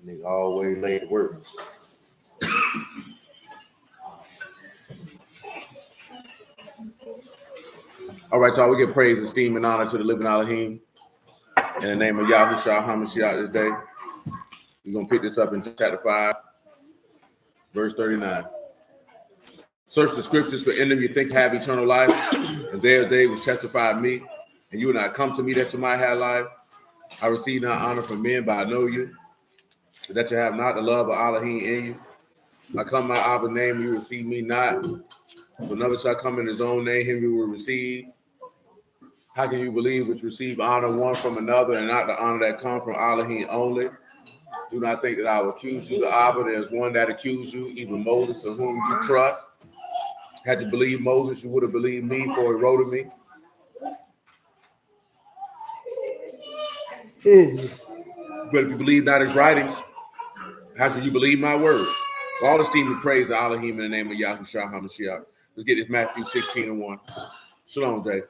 Nigga always late to work. All right, y'all, we give praise, esteem, and honor to the living Elohim. In the name of Yahushua HaMashiach this day. We're going to pick this up in chapter 5, verse 39. Search the scriptures, for in them you think have eternal life, and they which testify of me, and you will not come to me that you might have life. I receive not honor from men, but I know you, that you have not the love of Elohim in you. I come in my Abba's name, you receive me not. If another shall come in his own name, him you will receive. How can you believe which receive honor one from another, and not the honor that comes from Elohim only? Do not think that I will accuse you. The Abba, there's one that accused you, even Moses, of whom you trust. Had you believed Moses, you would have believed me, for he wrote of me. But if you believe not his writings, how should you believe my words? All esteem and praise to Elohim in the name of Yahushua HaMashiach. Let's get this Matthew 16:1. Shalom, Jay.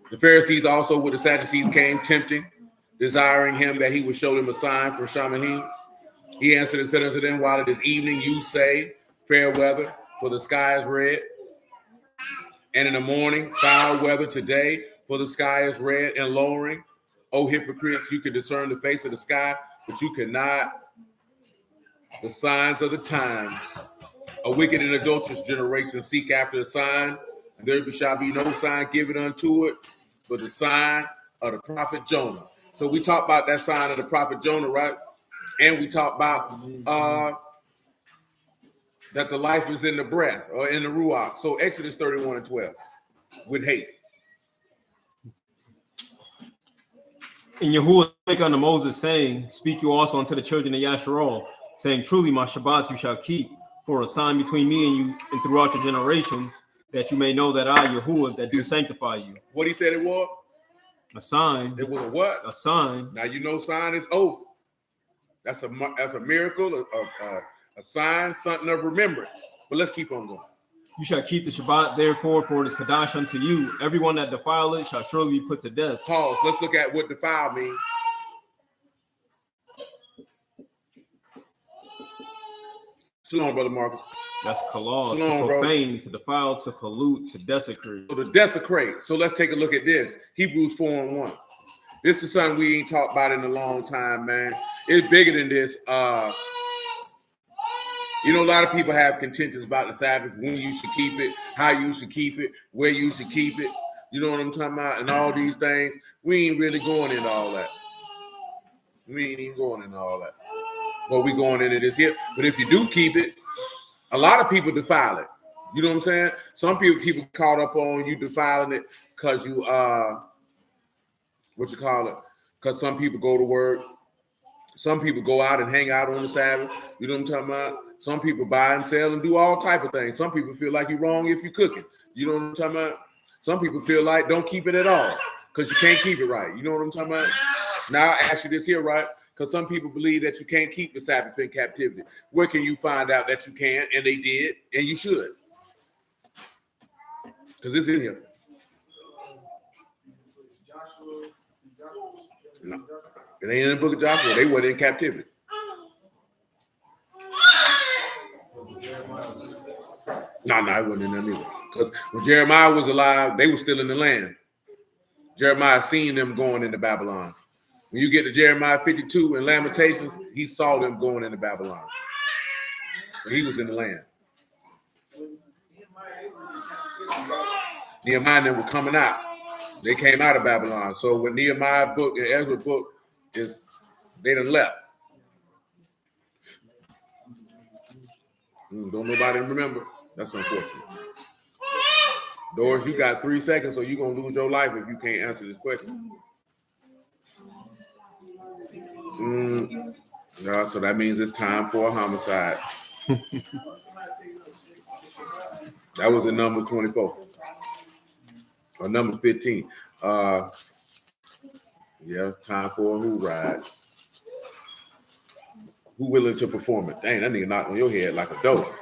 The Pharisees also with the Sadducees came tempting, desiring him that he would show them a sign from Shamahim. He answered and said unto them, while it is evening, you say, fair weather, for the sky is red. And in the morning, foul weather today, for the sky is red and lowering. O hypocrites, you can discern the face of the sky, but you cannot the signs of the time. A wicked and adulterous generation seek after a sign, and there shall be no sign given unto it, but the sign of the prophet Jonah. So we talk about that sign of the prophet Jonah, right? And we talk about that the life is in the breath or in the ruach. So Exodus 31:12 with haste. And Yahuwah spake unto Moses, saying, speak you also unto the children of Yasharal, saying, truly my Shabbats you shall keep, for a sign between me and you and throughout your generations, that you may know that I, Yahuwah, that do sanctify you. What he said it was? A sign. It was a what? A sign. Now you know sign is oath. That's a miracle, a sign, something of remembrance. But let's keep on going. You shall keep the Shabbat, therefore, for it is Kadash unto you. Everyone that defile it shall surely be put to death. Pause. Let's look at what defile means. Shalom, Brother Marcus. That's kalal, to profane, bro. To defile, to pollute, to desecrate. So to desecrate. So let's take a look at this. Hebrews 4:1. This is something we ain't talked about in a long time, man. It's bigger than this. You know, a lot of people have contentions about the Sabbath, when you should keep it, how you should keep it, where you should keep it. You know what I'm talking about? And all these things. We ain't really going into all that. We ain't even going into all that. But we going into this here. But if you do keep it, a lot of people defile it. You know what I'm saying? Some people caught up on you defiling it because you because some people go to work. Some people go out and hang out on the Sabbath. You know what I'm talking about? Some people buy and sell and do all type of things. Some people feel like you're wrong if you're cooking. You know what I'm talking about? Some people feel like don't keep it at all because you can't keep it right. You know what I'm talking about? Now I ask you this here, right? Because some people believe that you can't keep the Sabbath in captivity. Where can you find out that you can? And they did, and you should. Because it's in here. No, it ain't in the book of Joshua. They weren't in captivity. No, it wasn't in there either. Because when Jeremiah was alive, they were still in the land. Jeremiah seen them going into Babylon. When you get to Jeremiah 52 in Lamentations, he saw them going into Babylon. But he was in the land. Nehemiah and them were coming out. They came out of Babylon. So when Nehemiah book and Ezra book is, they done left. Don't nobody remember. That's unfortunate. Doris, you got 3 seconds, so you're going to lose your life if you can't answer this question. No, so that means it's time for a homicide. That was in Numbers 24. Or number 15. Yeah, time for a who ride. Who willing to perform it? Dang, that nigga knocked on your head like a dope.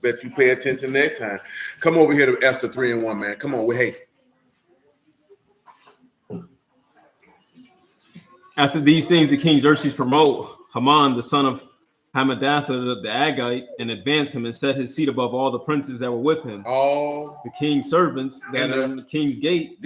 Bet you pay attention next time. Come over here to Esther 3:1, man. Come on, with haste. After these things, the king Xerxes promote Haman, the son of Hammedatha the Agite, and advanced him and set his seat above all the princes that were with him. All the king's servants that are in the king's gate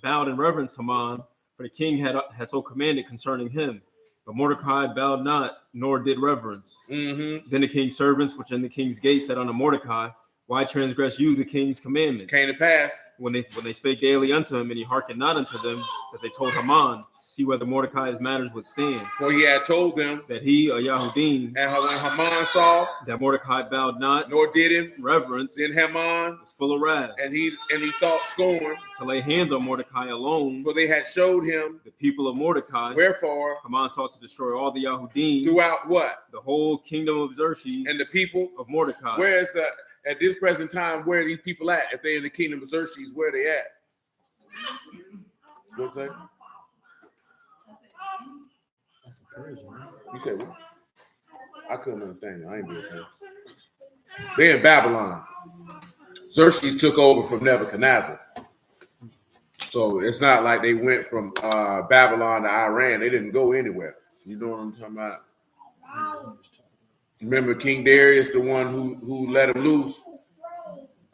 bowed in reverence Haman, for the king had so commanded concerning him. But Mordecai bowed not, nor did reverence. Mm-hmm. Then the king's servants, which in the king's gate, said unto Mordecai, why transgress you the king's commandment? Came to pass. When they spake daily unto him, and he hearkened not unto them, that they told Haman to see whether Mordecai's matters would stand. For he had told them that he, a Yahudim, and when Haman saw that Mordecai bowed not, nor did him reverence, then Haman was full of wrath, and he thought scorn to lay hands on Mordecai alone. For they had showed him the people of Mordecai. Wherefore Haman sought to destroy all the Yahudim throughout what? The whole kingdom of Xerxes and the people of Mordecai. Where is at this present time, where are these people at? If they're in the kingdom of Xerxes, where are they at? What's that? You said what? I couldn't understand you. I ain't being fair. They're in Babylon. Xerxes took over from Nebuchadnezzar. So it's not like they went from Babylon to Iran. They didn't go anywhere. You know what I'm talking about? Remember King Darius, the one who let him loose?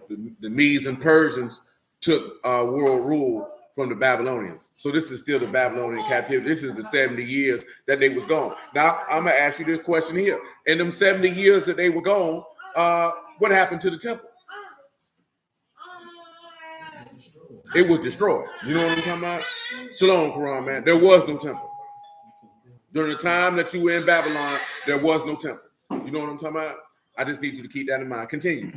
The Medes and Persians took world rule from the Babylonians. So this is still the Babylonian captivity. This is the 70 years that they was gone. Now, I'm going to ask you this question here. In them 70 years that they were gone, what happened to the temple? It was destroyed. You know what I'm talking about? Shalom, Quran, man. There was no temple. During the time that you were in Babylon, there was no temple. You know what I'm talking about? I just need you to keep that in mind. Continue.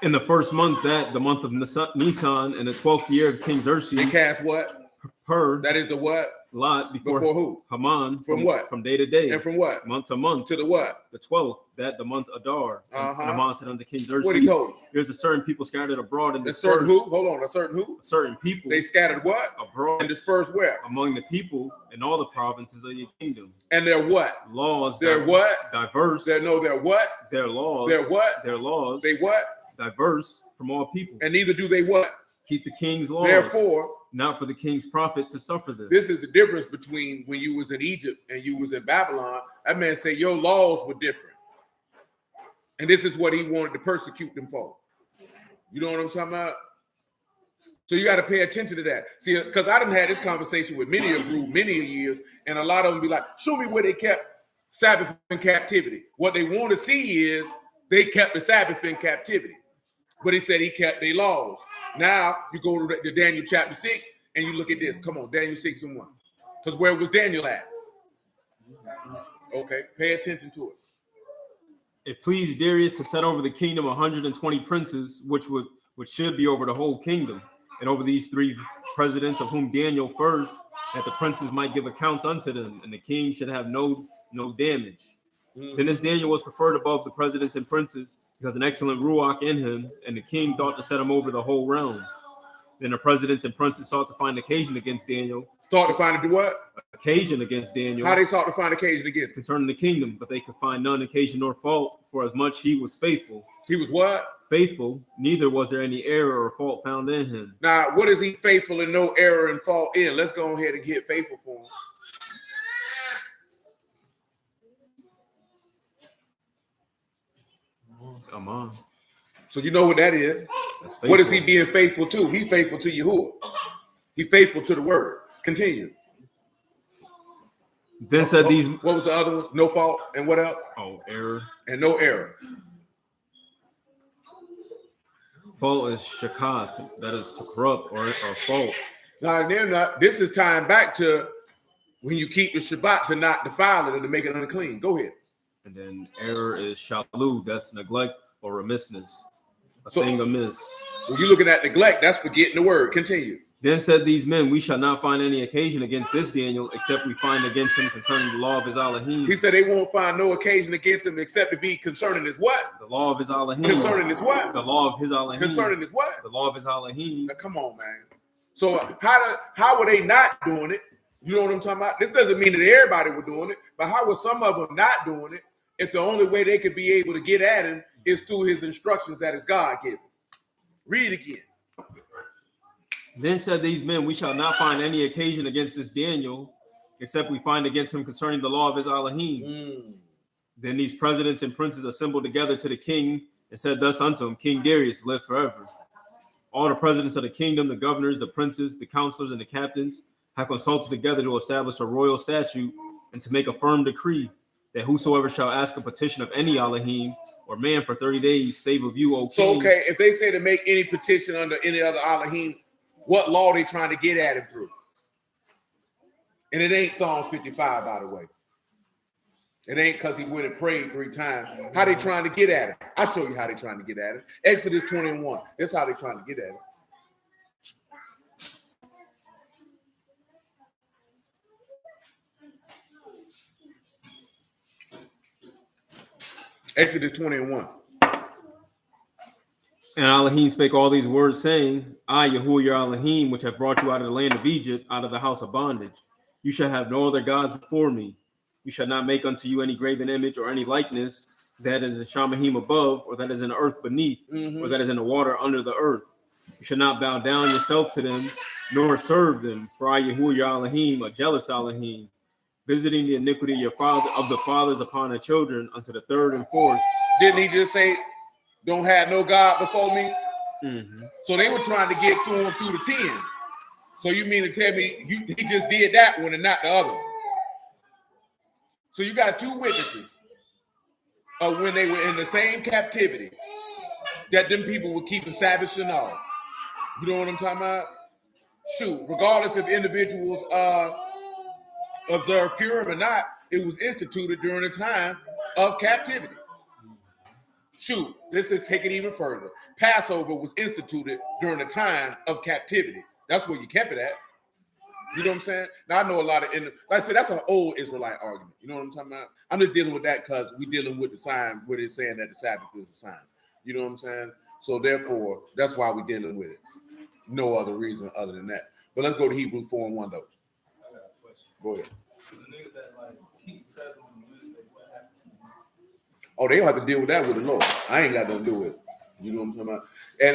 In the first month, the month of Nisan, in the 12th year of King Xerxes. They cast what? That is the what? Lot before who? Haman. From what? From day to day. And from what? Month to month. To the what? The 12th, the month Adar. And Haman said unto King Xerxes, what he told him? There's a certain people scattered abroad and dispersed. A certain who? Hold on. A certain who? A certain people. They scattered what? Abroad. And dispersed where? Among the people in all the provinces of your kingdom. And they're what? Laws. They're what? Diverse. They're what? Their laws. They're what? Their laws. They what? Diverse from all people. And neither do they what? Keep the king's laws. Therefore, not for the king's profit to suffer this. This is the difference between when you was in Egypt and you was in Babylon. That man said your laws were different. And this is what he wanted to persecute them for. You know what I'm talking about? So you got to pay attention to that. See, because I done had this conversation with many a group, many a years, and a lot of them be like, show me where they kept Sabbath in captivity. What they want to see is they kept the Sabbath in captivity. But he said he kept their laws. Now you go to Daniel chapter 6 and you look at this. Come on, Daniel 6:1. Because where was Daniel at? Okay, pay attention to it. It pleased Darius to set over the kingdom 120 princes, which should be over the whole kingdom, and over these 3 presidents, of whom Daniel first, that the princes might give accounts unto them, and the king should have no damage. Then this Daniel was preferred above the presidents and princes, because an excellent ruach in him, and the king thought to set him over the whole realm. Then the presidents and princes sought to find occasion against Daniel. Sought to find what? Occasion against Daniel. How they sought to find occasion against? Concerning the kingdom, but they could find none occasion nor fault, for as much he was faithful. He was what? Faithful, neither was there any error or fault found in him. Now, what is he faithful and no error and fault in? Let's go ahead and get faithful for him. Come on. So you know what that is. What is he being faithful to? He's faithful to Yahuwah. He's faithful to the word. Continue. Then said these. What was the other ones? No fault and what else? Oh, error. And no error. Fault is shakat, that is to corrupt or fault. Now, this is tying back to when you keep the Shabbat to not defile it and to make it unclean. Go ahead. And then error is shalu, that's neglect or remissness. A thing amiss. When you're looking at neglect, that's forgetting the word. Continue. Then said these men, we shall not find any occasion against this Daniel, except we find against him concerning the law of his Elohim. He said they won't find no occasion against him except to be concerning his what? The law of his Elohim. Concerning his what? The law of his Elohim. Concerning his what? The law of his Elohim. Now, come on, man. So how were they not doing it? You know what I'm talking about? This doesn't mean that everybody was doing it, but how were some of them not doing it? if the only way they could be able to get at him is through his instructions that is God given. Read again. Then said these men, we shall not find any occasion against this Daniel, except we find against him concerning the law of his Elohim. Then these presidents and princes assembled together to the king and said thus unto him, King Darius, live forever. All the presidents of the kingdom, the governors, the princes, the counselors, and the captains have consulted together to establish a royal statute and to make a firm decree that whosoever shall ask a petition of any Elohim or man for 30 days, save of you, O king. So, okay, if they say to make any petition under any other Elohim, what law they trying to get at him through? And it ain't Psalm 55, by the way. It ain't because he went and prayed 3 times. How they trying to get at him? I'll show you how they trying to get at him. Exodus 21. That's how they trying to get at him. Exodus 21. And Elohim spake all these words, saying, I, Yahuwah your Elohim, which have brought you out of the land of Egypt, out of the house of bondage. You shall have no other gods before me. You shall not make unto you any graven image or any likeness that is in Shamahim above, or that is in the earth beneath, or that is in the water under the earth. You shall not bow down yourself to them, nor serve them. For I, Yahuwah your Elohim, a jealous Elohim, visiting the iniquity of your father of the fathers upon the children unto the 3rd and 4th. Didn't he just say, don't have no God before me? So they were trying to get through him through the 10. So you mean to tell me he just did that one and not the other one? So you got 2 witnesses of when they were in the same captivity that them people were keeping Sabbath and all. You know what I'm talking about? Shoot, regardless if individuals observe Purim or not, it was instituted during the time of captivity. Shoot, this is take it even further. Passover was instituted during the time of captivity. That's where you kept it at. You know what I'm saying? Now I know a lot of, like I said, that's an old Israelite argument. You know what I'm talking about? I'm just dealing with that because we're dealing with the sign where it's saying that the Sabbath is a sign. You know what I'm saying? So therefore, that's why we're dealing with it. No other reason other than that. But let's go to Hebrews 4 and 1 though. I got a question. Go ahead. The niggas that like keep Sabbath on Wednesday, what happens to them? Oh, they don't have to deal with that with the Lord. I ain't got nothing to do with it. You know what I'm talking about?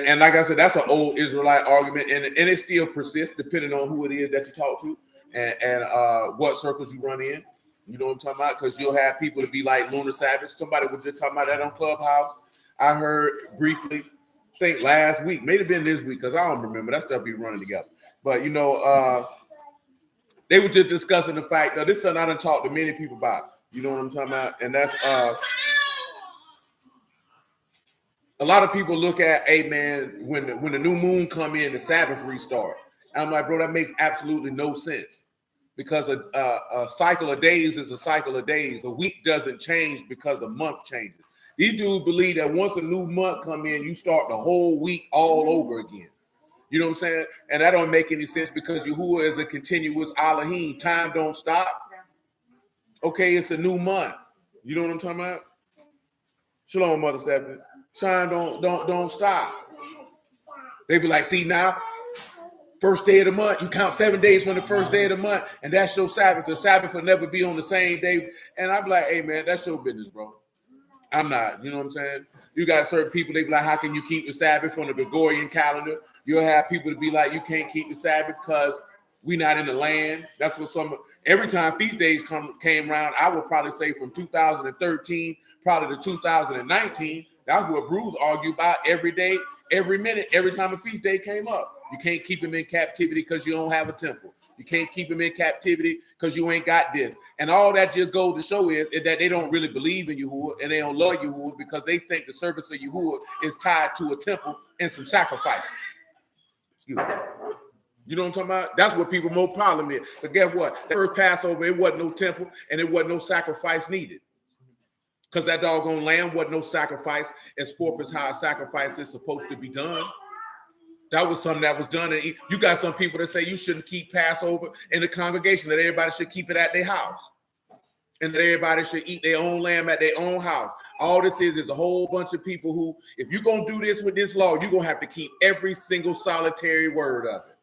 And like I said, that's an old Israelite argument, and it still persists depending on who it is that you talk to and what circles you run in. You know what I'm talking about? Because you'll have people to be like lunar Sabbath. Somebody was just talking about that on Clubhouse. I heard briefly, I think last week, may have been this week, because I don't remember. That stuff be running together. But you know, they were just discussing the fact that this is something I done talked to many people about. You know what I'm talking about? And that's a lot of people look at, hey man, when the new moon come in, the Sabbath restart. And I'm like, bro, that makes absolutely no sense, because a cycle of days is a cycle of days. A week doesn't change because a month changes. These dudes believe that once a new month come in, you start the whole week all over again. You know what I'm saying? And that don't make any sense, because Yahuwah is a continuous Elohim. Time don't stop. Okay, it's a new month. You know what I'm talking about? Shalom, Mother Stephanie. Time don't stop. They be like, see now, first day of the month, you count 7 days from the first day of the month, and that's your Sabbath. The Sabbath will never be on the same day. And I'm like, hey man, that's your business, bro. I'm not. You know what I'm saying? You got certain people, they be like, how can you keep the Sabbath on the Gregorian calendar? You'll have people to be like, you can't keep the Sabbath because we not in the land. That's what every time feast days came around, I would probably say from 2013 probably to 2019. That's what Bruce argued about every day, every minute, every time a feast day came up. You can't keep him in captivity because you don't have a temple. You can't keep him in captivity because you ain't got this. And all that just goes to show is that they don't really believe in Yahuwah, and they don't love Yahuwah, because they think the service of Yahuwah is tied to a temple and some sacrifices. Excuse me. You know what I'm talking about? That's what people more problem is. But guess what? The first Passover, it wasn't no temple and it wasn't no sacrifice needed. Because that doggone lamb wasn't no sacrifice, as forth as how a sacrifice is supposed to be done. That was something that was done. And you got some people that say you shouldn't keep Passover in the congregation, that everybody should keep it at their house, and that everybody should eat their own lamb at their own house. All this is a whole bunch of people who, if you're going to do this with this law, you're going to have to keep every single solitary word of it.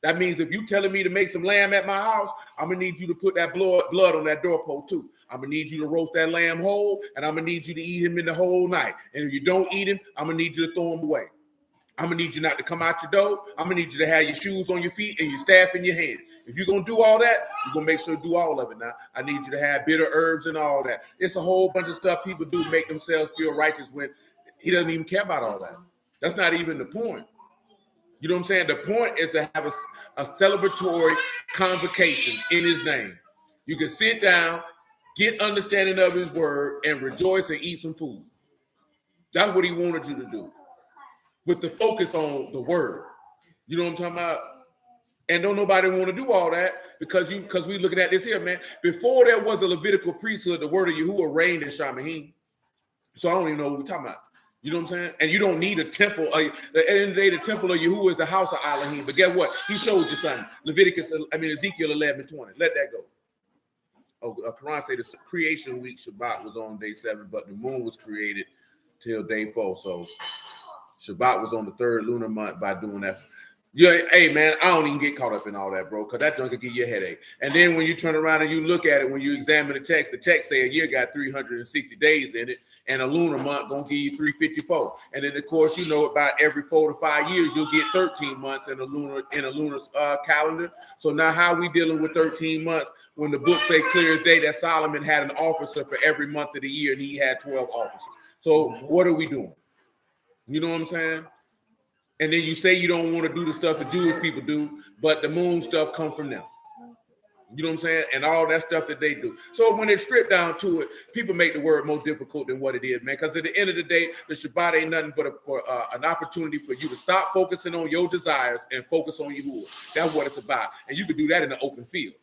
That means if you're telling me to make some lamb at my house, I'm going to need you to put that blood on that doorpost too. I'm gonna need you to roast that lamb whole, and I'm gonna need you to eat him in the whole night. And if you don't eat him, I'm gonna need you to throw him away. I'm gonna need you not to come out your door. I'm gonna need you to have your shoes on your feet and your staff in your hand. If you're gonna do all that, you're gonna make sure to do all of it. Now, I need you to have bitter herbs and all that. It's a whole bunch of stuff people do to make themselves feel righteous when he doesn't even care about all that. That's not even the point. You know what I'm saying? The point is to have a celebratory convocation in his name. You can sit down, get understanding of his word, and rejoice and eat some food. That's what he wanted you to do, with the focus on the word. You know what I'm talking about? And don't nobody want to do all that because we looking at this here, man. Before there was a Levitical priesthood, the word of Yahuwah reigned in Shamahim. So I don't even know what we're talking about. You know what I'm saying? And you don't need a temple. At the end of the day, the temple of Yahuwah is the house of Elohim. But guess what? He showed you something. Ezekiel 11:20. Let that go. Oh, Quran say the creation week Shabbat was on day 7, but the moon was created till day 4. So Shabbat was on the 3rd lunar month by doing that. Yeah, hey man, I don't even get caught up in all that, bro, because that junk can give you a headache. And then when you turn around and you look at it, when you examine the text say a year got 360 days in it, and a lunar month gonna give you 354. And then of course, you know, about every 4 to 5 years, you'll get 13 months in a lunar calendar. So now how we dealing with 13 months when the book say clear as day that Solomon had an officer for every month of the year and he had 12 officers? So what are we doing? You know what I'm saying? And then you say you don't want to do the stuff the Jewish people do, but the moon stuff come from them. You know what I'm saying? And all that stuff that they do. So when it's stripped down to it, people make the word more difficult than what it is, man. Because at the end of the day, the Shabbat ain't nothing but an opportunity for you to stop focusing on your desires and focus on Yahuwah. That's what it's about. And you can do that in the open field.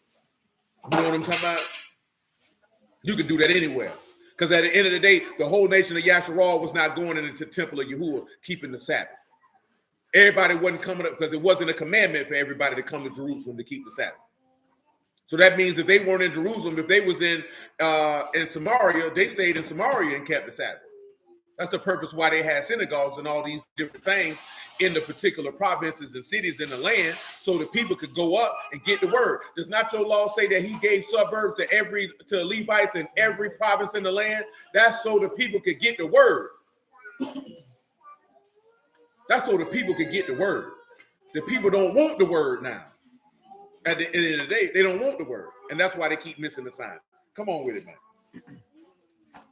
You know what I'm talking about? You can do that anywhere. Because at the end of the day, the whole nation of Yasharal was not going into the temple of Yahuwah, keeping the Sabbath. Everybody wasn't coming up because it wasn't a commandment for everybody to come to Jerusalem to keep the Sabbath. So that means if they weren't in Jerusalem, if they was in Samaria, they stayed in Samaria and kept the Sabbath. That's the purpose why they had synagogues and all these different things in the particular provinces and cities in the land, so that people could go up and get the word. Does not your law say that he gave suburbs to Levites in every province in the land? That's so the people could get the word. That's so the people could get the word. The people don't want the word now. At the end of the day, they don't want the word. And that's why they keep missing the sign. Come on with it, man.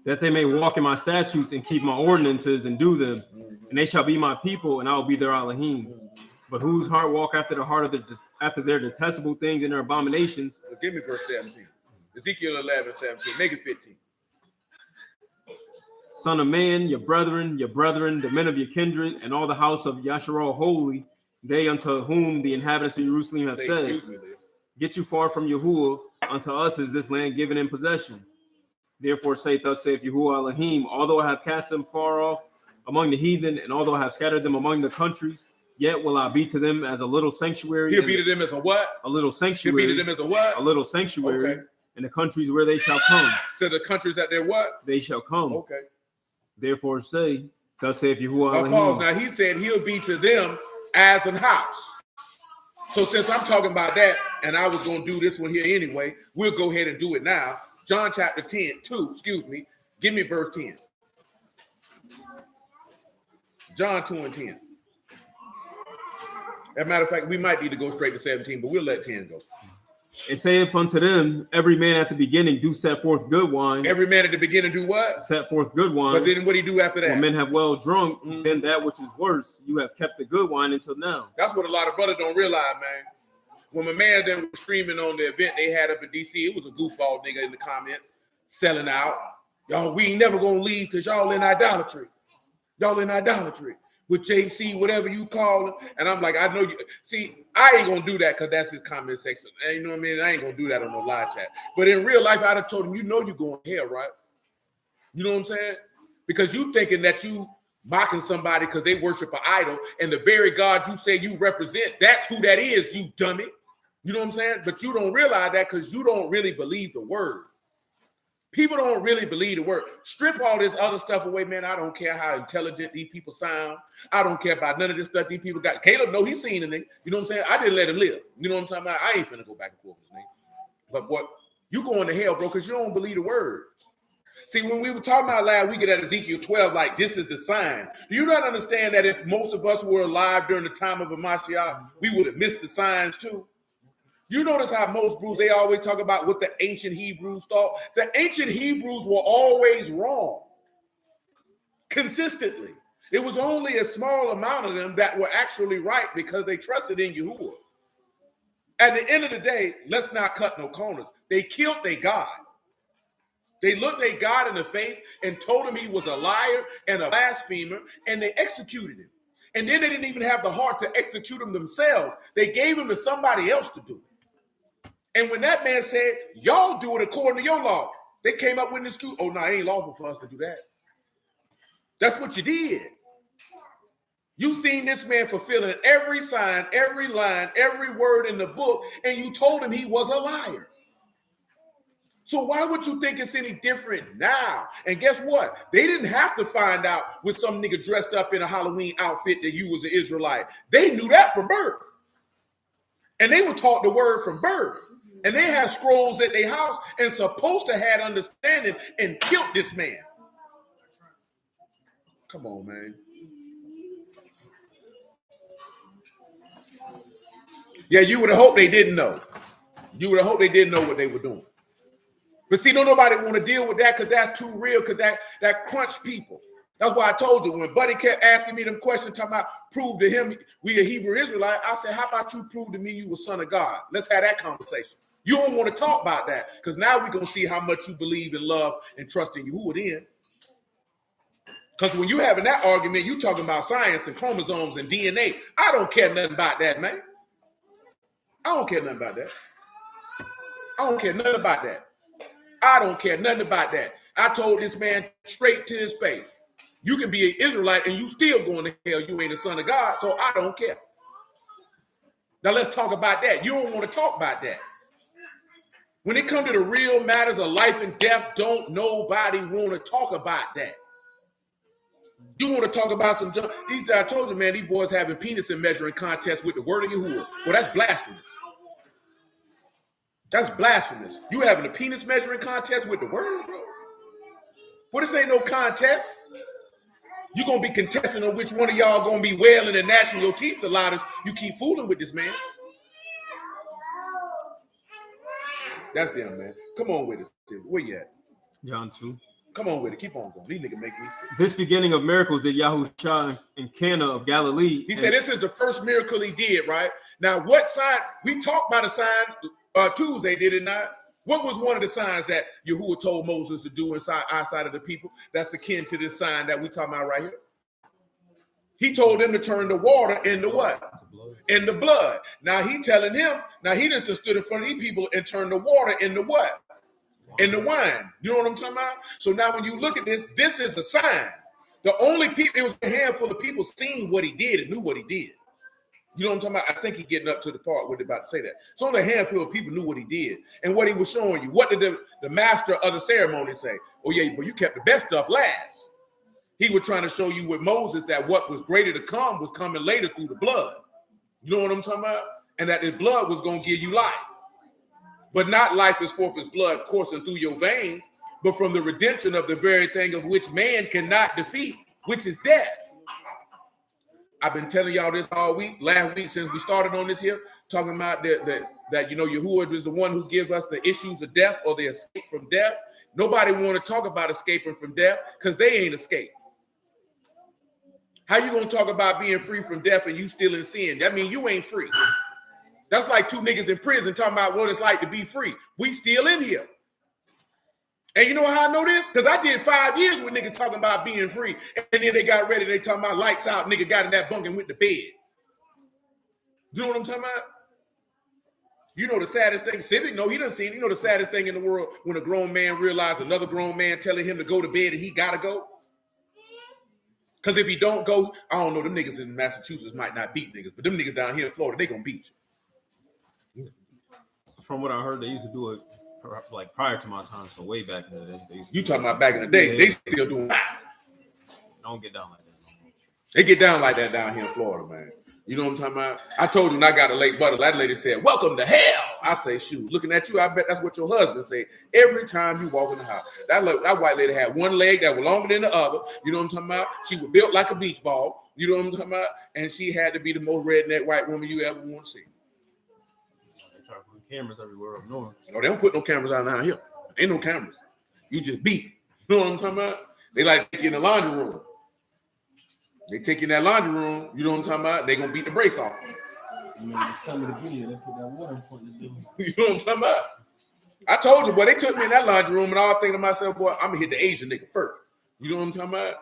That they may walk in my statutes and keep my ordinances and do them, and they shall be my people, and I will be their Elohim. But whose heart walk after the heart of after their detestable things and their abominations? So give me verse 17. Ezekiel 11:17. Make it 15. Son of man, your brethren, the men of your kindred, and all the house of Yasharal holy, they unto whom the inhabitants of Jerusalem have said, excuse me, Leah. Get you far from Yahuwah, unto us is this land given in possession. Therefore say, thus saith Yahuwah Elohim, although I have cast them far off among the heathen, and although I have scattered them among the countries, yet will I be to them as a little sanctuary. He'll be to them as a what? A little sanctuary. He'll be to them as a what? A little sanctuary. Okay. In the countries where they shall come. So the countries that they're what? They shall come. Okay. Therefore say, thus saith Yahuwah Elohim. Pause. Now he said he'll be to them as an house. So since I'm talking about that, and I was going to do this one here anyway, we'll go ahead and do it now. John chapter 2, give me verse 10. John 2:10. As a matter of fact, we might need to go straight to 17, but we'll let 10 go. It saith unto them, every man at the beginning do set forth good wine. Every man at the beginning do what? Set forth good wine. But then what do he do after that? When men have well drunk, then that which is worse, you have kept the good wine until now. That's what a lot of brothers don't realize, man. When my man then was streaming on the event they had up in DC, it was a goofball nigga in the comments selling out. Y'all, we ain't never gonna leave because y'all in idolatry. Y'all in idolatry with JC, whatever you call it. And I'm like, I know you. See, I ain't gonna do that because that's his comment section. And you know what I mean? I ain't gonna do that on no live chat. But in real life, I'd have told him, you know you're going to hell, right? You know what I'm saying? Because you thinking that you mocking somebody because they worship an idol, and the very God you say you represent, that's who that is, you dummy. You know what I'm saying? But you don't realize that because you don't really believe the word. People don't really believe the word. Strip all this other stuff away, man. I don't care how intelligent these people sound. I don't care about none of this stuff these people got. Caleb, no, he's seen anything. You know what I'm saying? I didn't let him live. You know what I'm talking about? I ain't finna go back and forth with his name. But what? You going to hell, bro, because you don't believe the word. See, when we were talking about last week at Ezekiel 12, like this is the sign. Do you not understand that if most of us were alive during the time of a Mashiach, we would have missed the signs too? You notice how most Hebrews, they always talk about what the ancient Hebrews thought. The ancient Hebrews were always wrong. Consistently. It was only a small amount of them that were actually right because they trusted in Yahuwah. At the end of the day, let's not cut no corners. They killed their God. They looked their God in the face and told him he was a liar and a blasphemer, and they executed him. And then they didn't even have the heart to execute him themselves. They gave him to somebody else to do it. And when that man said, y'all do it according to your law, they came up with an excuse. Oh, no, it ain't lawful for us to do that. That's what you did. You seen this man fulfilling every sign, every line, every word in the book, and you told him he was a liar. So why would you think it's any different now? And guess what? They didn't have to find out with some nigga dressed up in a Halloween outfit that you was an Israelite. They knew that from birth. And they were taught the word from birth. And they had scrolls at their house and supposed to have understanding and killed this man. Come on, man. Yeah, you would have hoped they didn't know. You would have hoped they didn't know what they were doing. But see, don't nobody want to deal with that because that's too real, because that crunch people. That's why I told you when Buddy kept asking me them questions, talking about prove to him we a Hebrew Israelite, I said, how about you prove to me you a son of God? Let's have that conversation. You don't want to talk about that because now we're going to see how much you believe and love and trust in Yahuwah then. Because when you having that argument, you talking about science and chromosomes and DNA. I don't care nothing about that, man. I don't care nothing about that. I don't care nothing about that. I don't care nothing about that. I told this man straight to his face, you can be an Israelite and you still going to hell. You ain't a son of God, so I don't care. Now let's talk about that. You don't want to talk about that. When it comes to the real matters of life and death, don't nobody want to talk about that. You want to talk about some junk. I told you, man, these boys having penis and measuring contests with the word of Yahuwah. Well, that's blasphemous. That's blasphemous. You having a penis measuring contest with the word, bro? Well, this ain't no contest. You're going to be contesting on which one of y'all going to be wailing and gnashing your teeth the loudest. You keep fooling with this, man. That's them, man. Come on with it. Where you at? John 2. Come on with it. Keep on going. These niggas make me sick. This beginning of miracles did Yahushua in Cana of Galilee. He said this is the first miracle he did, right? Now, what sign? We talked about a sign Tuesday, did it not? What was one of the signs that Yahuwah told Moses to do outside of the people? That's akin to this sign that we talking about right here. He told them to turn the water into what? In the blood. Now he telling him, now he just stood in front of these people and turned the water into what? In the wine. You know what I'm talking about? So now when you look at this, this is the sign. The only people, it was a handful of people seeing what he did and knew what he did. You know what I'm talking about? I think he's getting up to the part where they're about to say that. So only a handful of people knew what he did and what he was showing you. What did the master of the ceremony say? Oh yeah, but you kept the best stuff last. He was trying to show you with Moses that what was greater to come was coming later through the blood. You know what I'm talking about? And that the blood was going to give you life. But not life as forth as blood coursing through your veins, but from the redemption of the very thing of which man cannot defeat, which is death. I've been telling y'all this all week, last week since we started on this here, talking about that you know, Yahuwah is the one who gives us the issues of death or the escape from death. Nobody want to talk about escaping from death because they ain't escaped. How you going to talk about being free from death and you still in sin? That means you ain't free. That's like two niggas in prison talking about what it's like to be free. We still in here. And you know how I know this? Because I did 5 years with niggas talking about being free. And then they got ready. They talking about lights out. Nigga got in that bunk and went to bed. You know what I'm talking about? You know the saddest thing? Civic, no, he done seen it. You know the saddest thing in the world when a grown man realized another grown man telling him to go to bed and he got to go? Because if he don't go, I don't know, them niggas in Massachusetts might not beat niggas. But them niggas down here in Florida, they going to beat you. From what I heard, they used to do it like prior to my time, so way back in the day. You talking about back in the day? Yeah. They still doing that. Don't get down like that. They get down like that down here in Florida, man. You know what I'm talking about? I told you when I got a late butter, that lady said, "Welcome to hell." I say, shoot, looking at you, I bet that's what your husband say every time you walk in the house. That white lady had one leg that was longer than the other. You know what I'm talking about? She was built like a beach ball. You know what I'm talking about? And she had to be the most redneck white woman you ever want to see. They start putting cameras everywhere up north. No, they don't put no cameras out down here. Ain't no cameras. You just beat. You know what I'm talking about? They like take you in the laundry room. They take you in that laundry room. You know what I'm talking about? They gonna beat the brakes off. Some of the video, they put that water in front of the door. You know what I'm talking about? I told you, boy, they took me in that laundry room and I was thinking to myself, boy, I'm gonna hit the Asian nigga first. You know what I'm talking about?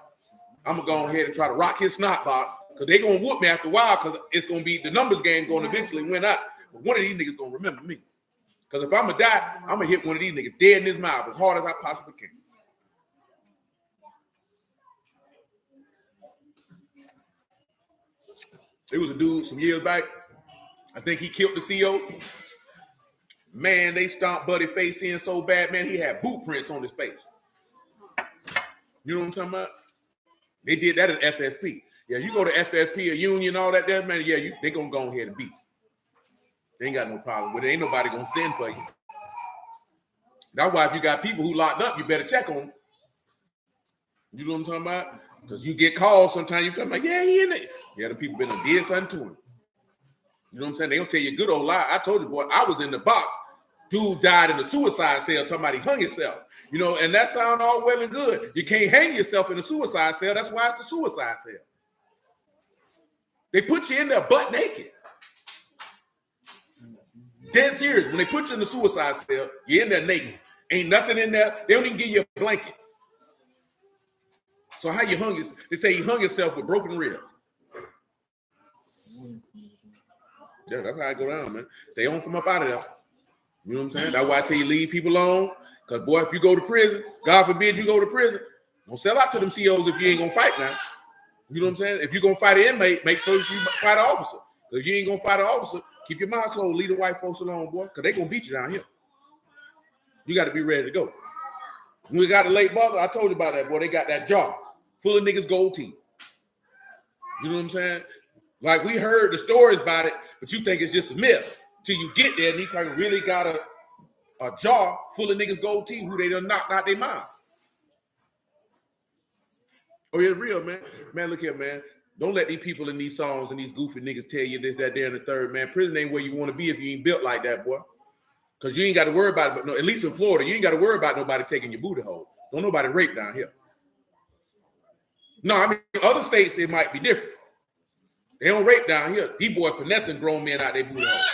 I'm gonna go ahead and try to rock his snot box because they gonna whoop me after a while because it's gonna be the numbers game going to eventually win out. But one of these niggas gonna remember me. Because if I'm gonna die, I'm gonna hit one of these niggas dead in his mouth as hard as I possibly can. It was a dude some years back. I think he killed the CO. Man, they stomped Buddy face in so bad, man, he had boot prints on his face. You know what I'm talking about? They did that at FSP. Yeah, you go to FSP or Union, all that there, man, yeah, they gonna go ahead and beat you. They ain't got no problem with it. Ain't nobody gonna send for you. That's why if you got people who locked up, you better check on them. You know what I'm talking about? Because you get calls sometimes, you come like, yeah, he in there. Yeah, the people been did something to him. You know what I'm saying? They don't tell you a good old lie. I told you, boy, I was in the box. Dude died in a suicide cell talking about he hung himself. You know, and that sound all well and good. You can't hang yourself in a suicide cell. That's why it's the suicide cell. They put you in there butt naked. Dead serious. When they put you in the suicide cell, you're in there naked. Ain't nothing in there. They don't even give you a blanket. So how you hung yourself? They say you hung yourself with broken ribs. Yeah, that's how I go down, man. Stay on from up out of there. You know what I'm saying? That's why I tell you leave people alone. Because, boy, if you go to prison, God forbid you go to prison, don't sell out to them COs if you ain't going to fight now. You know what I'm saying? If you're going to fight an inmate, make sure you fight an officer. If you ain't going to fight an officer, keep your mouth closed. Leave the white folks alone, boy, because they going to beat you down here. You got to be ready to go. When we got a late brother, I told you about that, boy. They got that jar full of niggas gold teeth. You know what I'm saying? Like, we heard the stories about it, but you think it's just a myth till you get there and he really got a jar full of niggas gold teeth who they done knocked out their mind. Oh, yeah, real, man. Man, look here, man. Don't let these people in these songs and these goofy niggas tell you this, that, there, and the third, man. Prison ain't where you want to be if you ain't built like that, boy. Because you ain't got to worry about it. But no, at least in Florida, you ain't got to worry about nobody taking your booty hole. Don't nobody rape down here. No, I mean, other states, it might be different. They don't rape down here. These boys finessing grown men out their booty hole.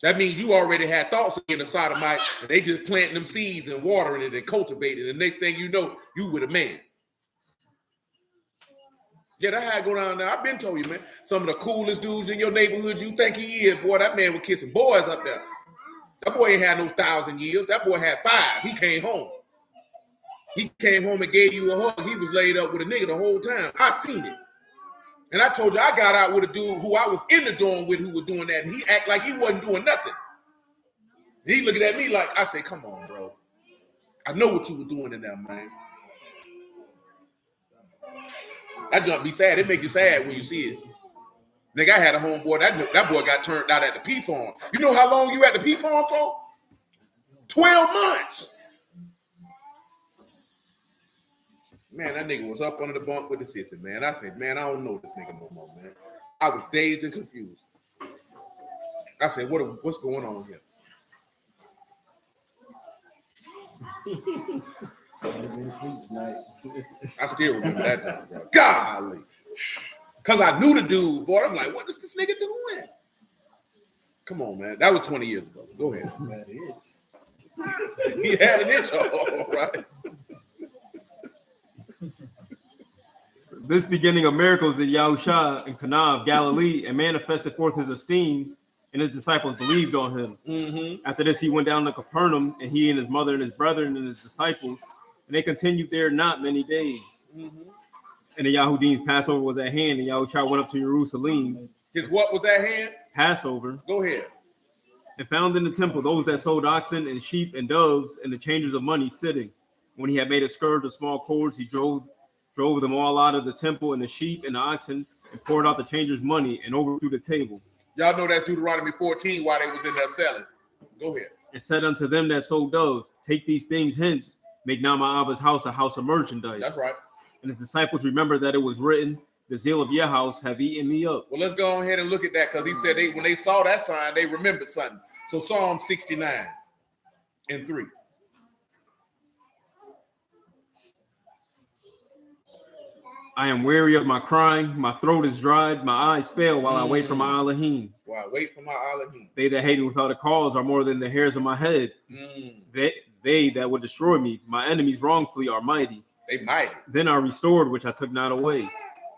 That means you already had thoughts of being a sodomite, and they just planting them seeds and watering it and cultivating it. And the next thing you know, you with a man. Yeah, that's how I go down there. I've been told you, man. Some of the coolest dudes in your neighborhood you think he is, boy, that man was kissing boys up there. That boy ain't had no 1,000 years. That boy had 5. He came home. He came home and gave you a hug. He was laid up with a nigga the whole time. I seen it. And I told you I got out with a dude who I was in the dorm with who was doing that, and he act like he wasn't doing nothing. And he looking at me like, I say, come on, bro. I know what you were doing in there, man. That junk be sad. It make you sad when you see it. Nigga, I had a homeboy. That boy got turned out at the P farm. You know how long you at the P farm for? 12 months. Man, that nigga was up under the bunk with the sissy, man. I said, man, I don't know this nigga no more, man. I was dazed and confused. I said, what's going on here? I still remember that time, bro. Golly. Because I knew the dude, boy. I'm like, what is this nigga doing? Come on, man. That was 20 years ago. Go ahead. He had an itch, all right. This beginning of miracles that Yahusha in Cana of Galilee and manifested forth his esteem, and his disciples believed on him. Mm-hmm. After this, he went down to Capernaum, and he and his mother and his brethren and his disciples, and they continued there not many days. Mm-hmm. And the Yahudine's Passover was at hand, and Yahusha went up to Jerusalem. His what was at hand? Passover. Go ahead. And found in the temple those that sold oxen and sheep and doves and the changers of money sitting. When he had made a scourge of small cords, he drove drove them all out of the temple and the sheep and the oxen, and poured out the changers' money and overthrew the tables. Y'all know that's Deuteronomy 14 while they was in there selling. Go ahead. And said unto them that sold doves, take these things hence, make now my Abba's house a house of merchandise. That's right. And his disciples remembered that it was written, the zeal of your house have eaten me up. Well, let's go ahead and look at that, because he said when they saw that sign, they remembered something. So Psalm 69 and 3. I am weary of my crying, my throat is dried, my eyes fail while I wait for my Elohim. While I wait for my Elohim. They that hate me without a cause are more than the hairs of my head. They that would destroy me, my enemies wrongfully, are mighty. They mighty. Then are restored, which I took not away.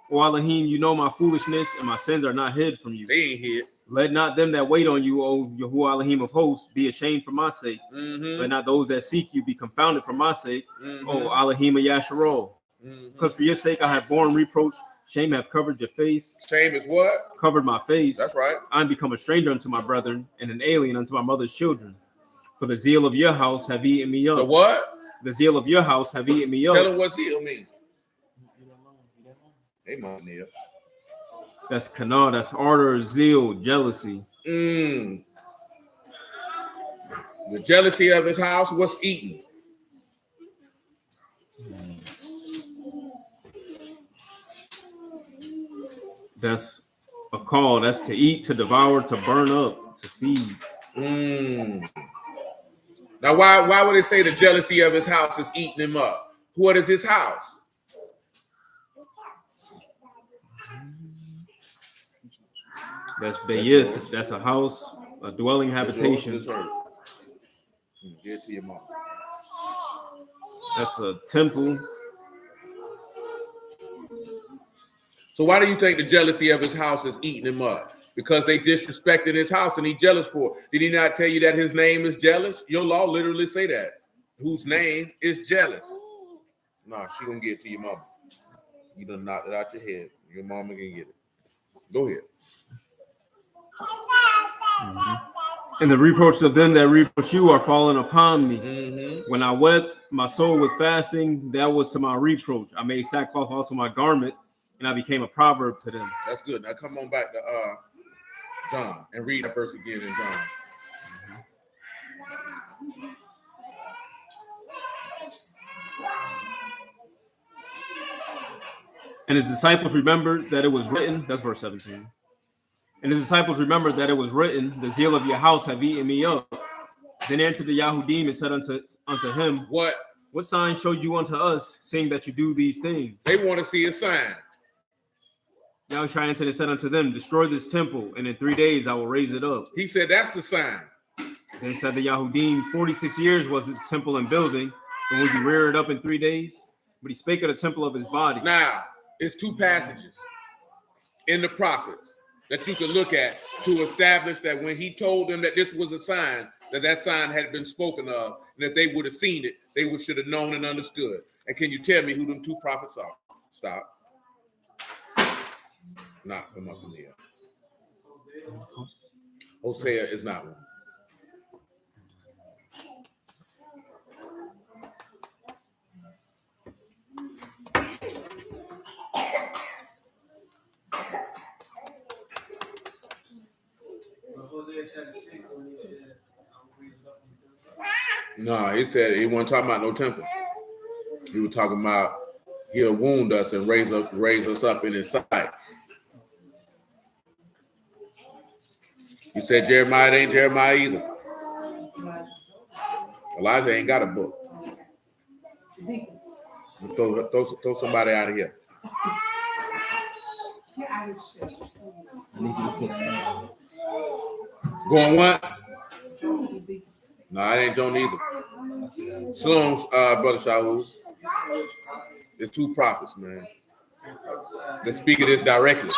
O Elohim, you know my foolishness, and my sins are not hid from you. They ain't hid. Let not them that wait on you, O Yahuwah Elohim of hosts, be ashamed for my sake. Let not those that seek you be confounded for my sake, O Elohim of Yasharol. Because for your sake I have borne reproach, shame have covered your face. Shame is what? Covered my face. That's right. I am become a stranger unto my brethren, and an alien unto my mother's children. For the zeal of your house have eaten me up. The what? The zeal of your house have eaten me up. Tell them what zeal mean. Hey, Mom, Neil. That's kana, that's ardor, zeal, jealousy. The jealousy of his house was eaten. That's a call. That's to eat, to devour, to burn up, to feed. Now, why would it say the jealousy of his house is eating him up? What is his house? That's Bayith. That's a house, a dwelling habitation. This earth. Get it to your mom. That's a temple. So why do you think the jealousy of his house is eating him up? Because they disrespected his house and he's jealous for it. Did he not tell you that his name is jealous? Your law literally say that. Whose name is jealous. Nah, she gonna get it to your mama. You done knocked it out your head. Your mama can get it. Go ahead. And the reproaches of them that reproach you are falling upon me. When I wept my soul with fasting, that was to my reproach. I made sackcloth also my garment, and I became a proverb to them. That's good. Now come on back to John and read that verse again in John. And his disciples remembered that it was written, that's verse 17. And his disciples remembered that it was written, the zeal of your house have eaten me up. Then answered the Yahudim and said unto him, What sign showed you unto us, seeing that you do these things? They want to see a sign. Yahushua answered and said unto them, destroy this temple, and in 3 days I will raise it up. He said, that's the sign. Then said the Yahudim, 46 years was the temple and building, and will you rear it up in 3 days? But he spake of the temple of his body. Now, it's two passages in the prophets that you can look at to establish that when he told them that this was a sign, that sign had been spoken of, and if they would have seen it, they should have known and understood. And can you tell me who them two prophets are? Stop. Not from up in here. Hosea is not one. No, he said he wasn't talking about no temple. He was talking about he'll wound us and raise us up in his sight. He said Jeremiah ain't Jeremiah either. Elijah ain't got a book. Throw somebody out of here. I need you to sit down. Going once? No, it ain't Jonah either. Shalom, Brother Shaul. There's two prophets, man. That speak of this directly.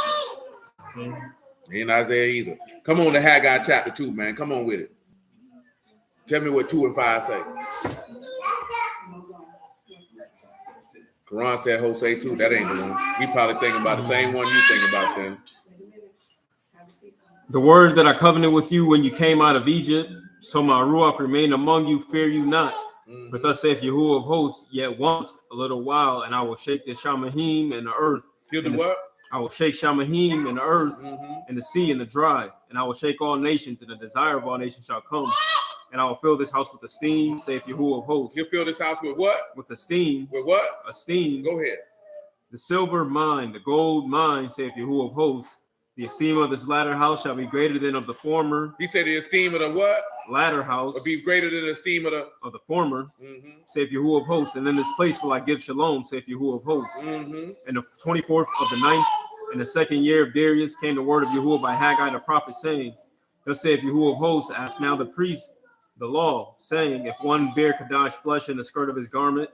Ain't Isaiah either. Come on to Haggai chapter 2, man. Come on with it. Tell me what 2 and 5 say. Quran said Hosea 2. That ain't the one. He probably thinking about the same one you think about, Stan. The word that I covenanted with you when you came out of Egypt, so my Ruach remained among you, fear you not. For thus saith Yahuwah of hosts, yet once a little while, and I will shake the Shamahim and the earth. He'll do what? I will shake Shamahim and the earth and the sea and the dry, and I will shake all nations, and the desire of all nations shall come. And I will fill this house with a steam, saith Yahuwah of hosts. He'll fill this house with what? With a steam. With what? A steam. Go ahead. The silver mine, the gold mine, saith Yahuwah of hosts. The esteem of this latter house shall be greater than of the former. He said the esteem of the what? Latter house will be greater than the esteem of the former. Saith Yahuwah of hosts. And in this place will I give shalom, saith Yahuwah of hosts. And the 24th of the 9th, in the 2nd year of Darius, came the word of Yahuwah by Haggai the prophet, saying, thus saith Yahuwah of hosts, ask now the priest the law, saying, if one bear Kadash flesh in the skirt of his garment,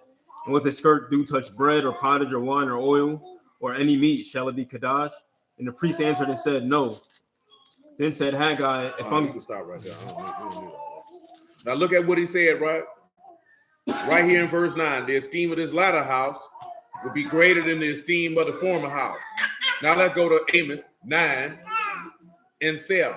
and with his skirt do touch bread or pottage or wine or oil, or any meat, shall it be Kadash? And the priest answered and said, no. Then said Haggai, if I'm... You can stop right there. I don't need all that. Now look at what he said, right? Right here in verse 9. The esteem of this latter house will be greater than the esteem of the former house. Now let's go to Amos 9 and 7.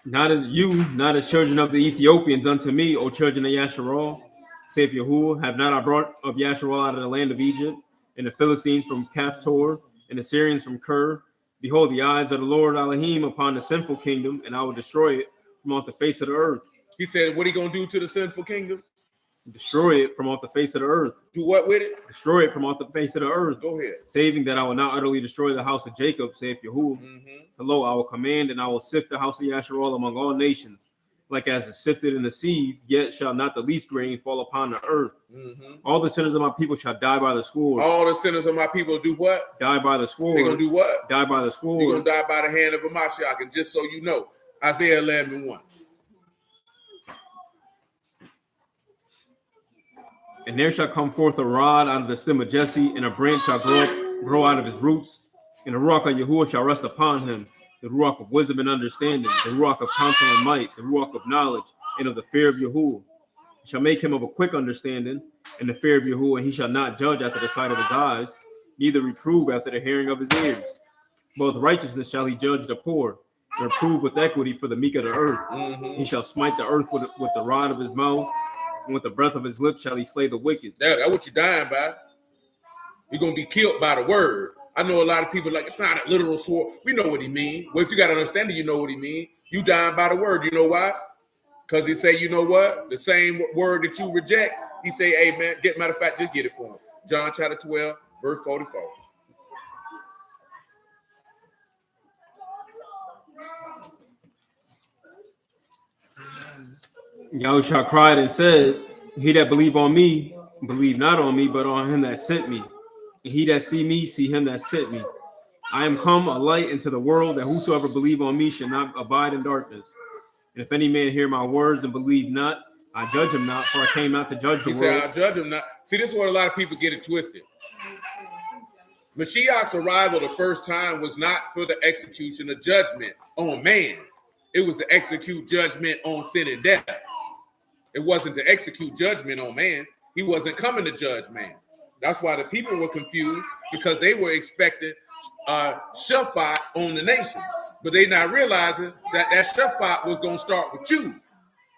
Not as children of the Ethiopians unto me, O children of Yasharal, saith Yahuwah, have not I brought up Yasharal out of the land of Egypt, and the Philistines from Kaphtor, and the Syrians from Ker? Behold, the eyes of the Lord Elohim upon the sinful kingdom, and I will destroy it from off the face of the earth. He said, what are you going to do to the sinful kingdom? Destroy it from off the face of the earth. Do what with it? Destroy it from off the face of the earth. Go ahead. Saving that I will not utterly destroy the house of Jacob, saith Yahuwah. Hello, I will command, and I will sift the house of Yasharal among all nations. Like as is sifted in the sea, yet shall not the least grain fall upon the earth. All the sinners of my people shall die by the sword. All the sinners of my people do what? Die by the sword. They're going to do what? Die by the sword. They're going to die by the hand of a Mashiach. And just so you know, Isaiah 11:1. And there shall come forth a rod out of the stem of Jesse, and a branch shall grow out of his roots. And the Ruach of Yahuwah shall rest upon him, the Ruach of wisdom and understanding, the Ruach of counsel and might, the Ruach of knowledge, and of the fear of Yahuwah. He shall make him of a quick understanding, and the fear of Yahuwah, and he shall not judge after the sight of his eyes, neither reprove after the hearing of his ears. Both righteousness shall he judge the poor, and reprove with equity for the meek of the earth. He shall smite the earth with the rod of his mouth, and with the breath of his lips shall he slay the wicked. That's what you're dying by. You're going to be killed by the word. I know a lot of people like, it's not a literal sword. We know what he means. Well, if you got to understand it, you know what he means. You dying by the word. You know why? Because he say, you know what? The same word that you reject, he say, amen. Matter of fact, just get it for him. John chapter 12, verse 44. Yahushua cried and said, he that believe on me, believe not on me, but on him that sent me. And he that see me, see him that sent me. I am come a light into the world, that whosoever believe on me should not abide in darkness. And if any man hear my words and believe not, I judge him not, for I came not to judge the world. He said, I judge him not. See, this is what a lot of people get it twisted. Mashiach's arrival the first time was not for the execution of judgment on man. It was to execute judgment on sin and death. It wasn't to execute judgment on man. He wasn't coming to judge man. That's why the people were confused, because they were expecting Shaphat on the nations. But they not realizing that Shaphat was going to start with you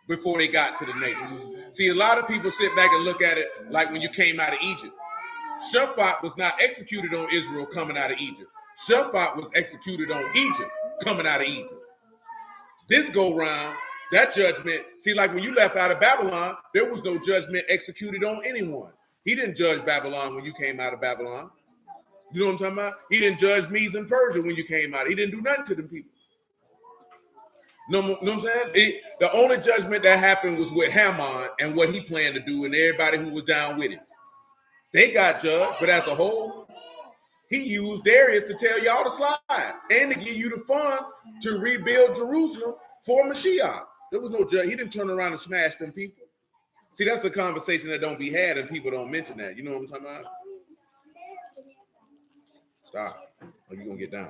before they got to the nations. See, a lot of people sit back and look at it like when you came out of Egypt. Shaphat was not executed on Israel coming out of Egypt. Shaphat was executed on Egypt coming out of Egypt. This go round, that judgment, see, like when you left out of Babylon, there was no judgment executed on anyone. He didn't judge Babylon when you came out of Babylon. You know what I'm talking about? He didn't judge Medes and Persia when you came out. He didn't do nothing to them people. Know what I'm saying? The only judgment that happened was with Haman and what he planned to do and everybody who was down with him. They got judged, but as a whole, he used Darius to tell y'all to slide and to give you the funds to rebuild Jerusalem for Mashiach. There was no judge. He didn't turn around and smash them people. See, that's a conversation that don't be had and people don't mention that. You know what I'm talking about? Stop. Or you going to get down.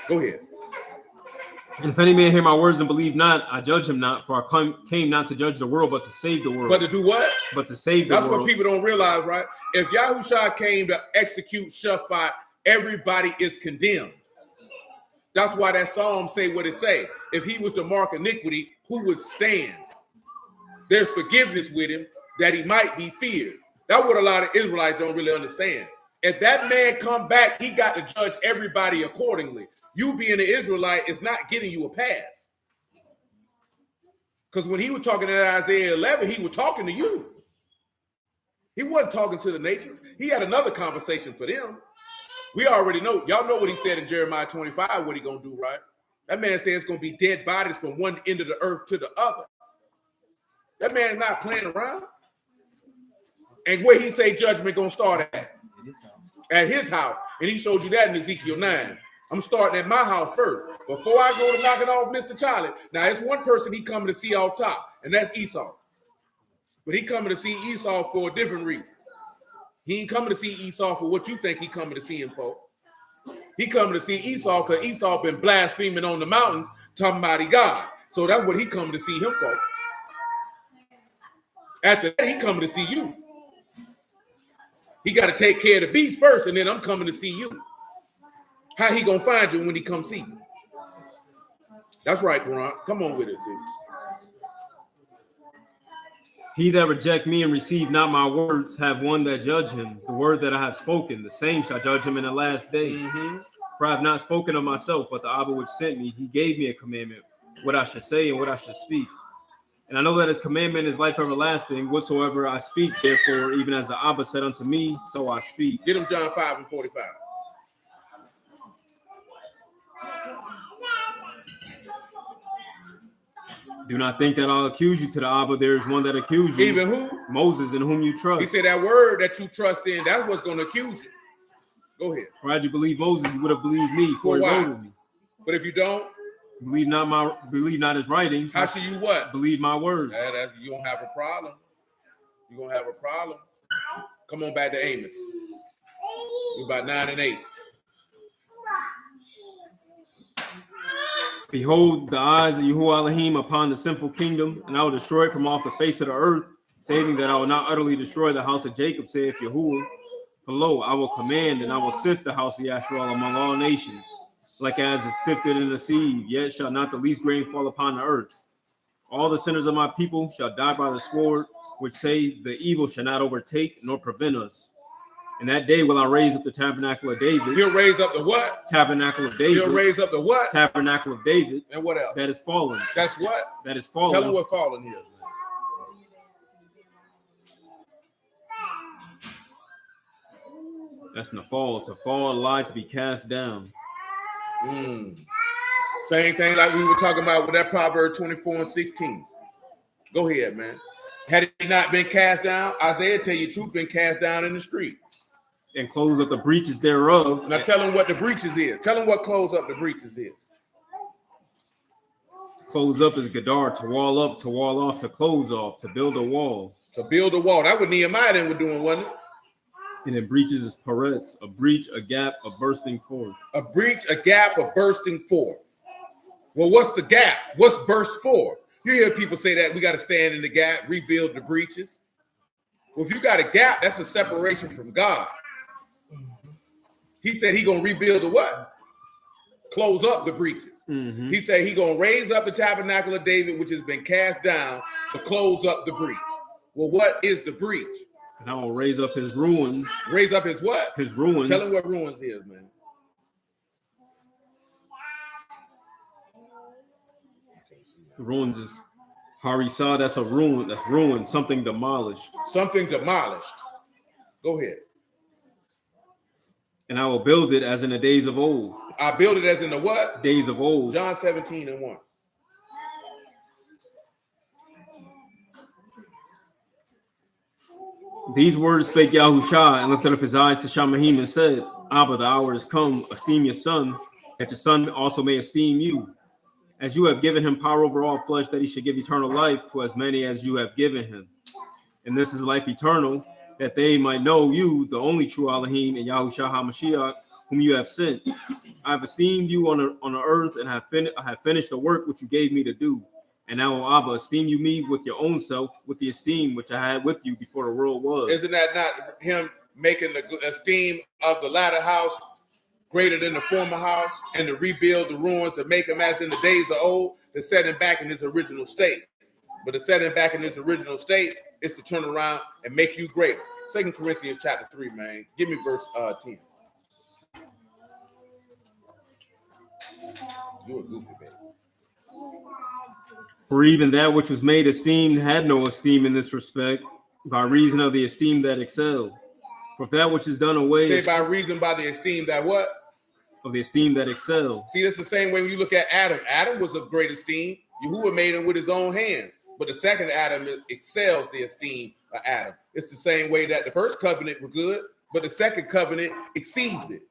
Go ahead. And if any man hear my words and believe not, I judge him not, for I came not to judge the world, but to save the world. But to do what? But to save the world. That's what people don't realize, right? If Yahushua came to execute Shaphat, everybody is condemned. That's why that psalm say what it say. If he was to mark iniquity, who would stand? There's forgiveness with him that he might be feared. That's what a lot of Israelites don't really understand. If that man come back, he got to judge everybody accordingly. You being an Israelite is not getting you a pass. Because when he was talking in Isaiah 11, he was talking to you. He wasn't talking to the nations. He had another conversation for them. We already know. Y'all know what he said in Jeremiah 25, what he going to do, right? That man said it's going to be dead bodies from one end of the earth to the other. That man not playing around. And where he say judgment going to start at? At his house. And he showed you that in Ezekiel 9. I'm starting at my house first. Before I go to knocking off Mr. Charlie. Now, it's one person he coming to see off top, and that's Esau. But he coming to see Esau for a different reason. He ain't coming to see Esau for what you think he coming to see him for. He coming to see Esau because Esau been blaspheming on the mountains, talking about he God. So that's what he coming to see him for. After that, he coming to see you. He got to take care of the beast first, and then I'm coming to see you. How he gonna find you when he come see you? That's right, Quran. Come on with it, see. He that reject me and receive not my words have one that judge him. The word that I have spoken, the same shall judge him in the last day. For I have not spoken of myself, but the Abba which sent me, he gave me a commandment, what I should say and what I should speak. And I know that his commandment is life everlasting. Whatsoever I speak, therefore, even as the Abba said unto me, so I speak. Get him John 5:45. Do not think that I'll accuse you to the Abba. There is one that accuses you. Even who? Moses, in whom you trust. He said that word that you trust in, that's what's going to accuse you. Go ahead. For had you believed Moses, you would have believed me, for he wrote me. But if you don't, believe not his writings. How should you what? Believe my words. You don't have a problem. You're going to have a problem. Come on back to Amos. You're about 9 and 8. Behold, the eyes of Yahuwah Elohim upon the sinful kingdom, and I will destroy it from off the face of the earth, saving that I will not utterly destroy the house of Jacob, saith Yahuwah. For lo, I will command, and I will sift the house of Yasharal among all nations, like as is sifted in the sieve, yet shall not the least grain fall upon the earth. All the sinners of my people shall die by the sword, which say the evil shall not overtake nor prevent us. In that day will I raise up the tabernacle of David. He'll raise up the what? Tabernacle of David. He'll raise up the what? Tabernacle of David. And what else? That is fallen. That's what? That is fallen. Tell him what fallen is. That's nafal, to fall, lie, to be cast down. Same thing like we were talking about with that Proverbs 24:16. Go ahead, man. Had it not been cast down, Isaiah tell you truth, been cast down in the street. And close up the breaches thereof. Now tell him what the breaches is. Tell him what close up the breaches is. Close up is gadar, to wall up, to wall off, to close off, to build a wall. To build a wall. That's what Nehemiah then were doing, wasn't it? And then breaches is parets, a breach, a gap, a bursting forth. A breach, a gap, a bursting forth. Well, what's the gap? What's burst forth? You hear people say that we got to stand in the gap, rebuild the breaches. Well, if you got a gap, that's a separation from God. He said he gonna rebuild the what? Close up the breaches. He said he gonna raise up the tabernacle of David, which has been cast down, to close up the breach. Well, what is the breach? And I will raise up his ruins. Raise up his what? His ruins. Tell him what ruins is, man. The ruins is harisa. That's a ruin. That's ruined. Something demolished. Something demolished. Go ahead. And I will build it as in the days of old. I build it as in the what? Days of old. John 17:1. These words spake Yahushua and lifted up his eyes to Shamahim and said, Abba, the hour is come. Esteem your son, that your son also may esteem you. As you have given him power over all flesh, that he should give eternal life to as many as you have given him. And this is life eternal, that they might know you, the only true Elohim, and Yahushua HaMashiach, whom you have sent. I have esteemed you on the earth, and I have finished the work which you gave me to do. And now, O Abba, esteem you me with your own self, with the esteem which I had with you before the world was. Isn't that not him making the esteem of the latter house greater than the former house, and to rebuild the ruins, to make them as in the days of old, to set him back in his original state. But to set him back in his original state is to turn around and make you greater. 2 Corinthians chapter 3, man. Give me verse 10. You're a goofy, baby. For even that which was made esteemed had no esteem in this respect, by reason of the esteem that excelled. For if that which is done away Say by reason by the esteem that what? Of the esteem that excelled. See, it's the same way when you look at Adam. Adam was of great esteem. Yahuwah made him with his own hands. But the second Adam excels the esteem of Adam. It's the same way that the first covenant was good, but the second covenant exceeds it.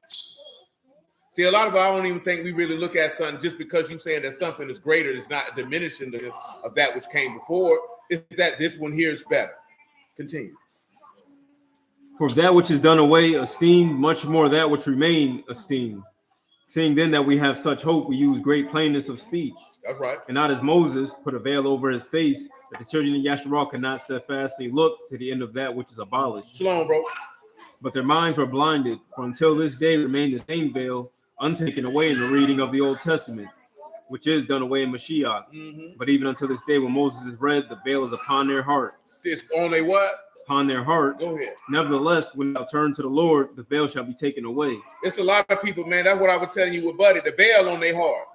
See, a lot of I don't even think we really look at something just because you're saying that something is greater is not diminishing the of that which came before. It's that this one here is better. Continue. For if that which is done away esteemed, much more that which remained esteemed. Seeing then that we have such hope, we use great plainness of speech. That's right. And not as Moses put a veil over his face, that the children of Yasharal could not steadfastly look to the end of that which is abolished. Shalom, bro. But their minds were blinded, for until this day remained the same veil, untaken away in the reading of the Old Testament, which is done away in Mashiach. Mm-hmm. But even until this day, when Moses is read, the veil is upon their heart. It's on their what? Upon their heart. Go ahead. Nevertheless, when thou turn to the Lord, the veil shall be taken away. It's a lot of people, man. That's what I was telling you with Buddy. The veil on their heart.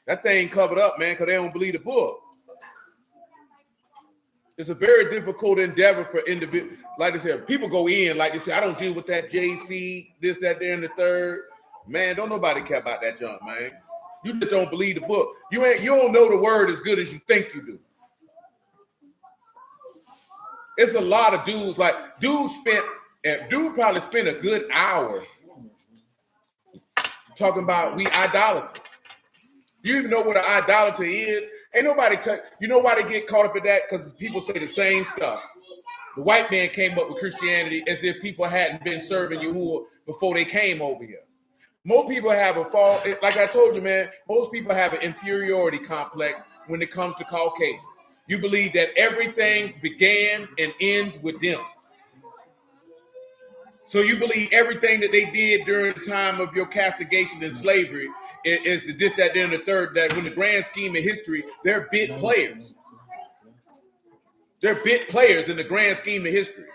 That thing covered up, man, because they don't believe the book. It's a very difficult endeavor for individuals. Like I said, people go in, like they say, I don't deal with that JC, this, that, there, and the third. Man, don't nobody care about that junk, man. You just don't believe the book. You don't know the word as good as you think you do. It's a lot of dudes, like dude probably spent a good hour talking about we idolaters. You even know what an idolater is? Ain't nobody you know why they get caught up in that? Because people say the same stuff. The white man came up with Christianity as if people hadn't been serving Yahuwah before they came over here. Most people have a fall, like I told you, man, most people have an inferiority complex when it comes to Caucasians. You believe that everything began and ends with them. So you believe everything that they did during the time of your castigation and slavery is the this, that, then, the third, that when the grand scheme of history, they're bit players. They're bit players in the grand scheme of history.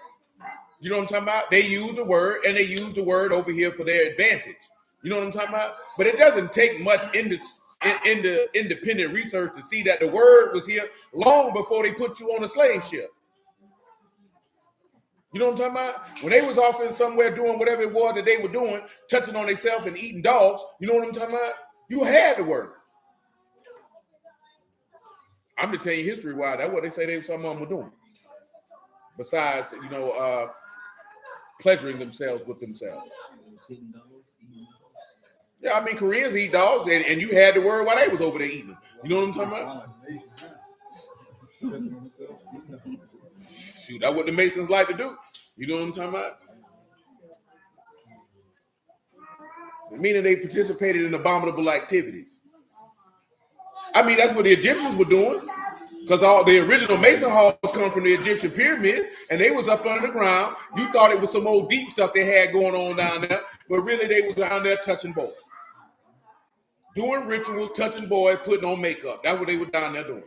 You know what I'm talking about? They use the word, and they use the word over here for their advantage. You know what I'm talking about? But it doesn't take much in the independent research to see that the word was here long before they put you on a slave ship. You know what I'm talking about? When they was off in somewhere doing whatever it was that they were doing, touching on themselves and eating dogs, you know what I'm talking about? You had the word. I'm just telling you history why. That's what they say some of them were doing. Besides, pleasuring themselves with themselves. Yeah, I mean, Koreans eat dogs, and you had the word while they was over there eating them. You know what I'm talking about? Shoot, that's what the Masons like to do. You know what I'm talking about? Meaning they participated in abominable activities. I mean, that's what the Egyptians were doing. Because all the original Mason halls come from the Egyptian pyramids, and they was up under the ground. You thought it was some old deep stuff they had going on down there, but really they was down there touching boys. Doing rituals, touching boys, putting on makeup. That's what they were down there doing.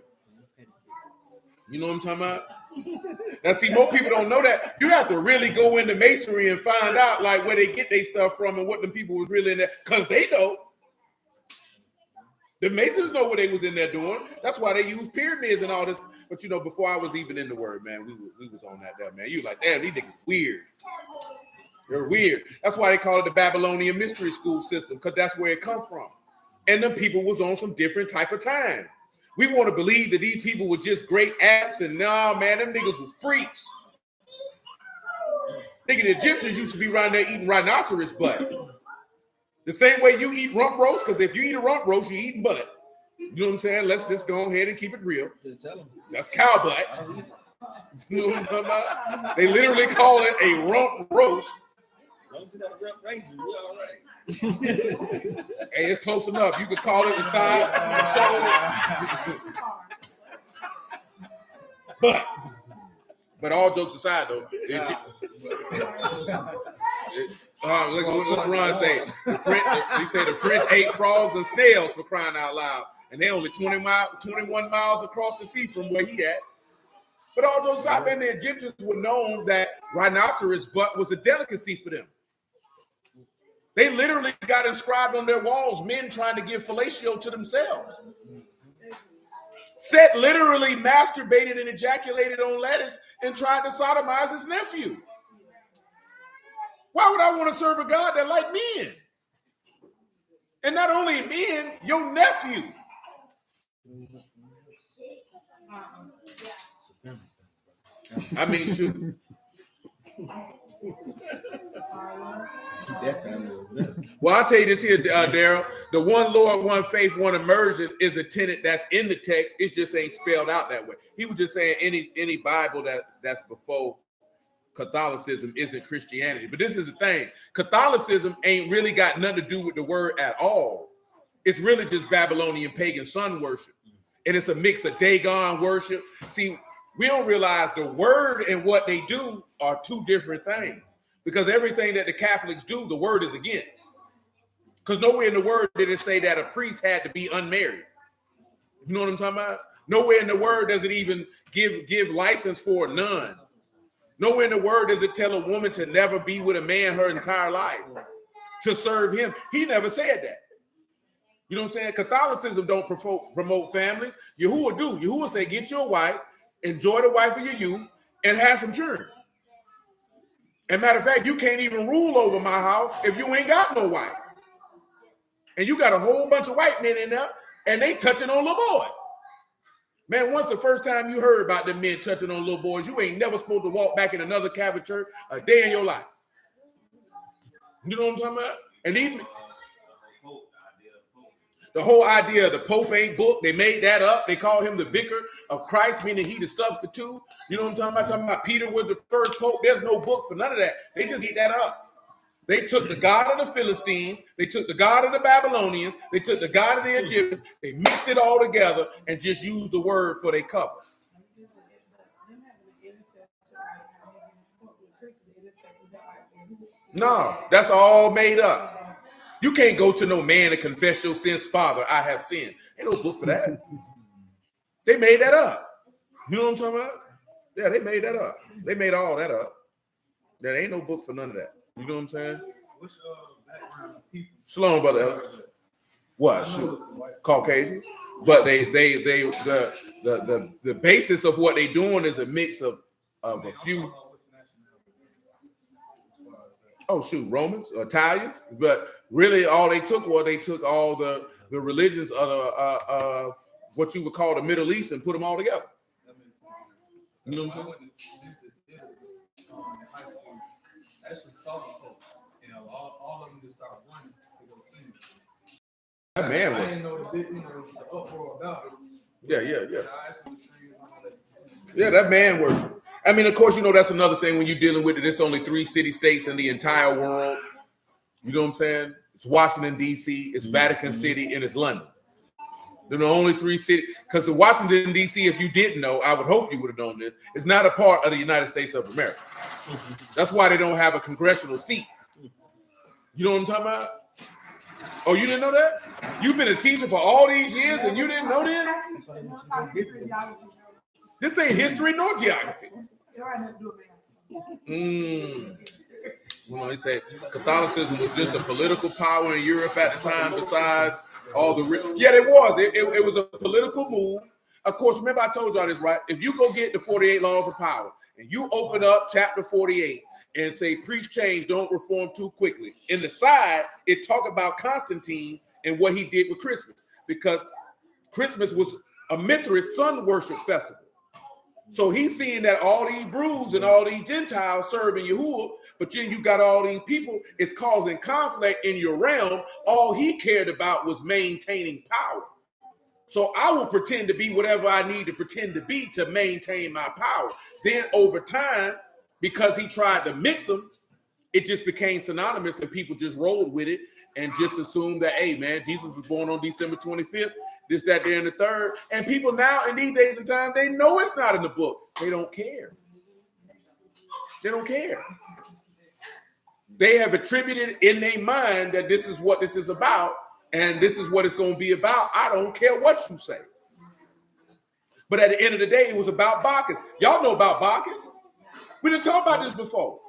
You know what I'm talking about? Now, see, most people don't know that. You have to really go into masonry and find out like where they get their stuff from and what the people was really in there, because they know. The Masons know what they was in there doing. That's why they use pyramids and all this. But, before I was even in the word, man, we was on that there, man. You like, damn, these niggas weird. They're weird. That's why they call it the Babylonian mystery school system, because that's where it come from. And them people was on some different type of time. We want to believe that these people were just great apps, and nah, man, them niggas was freaks. Nigga, the Egyptians used to be around there eating rhinoceros butt. The same way you eat rump roast, because if you eat a rump roast, you eating butt. You know what I'm saying? Let's just go ahead and keep it real. That's cow butt. You know what I'm talking about? They literally call it a rump roast. Hey, it's close enough. You could call it the thigh, the shoulder. But all jokes aside, though, Look what Ron say. He said the French ate frogs and snails for crying out loud, and they only 21 miles across the sea from where he at. But all those out there, the Egyptians were known that rhinoceros butt was a delicacy for them. They literally got inscribed on their walls, men trying to give fellatio to themselves. Set literally masturbated and ejaculated on lettuce and tried to sodomize his nephew. Why would I want to serve a God that like men? And not only men, your nephew. I mean, shoot. Well, I'll tell you this here, Daryl. The one Lord, one faith, one immersion is a tenet that's in the text. It just ain't spelled out that way. He was just saying any Bible that's before Catholicism isn't Christianity. But this is the thing. Catholicism ain't really got nothing to do with the word at all. It's really just Babylonian pagan sun worship. And it's a mix of Dagon worship. See, we don't realize the word and what they do are two different things. Because everything that the Catholics do, the word is against. Because nowhere in the word did it say that a priest had to be unmarried. You know what I'm talking about? Nowhere in the word does it even give license for a nun. Nowhere in the word does it tell a woman to never be with a man her entire life, to serve him. He never said that. You know what I'm saying? Catholicism don't promote families. Yahuwah do. Yahuwah say, get your wife, enjoy the wife of your youth, and have some children. And matter of fact, you can't even rule over my house if you ain't got no wife. And you got a whole bunch of white men in there, and they touching on little boys. Man, once the first time you heard about them men touching on little boys, you ain't never supposed to walk back in another Catholic church a day in your life. You know what I'm talking about? And even the whole idea of the Pope ain't book, they made that up. They call him the vicar of Christ, meaning he the substitute. You know what I'm talking about? Talking about Peter was the first Pope. There's no book for none of that. They just eat that up. They took the God of the Philistines, they took the God of the Babylonians, they took the God of the Egyptians, they mixed it all together and just used the word for their cover. No, that's all made up. You can't go to no man and confess your sins, Father, I have sinned. Ain't no book for that. They made that up. You know what I'm talking about? Yeah, they made that up. They made all that up. There ain't no book for none of that. You know what I'm saying? What's background of people? Shalom, brother Ellis. What? Shoot. Caucasians. But the basis of what they doing is a mix of a few. Oh shoot, Romans, Italians. But really, all they took was all the religions of what you would call the Middle East and put them all together. You know what I'm saying? Actually saw the Pope. You know, all of them just started running to go see him. That man I was. didn't know the uproar about it. Yeah. I actually screamed on Yeah, that man worship. I mean, of course, you know, that's another thing when you're dealing with it. It's only 3 city-states in the entire world. You know what I'm saying? It's Washington, D.C., it's Vatican City, and it's London. They're the only 3 cities. Because the Washington, D.C., if you didn't know, I would hope you would have known this, is not a part of the United States of America. That's why they don't have a congressional seat. You know what I'm talking about? Oh, you didn't know that? You've been a teacher for all these years and you didn't know this? This ain't history nor geography. Well, they say Catholicism was just a political power in Europe at the time. Besides all the it was. It was a political move. Of course, remember I told y'all this, right? If you go get the 48 Laws of Power and you open up chapter 48 and say preach change, don't reform too quickly. In the side, it talk about Constantine and what he did with Christmas, because Christmas was a Mithras sun worship festival. So he's seeing that all these Hebrews and all these Gentiles serving Yahuwah, but then you got all these people, it's causing conflict in your realm. All he cared about was maintaining power. So I will pretend to be whatever I need to pretend to be to maintain my power. Then over time, because he tried to mix them, it just became synonymous and people just rolled with it and just assumed that, hey, man, Jesus was born on December 25th, this, that, there, and the third. And people now in these days and times, they know it's not in the book. They don't care. They don't care. They have attributed in their mind that this is what this is about, and this is what it's going to be about. I don't care what you say. But at the end of the day, it was about Bacchus. Y'all know about Bacchus. We didn't talk about this before.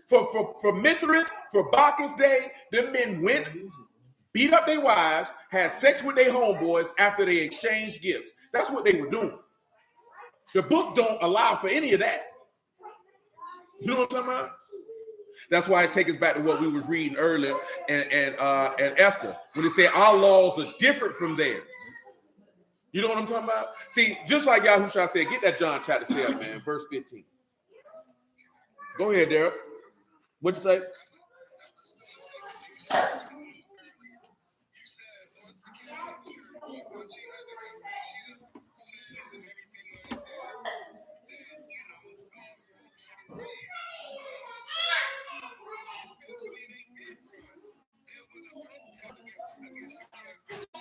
For Mithras, for Bacchus Day, them men went, beat up their wives, had sex with their homeboys after they exchanged gifts. That's what they were doing. The book don't allow for any of that. You know what I'm talking about? That's why it takes us back to what we was reading earlier and Esther, when it said our laws are different from theirs. You know what I'm talking about? See, just like Yahushua said, get that John chapter 7, man, verse 15. Go ahead, Derek. What'd you say?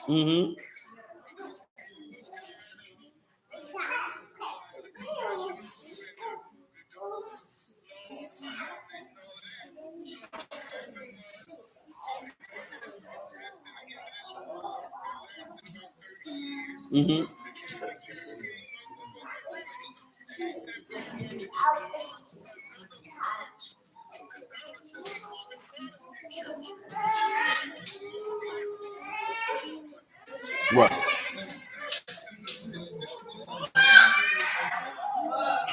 Mm-hmm. Mm-hmm. What?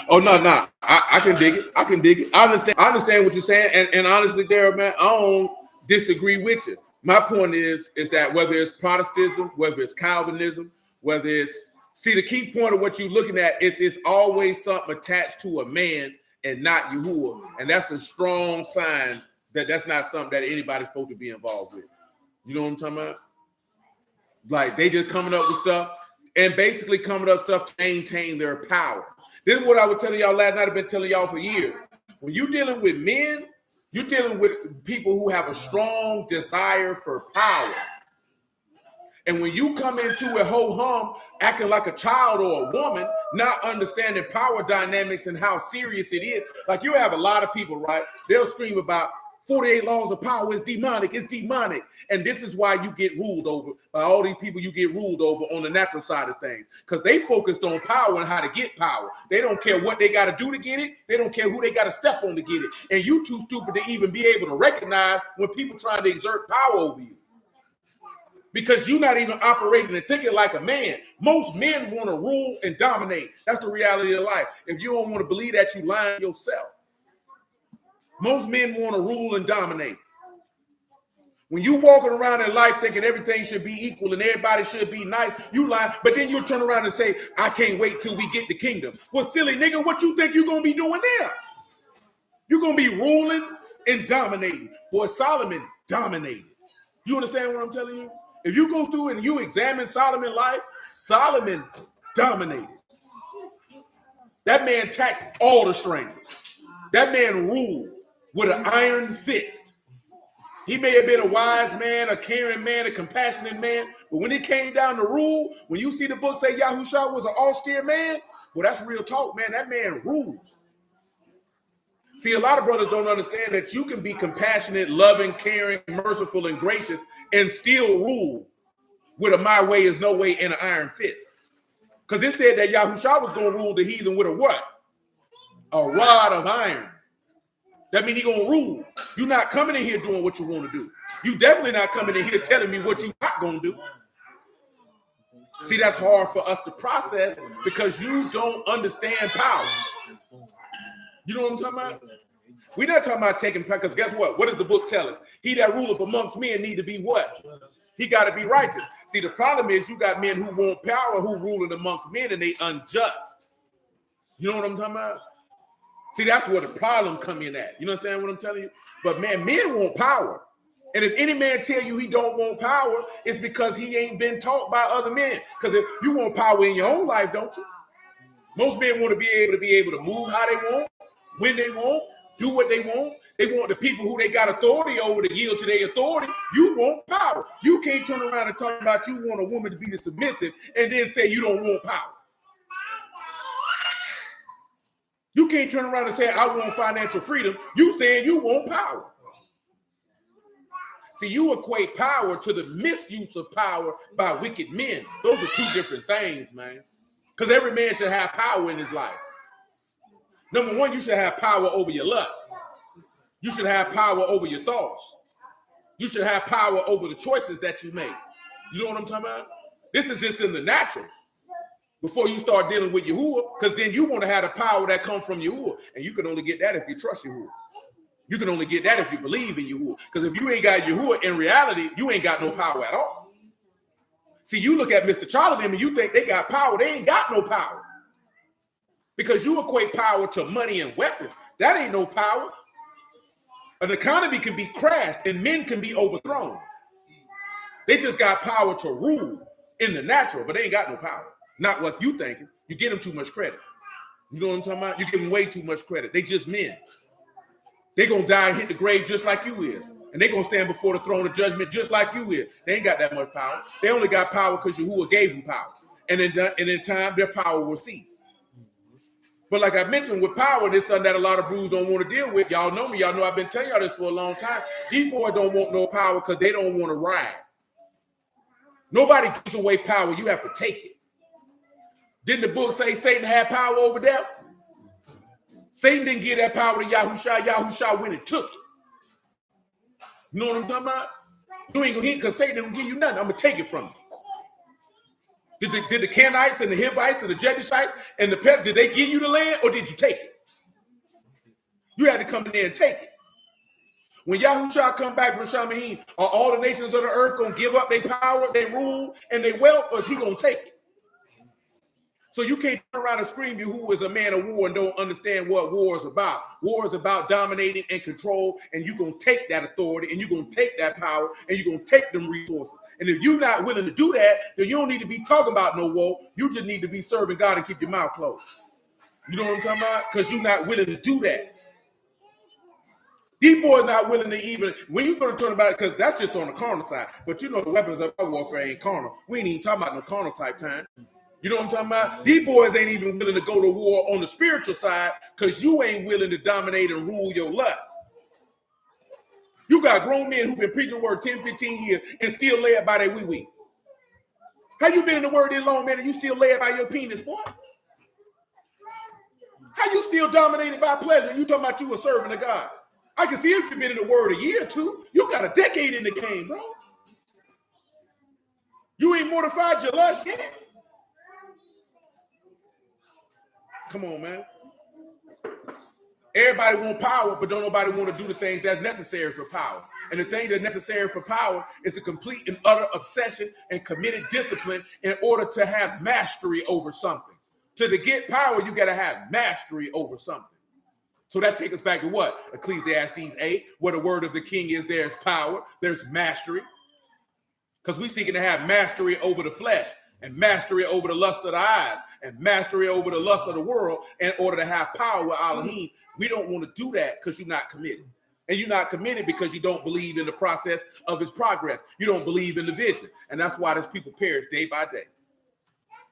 Oh no. I can dig it. I can dig it. I understand what you're saying. And honestly, there, man, I don't disagree with you. My point is that whether it's Protestantism, whether it's Calvinism, whether it's the key point of what you're looking at is it's always something attached to a man and not Yahuwah. And that's a strong sign that that's not something that anybody's supposed to be involved with. You know what I'm talking about? Like they just coming up with stuff and basically coming up with stuff to maintain their power. This is what I was telling y'all last night. I've been telling y'all for years. When you're dealing with men, you're dealing with people who have a strong desire for power. And when you come into it ho-hum, acting like a child or a woman, not understanding power dynamics and how serious it is, like you have a lot of people, right? They'll scream about 48 laws of power is demonic, it's demonic. And this is why you get ruled over by all these people you get ruled over on the natural side of things. Because they focused on power and how to get power. They don't care what they got to do to get it. They don't care who they got to step on to get it. And you too stupid to even be able to recognize when people trying to exert power over you. Because you're not even operating and thinking like a man. Most men want to rule and dominate. That's the reality of life. If you don't want to believe that, you lying to yourself. Most men want to rule and dominate. When you walking around in life thinking everything should be equal and everybody should be nice, you lie. But then you turn around and say, I can't wait till we get the kingdom. Well, silly nigga, what you think you're going to be doing there? You're going to be ruling and dominating. Boy, Solomon dominated. You understand what I'm telling you? If you go through it and you examine Solomon's life, Solomon dominated. That man taxed all the strangers. That man ruled with an iron fist. He may have been a wise man, a caring man, a compassionate man, but when it came down to rule, when you see the book say Yahushua was an austere man, well, that's real talk, man. That man ruled. See, a lot of brothers don't understand that you can be compassionate, loving, caring, merciful, and gracious and still rule with a my way is no way and an iron fist. Because it said that Yahushua was going to rule the heathen with a what? A rod of iron. That means he's going to rule. You're not coming in here doing what you want to do. You definitely not coming in here telling me what you're not going to do. See, that's hard for us to process because you don't understand power. You know what I'm talking about? We're not talking about taking power because guess what? What does the book tell us? He that ruleth amongst men need to be what? He got to be righteous. See, the problem is you got men who want power who ruling amongst men and they unjust. You know what I'm talking about? See, that's where the problem come in at. You understand what I'm telling you? But man, men want power. And if any man tell you he don't want power, it's because he ain't been taught by other men. Because if you want power in your own life, don't you? Most men want to be able to move how they want, when they want, do what they want. They want the people who they got authority over to yield to their authority. You want power. You can't turn around and talk about you want a woman to be the submissive and then say you don't want power. You can't turn around and say, I want financial freedom. You saying you want power. See, you equate power to the misuse of power by wicked men. Those are two different things, man. Because every man should have power in his life. Number one, you should have power over your lust. You should have power over your thoughts. You should have power over the choices that you make. You know what I'm talking about? This is just in the natural. Before you start dealing with Yahuwah, because then you want to have the power that comes from Yahuwah. And you can only get that if you trust Yahuwah. You can only get that if you believe in Yahuwah. Because if you ain't got Yahuwah, in reality, you ain't got no power at all. See, you look at Mr. Charlie and you think they got power. They ain't got no power. Because you equate power to money and weapons. That ain't no power. An economy can be crashed and men can be overthrown. They just got power to rule in the natural, but they ain't got no power. Not what you thinking. You give them too much credit. You know what I'm talking about? You give them way too much credit. They just men. They gonna die and hit the grave just like you is. And they gonna stand before the throne of judgment just like you is. They ain't got that much power. They only got power because Yahuwah gave them power. And in time, their power will cease. But like I mentioned, with power, there's something that a lot of brews don't want to deal with. Y'all know me. Y'all know I've been telling y'all this for a long time. These boys don't want no power because they don't want to ride. Nobody gives away power. You have to take it. Didn't the book say Satan had power over death? Satan didn't give that power to Yahushua. Yahushua went and took it. You know what I'm talking about? You ain't gonna hit because Satan don't give you nothing. I'm gonna take it from you. Did the Canaanites and the Hivites and the Jebusites and the Pets, did they give you the land or did you take it? You had to come in there and take it. When Yahushua come back from Shamahim, are all the nations of the earth gonna give up their power, their rule, and their wealth, or is he gonna take it? So you can't turn around and scream you who is a man of war and don't understand what war is about. War is about dominating and control, and you're going to take that authority, and you're going to take that power, and you're going to take them resources. And if you're not willing to do that, then you don't need to be talking about no war. You just need to be serving God and keep your mouth closed. You know what I'm talking about? Because you're not willing to do that. These boys not willing to even, when you're going to turn about it, because that's just on the carnal side. But you know the weapons of our warfare ain't carnal. We ain't even talking about no carnal type time. You know what I'm talking about? These boys ain't even willing to go to war on the spiritual side because you ain't willing to dominate and rule your lust. You got grown men who've been preaching the word 10, 15 years and still led by their wee-wee. How you been in the word this long, man, and you still led by your penis, boy? How you still dominated by pleasure? You talking about you a servant of God. I can see if you've been in the word a year or two. You got a decade in the game, bro. You ain't mortified your lust yet. Come on, man. Everybody want power, but don't nobody want to do the things that's necessary for power. And the thing that's necessary for power is a complete and utter obsession and committed discipline in order to have mastery over something. To get power, you got to have mastery over something. So that takes us back to what? Ecclesiastes 8, where the word of the king is there's power, there's mastery. Because we're seeking to have mastery over the flesh, and mastery over the lust of the eyes, and mastery over the lust of the world in order to have power with Elohim. We don't want to do that because you're not committed. And you're not committed because you don't believe in the process of his progress. You don't believe in the vision. And that's why these people perish day by day.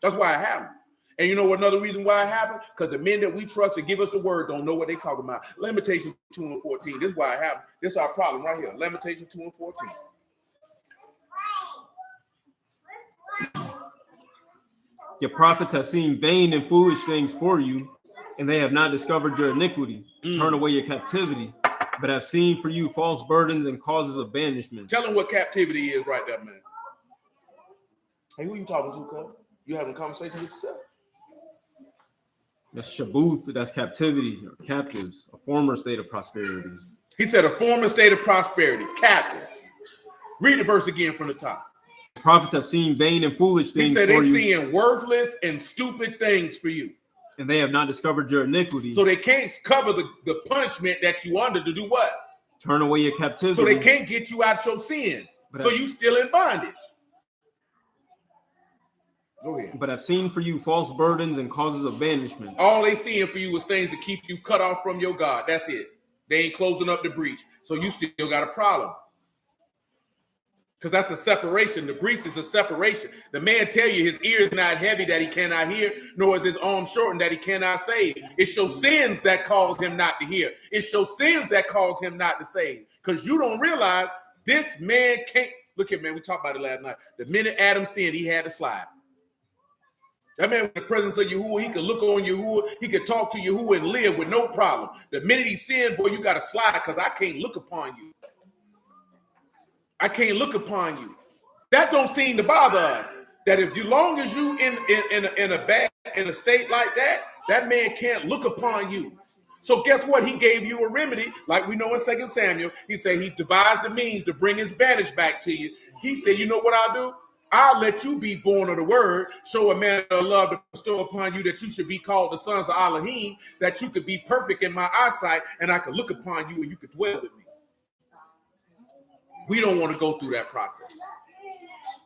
That's why it happened. And you know what another reason why it happened? Because the men that we trust to give us the word don't know what they're talking about. Lamentation 2 and 14. This is why it happened. This is our problem right here. Lamentation 2 and 14. Your prophets have seen vain and foolish things for you, and they have not discovered your iniquity. Turn away your captivity, but have seen for you false burdens and causes of banishment. Tell them what captivity is right there, man. Hey, who you talking to, cuz? You having a conversation with yourself? That's shabuth, that's captivity, or captives, a former state of prosperity. He said a former state of prosperity, captive. Read the verse again from the top. Prophets have seen vain and foolish things. He said they're seeing worthless and stupid things for you. And they have not discovered your iniquity. So they can't cover the punishment that you under to do what? Turn away your captivity. So they can't get you out your sin. So you still in bondage. Go ahead. But I've seen for you false burdens and causes of banishment. All they seeing for you is things to keep you cut off from your God. That's it. They ain't closing up the breach. So you still got a problem. Because that's a separation. The breach is a separation. The man tell you his ear is not heavy that he cannot hear, nor is his arm shortened that he cannot save. It shows sins that cause him not to hear. It shows sins that cause him not to save. Because you don't realize this man can't. Look at, man, we talked about it last night. The minute Adam sinned, he had to slide. That man, in the presence of Yahuwah, he could look on Yahuwah, he could talk to Yahuwah and live with no problem. The minute he sinned, boy, you got to slide because I can't look upon you. I can't look upon you. That don't seem to bother us. That if you long as you in a state like that, that man can't look upon you. So guess what? He gave you a remedy, like we know in 2 Samuel. He said he devised the means to bring his banished back to you. He said, you know what I'll do? I'll let you be born of the word, show a man of love to bestow upon you that you should be called the sons of Elohim, that you could be perfect in my eyesight, and I could look upon you and you could dwell with me. We don't want to go through that process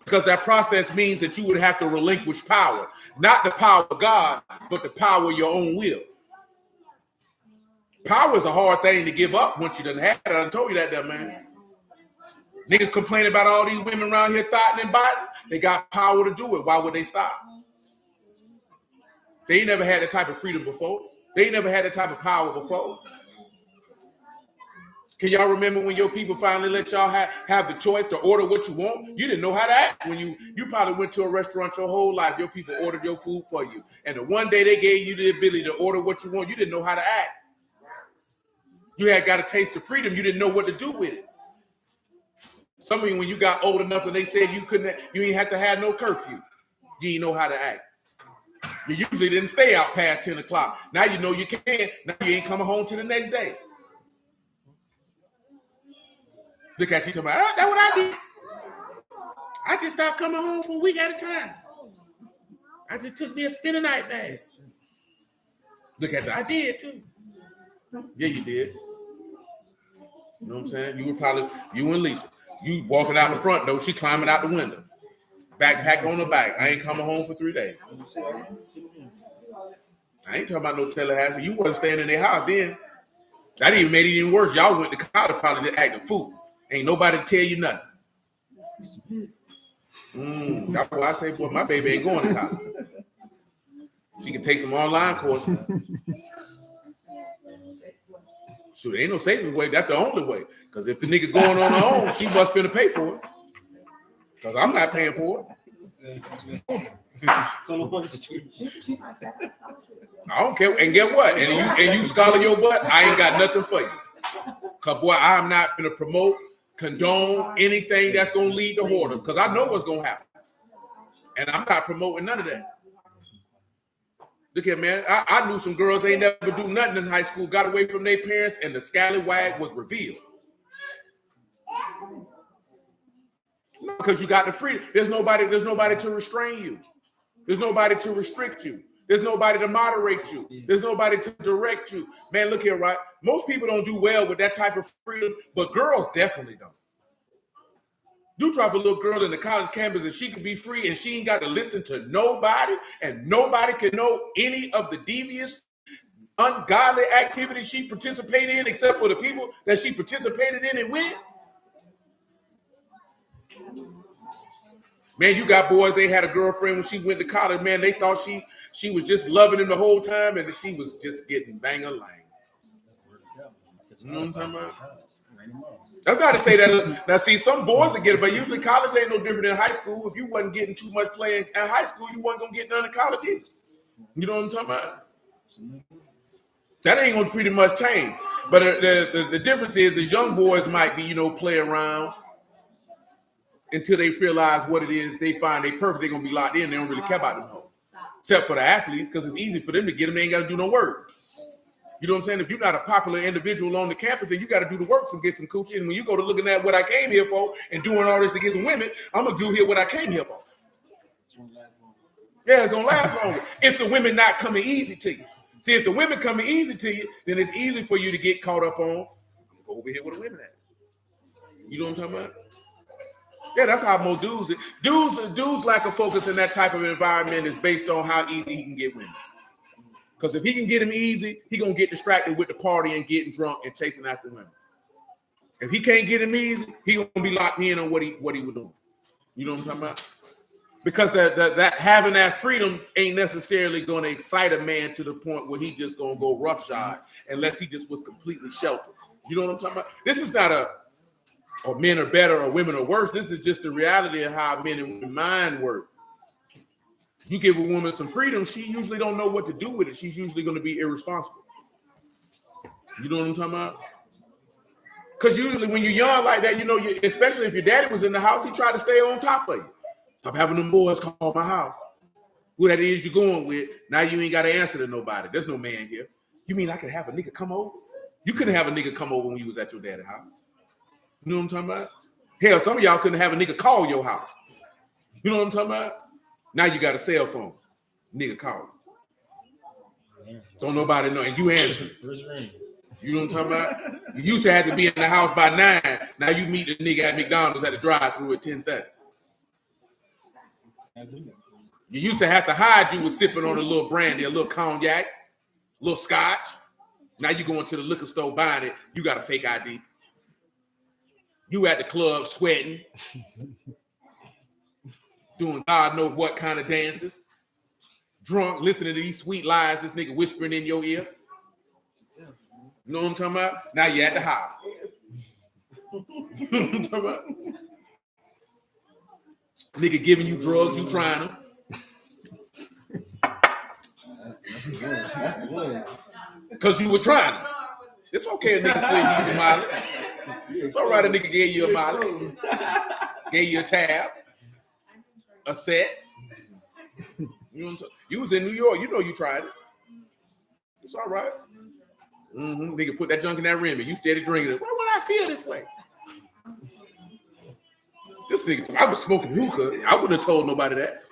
because that process means that you would have to relinquish power, not the power of God, but the power of your own will. Power is a hard thing to give up once you done had it. I told you that, man. Niggas complain about all these women around here thotting and biting. They got power to do it. Why would they stop? They ain't never had that type of freedom before. They ain't never had that type of power before. Can y'all remember when your people finally let y'all have the choice to order what you want? You didn't know how to act when you probably went to a restaurant your whole life. Your people ordered your food for you. And the one day they gave you the ability to order what you want, you didn't know how to act. You had got a taste of freedom. You didn't know what to do with it. Some of you, when you got old enough and they said you ain't have to have no curfew, you didn't know how to act. You usually didn't stay out past 10 o'clock. Now you know you can. Now you ain't coming home till the next day. Look at you talking about, that's what I did. I just stopped coming home for a week at a time. I just took me a spin a night bag. Look at you, I did too. Yeah, you did. You know what I'm saying? You and Lisa. You walking out the front door, she climbing out the window. Backpack on the back. I ain't coming home for 3 days. I ain't talking about no Tallahassee. You wasn't staying in their house then. That even made it even worse. Y'all went to college probably to act a fool. Ain't nobody tell you nothing. That's why I say, boy, my baby ain't going to college. She can take some online courses. So there ain't no saving way. That's the only way. Because if the nigga going on her own, she must finna pay for it. Because I'm not paying for it. I don't care. And get what? And you scholar your butt, I ain't got nothing for you. Because, boy, I'm not finna promote, condone anything that's going to lead to whoredom. Because I know what's going to happen. And I'm not promoting none of that. Look at, man, I knew some girls ain't never do nothing in high school, got away from their parents, and the scallywag was revealed. Because you got the freedom. There's nobody to restrain you. There's nobody to restrict you. There's nobody to moderate you. There's nobody to direct you. Man, look here, right? Most people don't do well with that type of freedom, but girls definitely don't. You drop a little girl in the college campus and she can be free and she ain't got to listen to nobody and nobody can know any of the devious, ungodly activities she participated in except for the people that she participated in and with. Man, you got boys, they had a girlfriend when she went to college, man, they thought she was just loving him the whole time and she was just getting bang-a-lang. You know what I'm talking about? That's not to say that. Now, see, some boys will get it, but usually college ain't no different than high school. If you wasn't getting too much play in high school, you wasn't going to get none in college either. You know what I'm talking about? That ain't going to pretty much change. But the difference is young boys might be, play around until they realize what it is. They find they perfect. They're going to be locked in. They don't really care about them. Except for the athletes, because it's easy for them to get them. They ain't got to do no work. You know what I'm saying? If you're not a popular individual on the campus, then you got to do the work and get some coochie. And when you go to looking at what I came here for and doing all this to get some women, I'm going to do here what I came here for. Yeah, it's going to last longer. If the women not coming easy to you. See, if the women coming easy to you, then it's easy for you to get caught up on. Go over here with the women at. You know what I'm talking about? Yeah, that's how most dudes. Dudes lack of focus in that type of environment is based on how easy he can get women. Because if he can get him easy, he going to get distracted with the party and getting drunk and chasing after women. If he can't get him easy, he gonna be locked in on what he was doing. You know what I'm talking about? Because that having that freedom ain't necessarily going to excite a man to the point where he just gonna go roughshod unless he just was completely sheltered. You know what I'm talking about? This is not or men are better or women are worse. This is just the reality of how men and women mind work. You give a woman some freedom, she usually don't know what to do with it. She's usually going to be irresponsible. You know what I'm talking about? Because usually when you're young like that, you know, especially if your daddy was in the house, he tried to stay on top of you. Stop having them boys call my house. Who that is you're going with, now you ain't got to answer to nobody. There's no man here. You mean I could have a nigga come over? You couldn't have a nigga come over when you was at your daddy's house. You know what I'm talking about? Hell, some of y'all couldn't have a nigga call your house. You know what I'm talking about? Now you got a cell phone. Nigga call. Don't nobody know. And you answer. You know what I'm talking about? You used to have to be in the house by 9. Now you meet the nigga at McDonald's at the drive-thru at 10:30. You used to have to hide you with sipping on a little brandy, a little cognac, a little scotch. Now you going to the liquor store buying it. You got a fake ID. You at the club sweating. Doing God knows what kind of dances. Drunk, listening to these sweet lies this nigga whispering in your ear. You know what I'm talking about? Now you're at the house. You know what I'm talking about? Nigga giving you drugs, you trying them. That's the one. Because you were trying them. It's okay a nigga slid you some Molly. It's all right a nigga gave you a Molly. Gave you a tab. A set. You know what I'm talking? You was in New York. You know you tried it. It's all right. Mm-hmm. Nigga put that junk in that rim and you steady drinking it. Why would I feel this way? This nigga, I was smoking hookah. I wouldn't have told nobody that.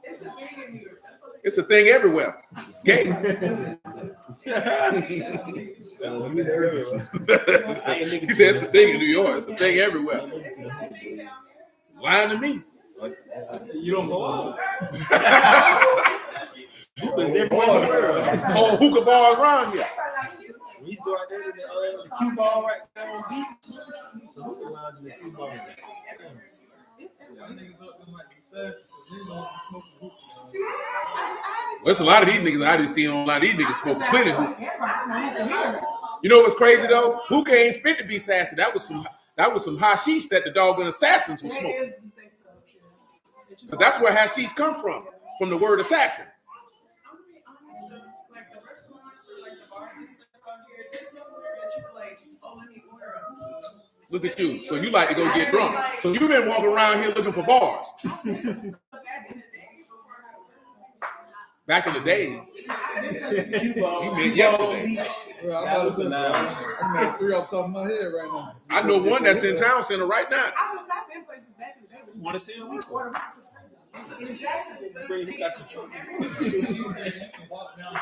It's a thing in New York. It's a thing everywhere. It's gay. He said it's a thing in New York. It's a thing everywhere. Lying to me. You don't go out. Whole hookah bars around here. We used to go out there to the cue ball right there on beach. So hookah lounge in the cue ball. Well, it's a lot of these niggas I didn't see online. These niggas smoke plenty of hookah. You know what's crazy though? Hookah ain't spent to be sassy. That was some hashish that the doggone assassins were smoking. Because that's where hashish come from the word assassin. I'm gonna be honest though, like the restaurants or like the bars and stuff out here, there's nowhere that you like, oh, let me order a Look at you. So you like to go get drunk. So you've been walking around here looking for bars. Back in the days. You meant yesterday. I'm at 3 off the top of my head right now. I know one that's in town center right now. I've been places back in the day. Want to see him?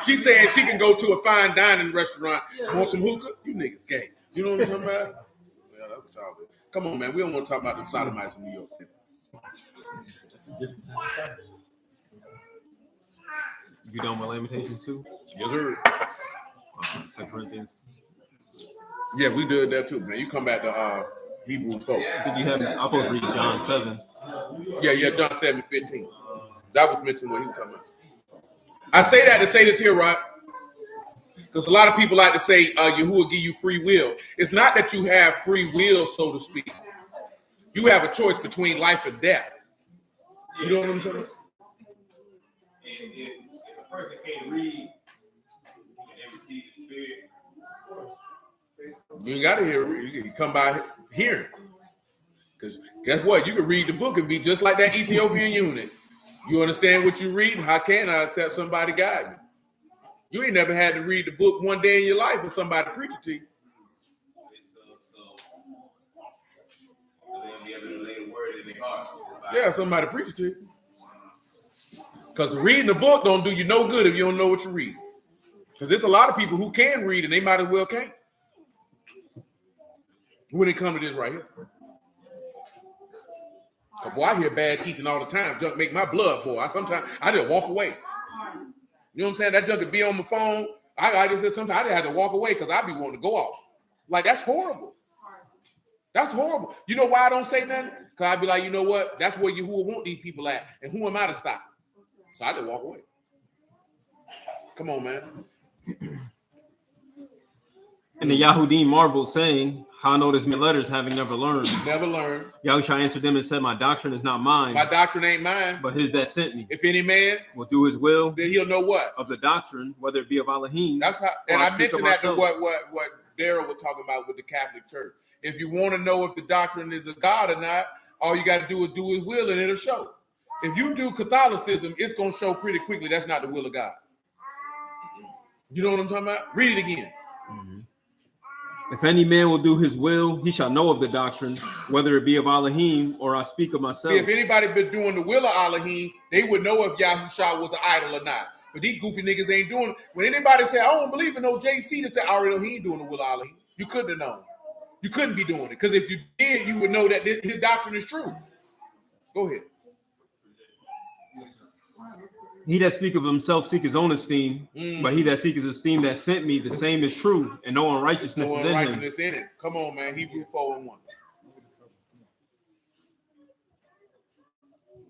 She saying she can go to a fine dining restaurant, want some hookah. You niggas gay. You know what I'm talking about? Yeah, that was all good. Come on, man. We don't want to talk about them sodomites in New York City. That's a different type of side. You done with Lamentations too? Yes, sir. 2 Corinthians. Yeah, we did that too, man. You come back to Hebrews 4. Did you have? I'm supposed to read John 7. Yeah, John 7:15. That was mentioned what he was talking about. I say that to say this here, right? Because a lot of people like to say Yahuwah give you free will. It's not that you have free will, so to speak. You have a choice between life and death. You know what I'm saying? If a person can't read, he can never see the spirit. You ain't got to hear it. You can come by hearing. Because guess what? You can read the book and be just like that Ethiopian eunuch. You understand what you read? How can I accept somebody guide me? You ain't never had to read the book one day in your life and somebody preach it to you. So they'll be able to lay the word in their heart. Yeah, somebody preach it to you. Because reading the book don't do you no good if you don't know what you read. Because there's a lot of people who can read and they might as well can't. When it comes to this right here. Boy, I hear bad teaching all the time. Junk make my blood boil. Sometimes I just walk away. You know what I'm saying? That junk could be on my phone. I just said sometimes I just have to walk away because I be wanting to go off. Like, that's horrible. That's horrible. You know why I don't say nothing? Because I'd be like, you know what? That's where Yahuwah want these people at. And who am I to stop? So I just walk away. Come on, man. And the Yahudim marveled, saying, how know this letters, having never learned? Never learned. Yahushua answered them and said, my doctrine is not mine, My doctrine ain't mine. but his that sent me. If any man Will do his will, then he'll know what? Of the doctrine, whether it be of Elohim. That's how, and I mentioned that to myself. what Daryl was talking about with the Catholic Church. If you want to know if the doctrine is of God or not, all you got to do is do his will and it'll show. If you do Catholicism, it's going to show pretty quickly that's not the will of God. You know what I'm talking about? Read it again. Mm-hmm. If any man will do his will, he shall know of the doctrine, whether it be of Elohim or I speak of myself. See, if anybody been doing the will of Elohim, they would know if Yahushua was an idol or not. But these goofy niggas ain't doing it. When anybody say, I don't believe in no JC, they say, I already know he ain't doing the will of Elohim. You couldn't have known. You couldn't be doing it. Because if you did, you would know that his doctrine is true. Go ahead. He that speak of himself seek his own esteem, but he that seek his esteem that sent me, the same is true, and no unrighteousness is in him. In it. Come on, man. Hebrews 4:1.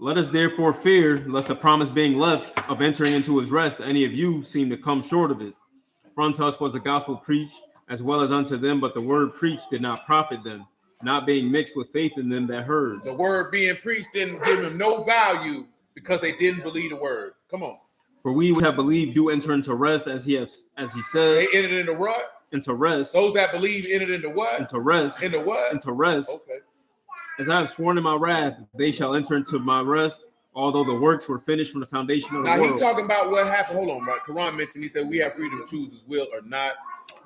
Let us therefore fear, lest the promise being left of entering into his rest, any of you seem to come short of it. For unto us was the gospel preached, as well as unto them, but the word preached did not profit them, not being mixed with faith in them that heard. The word being preached didn't give them no value because they didn't believe the word. Come on. For we would have believed do enter into rest, as he said. They entered into what? Into rest. Those that believe entered into what? Into rest. Into what? Into rest. Okay. As I have sworn in my wrath, they shall enter into my rest, although the works were finished from the foundation of the world. Now he's talking about what happened. Hold on, right? Quran mentioned, he said we have freedom to choose his will or not.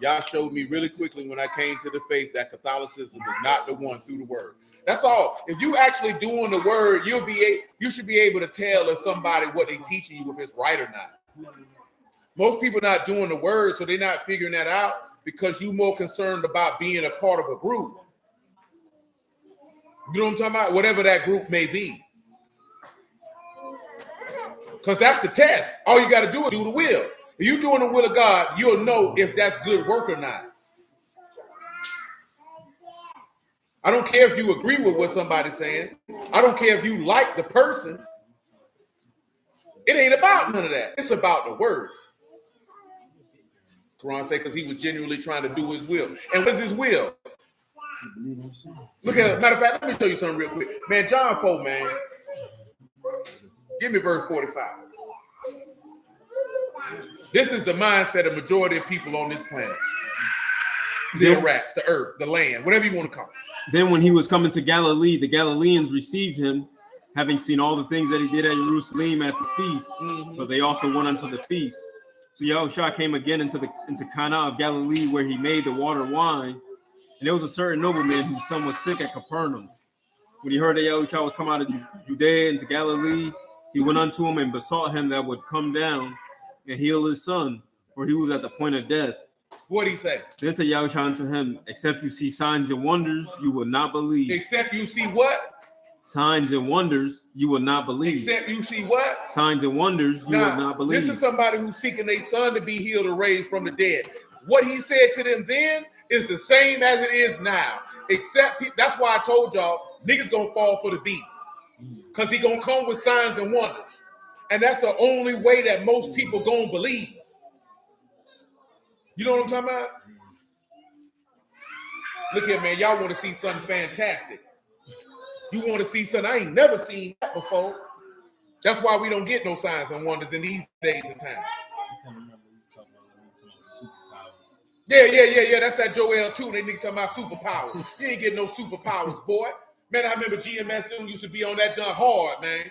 Y'all showed me really quickly when I came to the faith that Catholicism is not the one through the word. That's all. If you actually doing the word, you should be able to tell if somebody what they teaching you, if it's right or not. Most people not doing the word, so they're not figuring that out because you more concerned about being a part of a group. You know what I'm talking about? Whatever that group may be. Because that's the test. All you got to do is do the will. If you're doing the will of God, you'll know if that's good work or not. I don't care if you agree with what somebody's saying. I don't care if you like the person. It ain't about none of that. It's about the word. Quran say because he was genuinely trying to do his will. And what is his will? Look at, matter of fact, let me show you something real quick. Man, John 4, man. Give me verse 45. This is the mindset of majority of people on this planet. The rats, the earth, the land, whatever you want to call it. Then when he was coming to Galilee, the Galileans received him, having seen all the things that he did at Jerusalem at the feast, but they also went unto the feast. So Yahushua came again into Cana of Galilee, where he made the water wine. And there was a certain nobleman whose son was sick at Capernaum. When he heard that Yahushua was come out of Judea into Galilee, he went unto him and besought him that would come down and heal his son, for he was at the point of death. What did he say? Then said Yahushua unto him, except you see signs and wonders, you will not believe. Except you see what? Signs and wonders, you will not believe. Except you see what? Signs and wonders, you will not believe. This is somebody who's seeking their son to be healed or raised from the dead. What he said to them then is the same as it is now. Except that's why I told y'all, niggas gonna fall for the beast. Because he gonna come with signs and wonders. And that's the only way that most people gonna believe. You know what I'm talking about? Look here, man. Y'all want to see something fantastic. You want to see something I ain't never seen that before. That's why we don't get no signs and wonders in these days and times. Yeah. That's that Joel too. They nigga talking about superpowers. You ain't getting no superpowers, boy. Man, I remember GMS student used to be on that junk hard, man.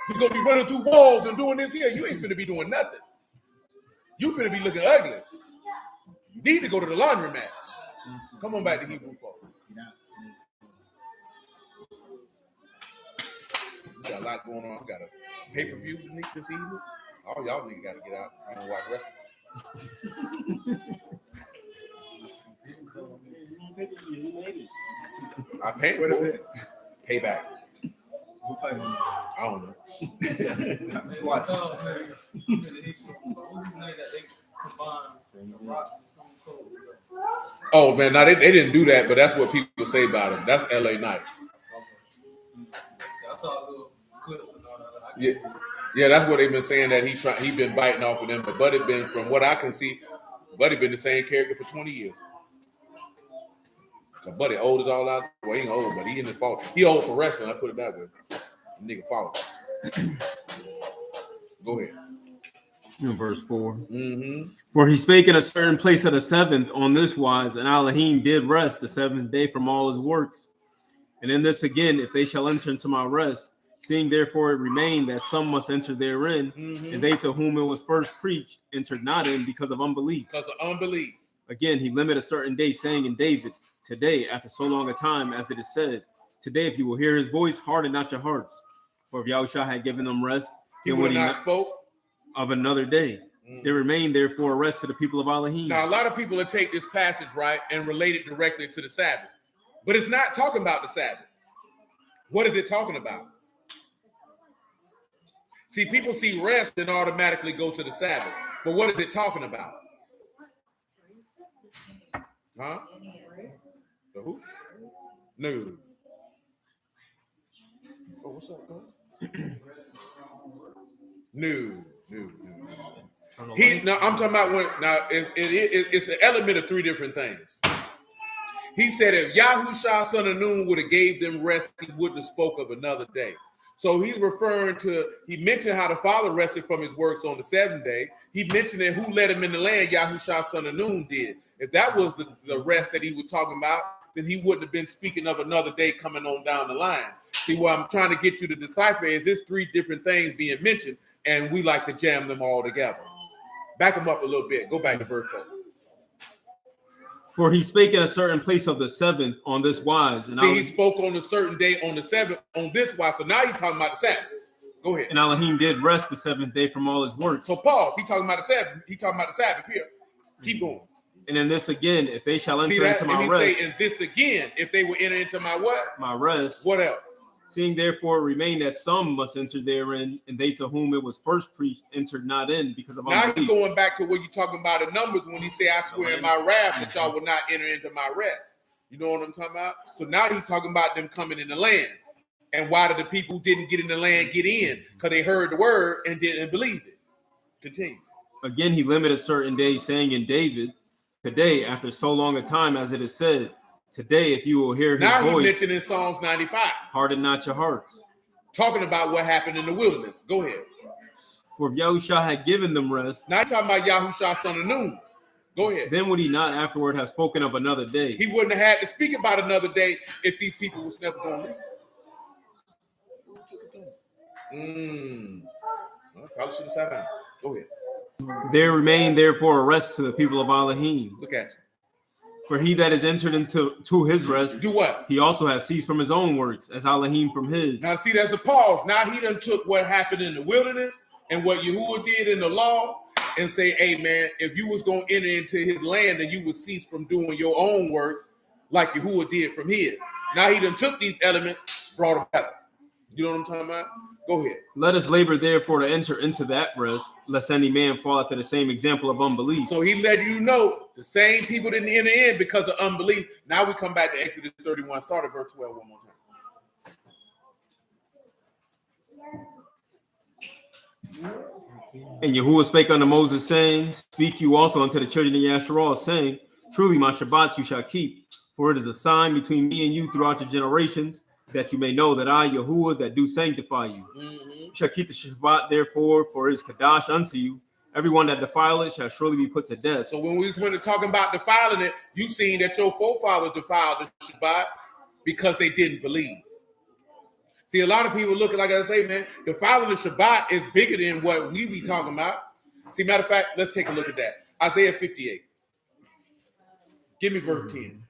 You gonna be running through walls and doing this here. You ain't finna be doing nothing. You finna be looking ugly. You need to go to the laundromat. Come on back to Hebrew 4. We got a lot going on. We got a pay-per-view this evening. All y'all niggas got to get out and watch wrestling. I paid for it. Payback. I don't know. Just watch. They combine the Rocks and Stone Cold. Oh man, no, they didn't do that, but that's what people say about him. That's LA Knight. I saw little clips and all that. Yeah, yeah, that's what they've been saying, that he been biting off of them. But Buddy been, from what I can see, Buddy been the same character for 20 years. Cause Buddy old as all out. Well, he ain't old, but he in his fault. He old for wrestling. I put it that way. Nigga fault. Go ahead. In verse 4. Mm-hmm. For he spake in a certain place of the seventh on this wise, and Elohim did rest the seventh day from all his works. And in this again, if they shall enter into my rest, seeing therefore it remained that some must enter therein, and they to whom it was first preached entered not in because of unbelief. Because of unbelief. Again, he limited a certain day, saying in David, today, after so long a time, as it is said, today, if you will hear his voice, harden not your hearts. For if Yahushua had given them rest, he would have not spoke of another day. There remained therefore a rest to the people of Elohim. Now, a lot of people will take this passage, right, and relate it directly to the Sabbath. But it's not talking about the Sabbath. What is it talking about? See, people see rest and automatically go to the Sabbath. But what is it talking about? Huh? The who? No. Oh, what's up, bro? No. I'm talking about when. Now, it's an element of three different things. He said if Yahushua, son of Nun, would have gave them rest, he wouldn't have spoke of another day. So he's referring to, he mentioned how the Father rested from his works on the seventh day. He mentioned that who led him in the land, Yahushua, son of Nun, did. If that was the rest that he was talking about, then he wouldn't have been speaking of another day coming on down the line. See, what I'm trying to get you to decipher is there's three different things being mentioned, and we like to jam them all together. Back them up a little bit. Go back to verse 4. For he spake in a certain place of the seventh on this wise. And see, he spoke on a certain day on the seventh on this wise. So now he's talking about the Sabbath. Go ahead. And Elohim did rest the seventh day from all his works. So pause. He talking about the Sabbath. He talking about the Sabbath here. Keep going. And in this again, if they shall enter into my rest. Say, in this again, if they will enter into my what? My rest. What else? Seeing therefore it remained that some must enter therein, and they to whom it was first preached entered not in because of unbelief. Now he's going back to what you're talking about in Numbers when he say, I swear in my wrath that y'all will not enter into my rest. You know what I'm talking about? So now he's talking about them coming in the land. And why did the people who didn't get in the land get in? Because they heard the word and didn't believe it. Continue. Again, he limited certain days, saying in David, today, after so long a time, as it is said, today, if you will hear his voice. Now he mentioned in Psalms 95. Harden not your hearts. Talking about what happened in the wilderness. Go ahead. For if Yahushua had given them rest. Now he's talking about Yahushua, son of Nun. Go ahead. Then would he not afterward have spoken of another day? He wouldn't have had to speak about another day if these people was never going to leave. Well, probably should have sat down. Go ahead. There remained therefore a rest to the people of Elohim. Look at you. For he that is entered into his rest, do what? He also have ceased from his own works, as Elohim from his. Now see, there's a pause. Now he done took what happened in the wilderness and what Yahuwah did in the law and say, hey man, if you was going to enter into his land, then you would cease from doing your own works like Yahuwah did from his. Now he done took these elements, brought them back. You know what I'm talking about? Go ahead. Let us labor therefore to enter into that rest, lest any man fall after the same example of unbelief. So he let you know the same people didn't enter in because of unbelief. Now we come back to Exodus 31, start at verse 12 one more time. And Yahuwah spake unto Moses, saying, speak you also unto the children of Yasharal, saying, truly my Shabbats you shall keep, for it is a sign between me and you throughout your generations, that you may know that I, Yahuwah, that do sanctify you. You shall keep the Shabbat, therefore, for it is Kadash unto you. Everyone that defile it shall surely be put to death. So when we went to talking about defiling it, you seen that your forefathers defiled the Shabbat because they didn't believe. See, a lot of people look, like I say, man, defiling the Shabbat is bigger than what we be talking about. See, matter of fact, let's take a look at that. Isaiah 58. Give me verse 10.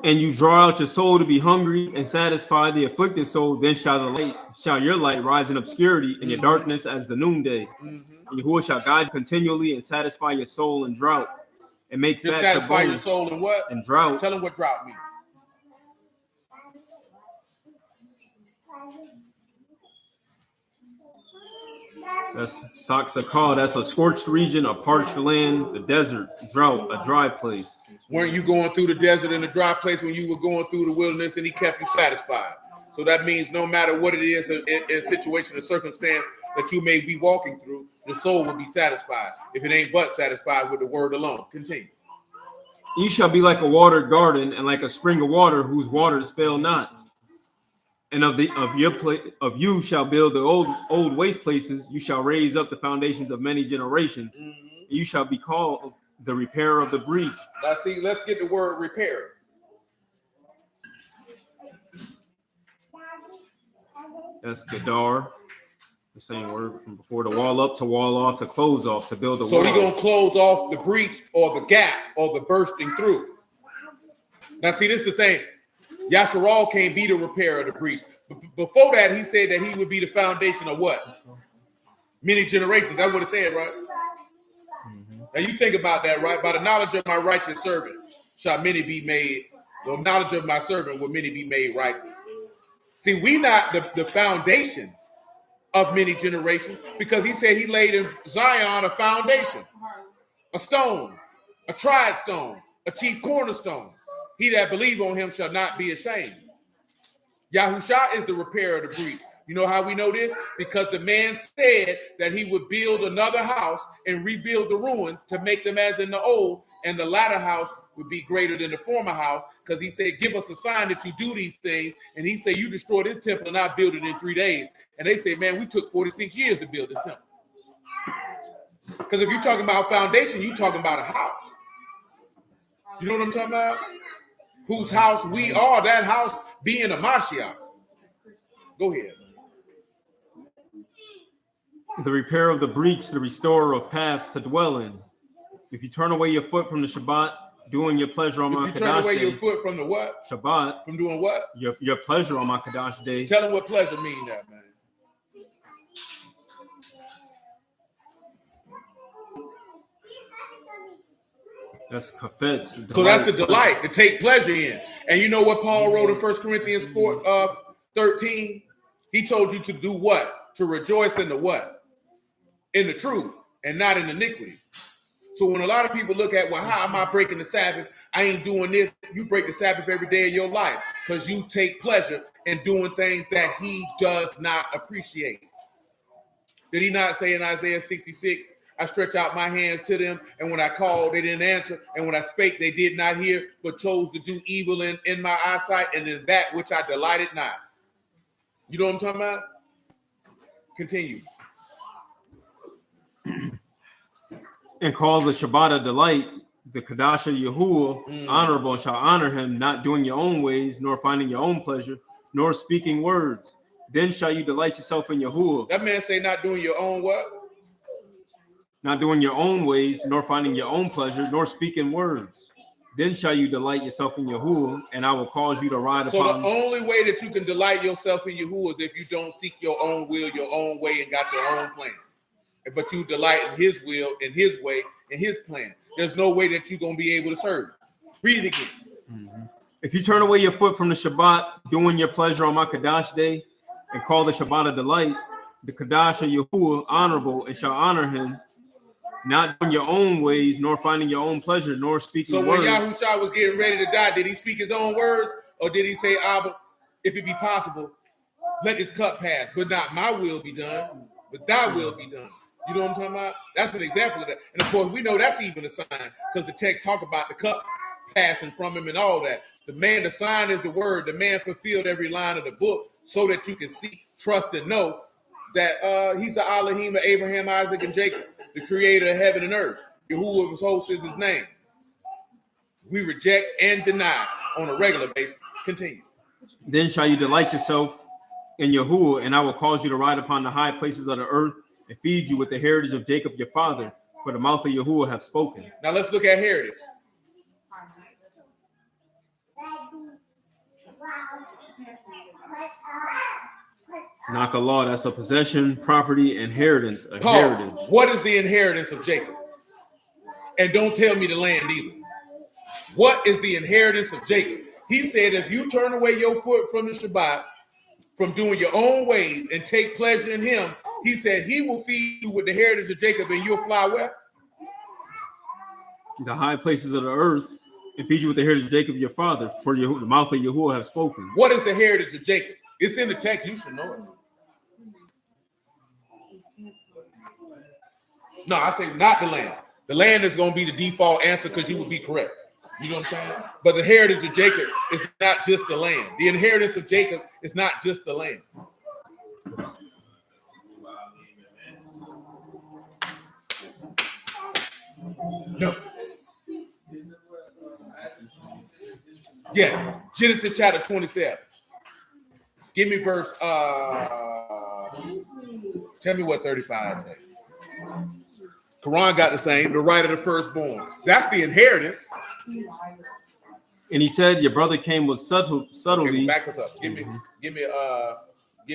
And you draw out your soul to be hungry and satisfy the afflicted soul, then shall your light rise in obscurity and your darkness as the noonday. And Yahuwah shall guide continually and satisfy your soul in drought and make fat satisfy your soul in what? In drought. Tell them what drought means. That's Saksakal. That's a scorched region, a parched land, the desert, drought, a dry place. Weren't you going through the desert and the dry place when you were going through the wilderness and he kept you satisfied? So that means no matter what it is in situation or circumstance that you may be walking through, the soul will be satisfied. If it ain't but satisfied with the word alone. Continue. You shall be like a watered garden and like a spring of water whose waters fail not. And of you shall build the old waste places. You shall raise up the foundations of many generations. Mm-hmm. You shall be called the repairer of the breach. Now see, let's get the word repair. That's Gadar, the same word from before. To wall up, to wall off, to close off, to build a so wall. So he's gonna close off the breach or the gap or the bursting through. Now see, this is the thing. Yasharal can't be the repairer of the breach. Before that, he said that he would be the foundation of what? Many generations. That's what it said, right? Mm-hmm. Now you think about that, right? By the knowledge of my righteous servant shall many be made. The knowledge of my servant will many be made righteous. See, we not the foundation of many generations because he said he laid in Zion a foundation, a stone, a tried stone, a chief cornerstone. He that believe on him shall not be ashamed. Yahusha is the repairer of the breach. You know how we know this? Because the man said that he would build another house and rebuild the ruins to make them as in the old, and the latter house would be greater than the former house, because he said, give us a sign that you do these things. And he said, you destroy this temple and I build it in 3 days. And they say, man, we took 46 years to build this temple. Because if you're talking about foundation, you're talking about a house. You know what I'm talking about? Whose house we are, that house being a Mashiach. Go ahead. The repair of the breach, the restorer of paths to dwell in. If you turn away your foot from the Shabbat, doing your pleasure on my Kadash day. If you turn away your foot from the what? Shabbat. From doing what? Your pleasure on my Kadash day. Tell them what pleasure mean that, man. That's kafetz. So that's the delight, to take pleasure in. And you know what Paul wrote in 1 Corinthians 4:13? He told you to do what? To rejoice in the what? In the truth and not in iniquity. So when a lot of people look at, well, how am I breaking the Sabbath? I ain't doing this. You break the Sabbath every day of your life because you take pleasure in doing things that he does not appreciate. Did he not say in Isaiah 66, I stretch out my hands to them, and when I called, they didn't answer, and when I spake, they did not hear, but chose to do evil in my eyesight, and in that which I delighted not. You know what I'm talking about? Continue. And call the Shabbat a delight, the Kadasha Yahuwah honorable, and shall honor him, not doing your own ways, nor finding your own pleasure, nor speaking words. Then shall you delight yourself in Yahuwah. That man say not doing your own what? Not doing your own ways, nor finding your own pleasure, nor speaking words. Then shall you delight yourself in Yahuwah, and I will cause you to ride upon. So the only way that you can delight yourself in Yahuwah is if you don't seek your own will, your own way, and got your own plan. But you delight in his will, in his way, in his plan. There's no way that you're going to be able to serve. Read it again. Mm-hmm. If you turn away your foot from the Shabbat, doing your pleasure on my Kadash day, and call the Shabbat a delight, the Kadash of Yahuwah honorable, and shall honor him, not doing your own ways, nor finding your own pleasure, nor speaking words. So when Yahusha was getting ready to die, did he speak his own words? Or did he say, Abba, if it be possible, let this cup pass, but not my will be done, but thy will be done. You know what I'm talking about? That's an example of that. And of course, we know that's even a sign because the text talk about the cup passing from him and all that. The sign is the word. The man fulfilled every line of the book so that you can see, trust, and know that he's the Elohim of Abraham, Isaac, and Jacob, the creator of heaven and earth. Yahuwah of his host is his name. We reject and deny on a regular basis. Continue. Then shall you delight yourself in Yahuwah, and I will cause you to ride upon the high places of the earth and feed you with the heritage of Jacob your father, for the mouth of Yahuwah have spoken. Now let's look at heritage. Nakalah, that's a possession, property, inheritance, a Paul, heritage. What is the inheritance of Jacob? And don't tell me the land either. What is the inheritance of Jacob? He said, if you turn away your foot from the Shabbat, from doing your own ways and take pleasure in him, He said he will feed you with the heritage of Jacob, and you'll fly where? The high places of the earth, and feed you with the heritage of Jacob your father, for the mouth of Yahuwah have spoken. What is the heritage of Jacob? It's in the text. You should know it. No, I say not the land. The land is going to be the default answer because you would be correct. You know what I'm saying? But the heritage of Jacob is not just the land. The inheritance of Jacob is not just the land. No. Yes. Genesis chapter 27. Give me verse, tell me what 35 says. Quran got the same, the right of the firstborn. That's the inheritance. And he said, your brother came with subtlety. Okay, well, back us up. Give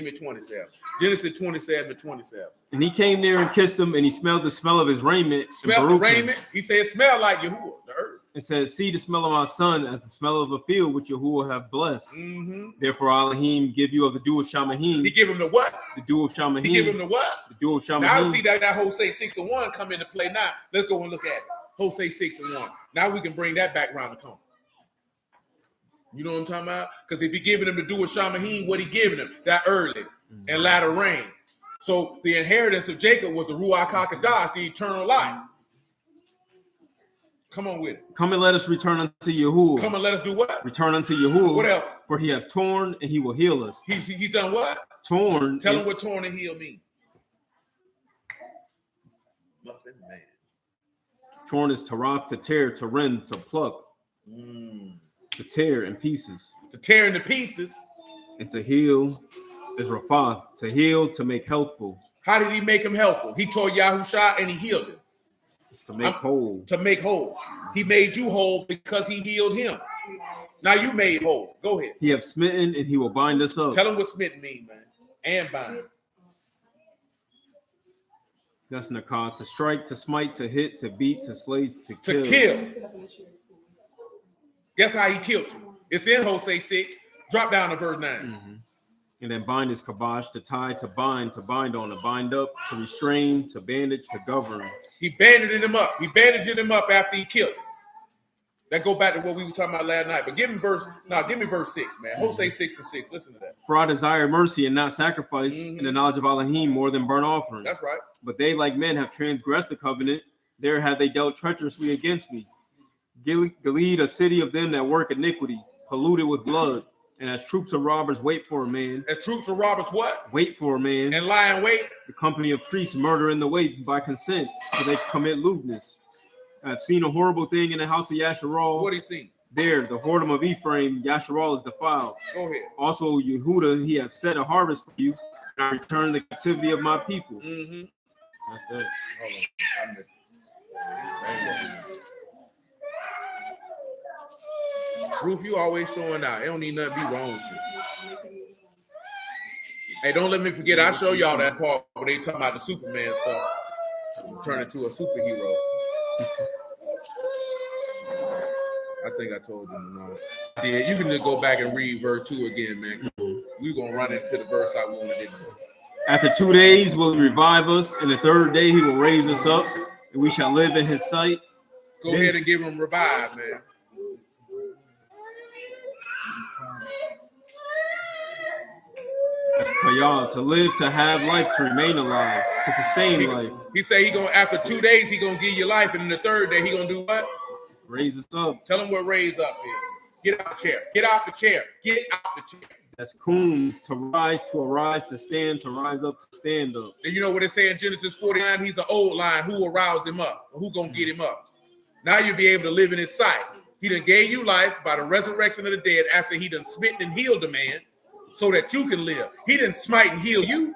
me 27. Genesis 27:27. And he came near and kissed him, and he smelled the smell of his raiment. Smell the raiment. He said, it smelled like Yahuwah, the earth. And said, see the smell of my son as the smell of a field which Yahuwah have blessed. Mm-hmm. Therefore, Elohim give you of the dew of Shamahim. He give him the what? The dew of Shamahim. He give him the what? The dew of Shamahim. Now I see that Hosea 6:1 come into play now. Let's go and look at it. Hosea 6:1. Now we can bring that back around the corner. You know what I'm talking about? Because if he giving him the dew of Shamahim, what he giving him? That early and latter rain. So the inheritance of Jacob was the Ruach HaKodesh, the eternal life. Come on with it. Come and let us return unto Yahuwah. Come and let us do what? Return unto Yahuwah. What else? For he hath torn and he will heal us. He's done what? Torn. Tell him what torn and heal mean. Nothing, man. Torn is to rock, to tear, to rend, to pluck, to tear in pieces. To tear into pieces. And to heal is Raphath, to heal, to make healthful. How did he make him healthful? He told Yahusha and he healed him. It's to make whole. To make whole. He made you whole because he healed him. Now you made whole. Go ahead. He have smitten and he will bind us up. Tell him what smitten mean, man. And bind. That's Nakah. To strike, to smite, to hit, to beat, to slay, to kill. To kill. Guess how he killed you? It's in Hosea 6. Drop down to verse 9. Mm-hmm. And then bind is kabash, to tie, to bind on, to bind up, to restrain, to bandage, to govern. He bandaged him up. He bandaged him up after he killed him. That go back to what we were talking about last night. But give me verse 6, man. Hosea 6:6. Listen to that. For I desire mercy and not sacrifice, and the knowledge of Elohim more than burnt offerings. That's right. But they, like men, have transgressed the covenant. There have they dealt treacherously against me. Gilead, a city of them that work iniquity, polluted with blood. And as troops of robbers wait for a man. As troops of robbers what? Wait for a man. And lie in wait. The company of priests murder in the wait by consent, so they commit lewdness. I've seen a horrible thing in the house of Yasharal. What he seen? There, the whoredom of Ephraim, Yasharal is defiled. Go ahead. Also, Yehuda, he hath set a harvest for you, and I return the captivity of my people. Mm-hmm. That's it. Hold on. I missed it. Ruth, you always showing out. It don't need nothing to be wrong with you. Hey, don't let me forget. I show y'all that part where they talking about the Superman stuff. Turn into a superhero. I think I told you. No. Yeah, you can just go back and read verse 2 again, man. We're going to run into the verse I wanted it. After 2 days will he revive us, and the third day he will raise us up, and we shall live in his sight. Go ahead and give him revive, man. That's Kayal, to live, to have life, to remain alive, to sustain life. He said he gonna after 2 days he gonna give you life, and then the third day he gonna do what? Raise us up. Tell him what raise up is. Get out the chair. Get out the chair. Get out the chair. That's kum, to rise, to arise, to stand, to rise up, to stand up. And you know what it say in Genesis 49? He's an old line. Who will rouse him up? Who gonna get him up? Now you'll be able to live in his sight. He done gave you life by the resurrection of the dead after he done smitten and healed the man, so that you can live. He didn't smite and heal you.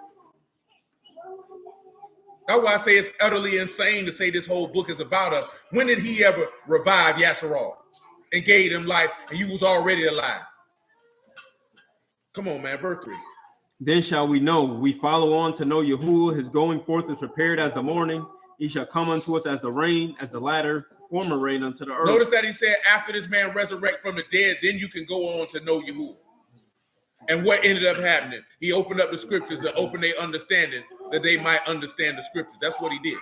That's why I say it's utterly insane to say this whole book is about us. When did he ever revive Yasharal and gave him life and you was already alive? Come on, man, verse 3. Then shall we know, we follow on to know Yahuwah, his going forth is prepared as the morning. He shall come unto us as the rain, as the latter, former rain unto the earth. Notice that he said after this man resurrect from the dead, then you can go on to know Yahuwah. And what ended up happening? He opened up the scriptures and opened their understanding that they might understand the scriptures. That's what he did.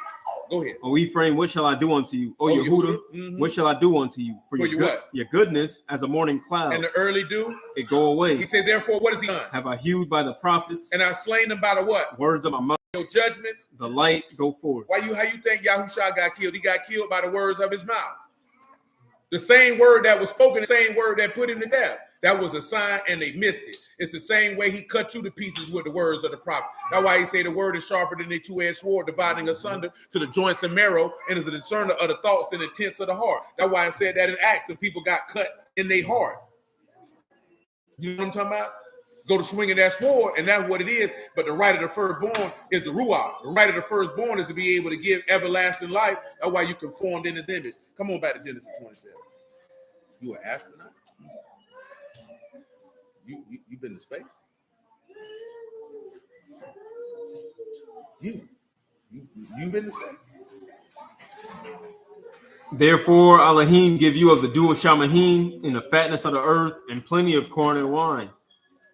Go ahead. O Ephraim, what shall I do unto you? O Yehuda, Mhm. what shall I do unto you? For your what? Your goodness as a morning cloud. And the early dew, It go away. he said, therefore, what has he done? Have I hewed by the prophets? And I slain them by the what? Words of my mouth. Your judgments. The light go forth. How you think Yahushua got killed? He got killed by the words of his mouth. The same word that was spoken, the same word that put him to death. That was a sign, and they missed it. It's the same way he cut you to pieces with the words of the prophet. That's why he say the word is sharper than a two-edged sword, dividing asunder to the joints and marrow, and is a discerner of the thoughts and intents of the heart. That's why I said that in Acts, the people got cut in their heart. You know what I'm talking about? Go to swinging that sword, and that's what it is. But the right of the firstborn is the ruach. The right of the firstborn is to be able to give everlasting life. That's why you conformed in his image. Come on back to Genesis 27. You an astronaut? You been to space? You been to space? Therefore, Elohim give you of the dew of Shamahim in the fatness of the earth and plenty of corn and wine.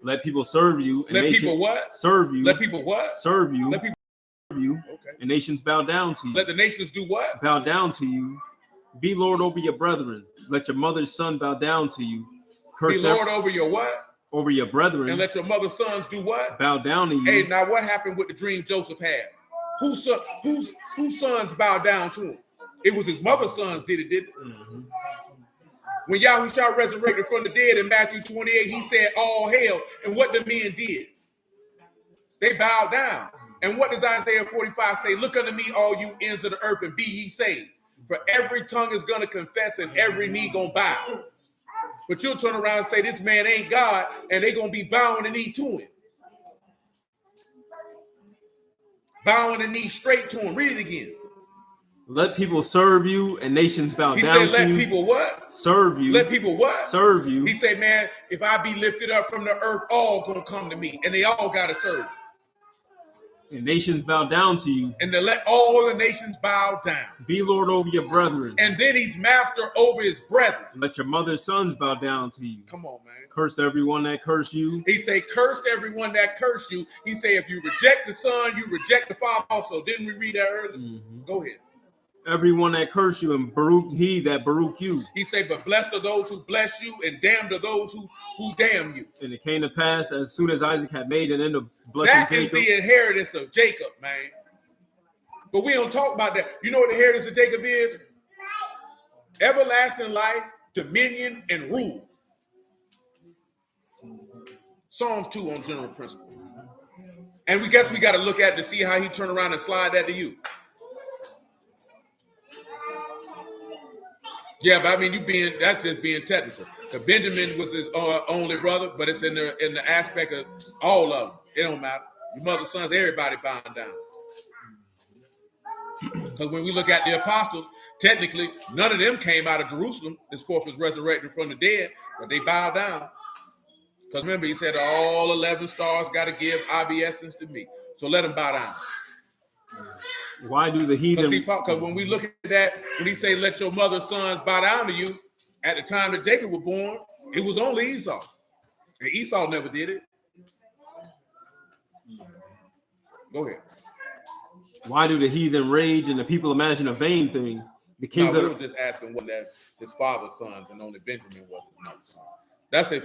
Let people serve you. And let people what? Serve you. Let people what? Serve you. Let people serve you. Okay. And nations bow down to you. Let the nations do what? Bow down to you. Be Lord over your brethren. Let your mother's son bow down to you. Be Lord over your what? Over your brethren. And let your mother's sons do what? Bow down to you. Hey, now what happened with the dream Joseph had? Whose sons bowed down to him? It was his mother's sons did it, didn't it? Mm-hmm. When Yahushua resurrected from the dead in Matthew 28, he said, all hail. And what the men did? They bowed down. And what does Isaiah 45 say? Look unto me, all you ends of the earth, and be ye saved. For every tongue is going to confess and every knee going to bow. But you'll turn around and say, this man ain't God, and they're going to be bowing the knee to him. Bowing the knee straight to him. Read it again. Let people serve you and nations bow he down said, to let you. Let people what? Serve you. Let people what? Serve you. He said, man, if I be lifted up from the earth, all going to come to me, and they all got to serve. And nations bow down to you. And to let all the nations bow down. Be Lord over your brethren. And then he's master over his brethren. Let your mother's sons bow down to you. Come on, man. Curse everyone that curse you. He say, curse everyone that curse you. He say, if you reject the son, you reject the father also. Didn't we read that earlier? Mm-hmm. Go ahead. Everyone that curse you, and Baruch he that Baruch you. He say, but blessed are those who bless you, and damned are those who damn you. And it came to pass as soon as Isaac had made an end of blessing that Jacob. Is the inheritance of Jacob, man. But we don't talk about that. You know what the inheritance of Jacob is? Everlasting life, dominion, and rule. Psalms 2 on general principle. And we guess we got to look at it to see how he turned around and slide that to you. Yeah, but I mean, that's just being technical. The Benjamin was his only brother, but it's in the aspect of all of them. It don't matter. Your mother's sons, everybody bound down. Because when we look at the apostles, technically, none of them came out of Jerusalem. This fourth was resurrected from the dead, but they bowed down. Because remember, he said all 11 stars got to give obeisance to me. So let them bow down. Why do the heathen? Because when we look at that, when he say, let your mother's sons bow down to you, at the time that Jacob was born, it was only Esau. And Esau never did it. Go ahead. Why do the heathen rage and the people imagine a vain thing? The kings we were just asking what that his father's sons and only Benjamin was his mother's son. That's if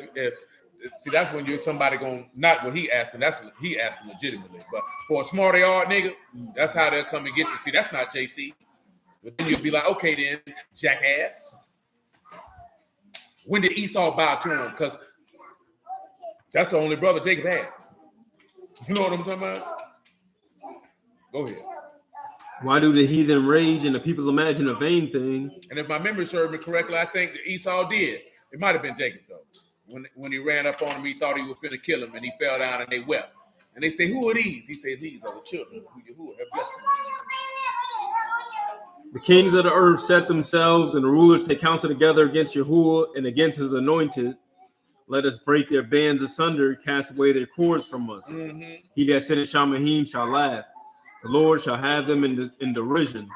that's when you're somebody going, not what he asking, that's what he asking legitimately. But for a smarty art nigga, that's how they'll come and get you. See, that's not JC. But then you'll be like, okay then, jackass. When did Esau bow to him? Because that's the only brother Jacob had. You know what I'm talking about? Go ahead. Why do the heathen rage and the people imagine a vain thing? And if my memory serves me correctly, I think that Esau did. It might have been Jacob though. When he ran up on him, he thought he was finna kill him, and he fell down and they wept. And they say, who are these? He said, these are the children who have blessed them. The kings of the earth set themselves, and the rulers take counsel together against Yahuwah and against his anointed. Let us break their bands asunder, cast away their cords from us. Mm-hmm. He that sitteth Shamahim shall laugh. The Lord shall have them in derision.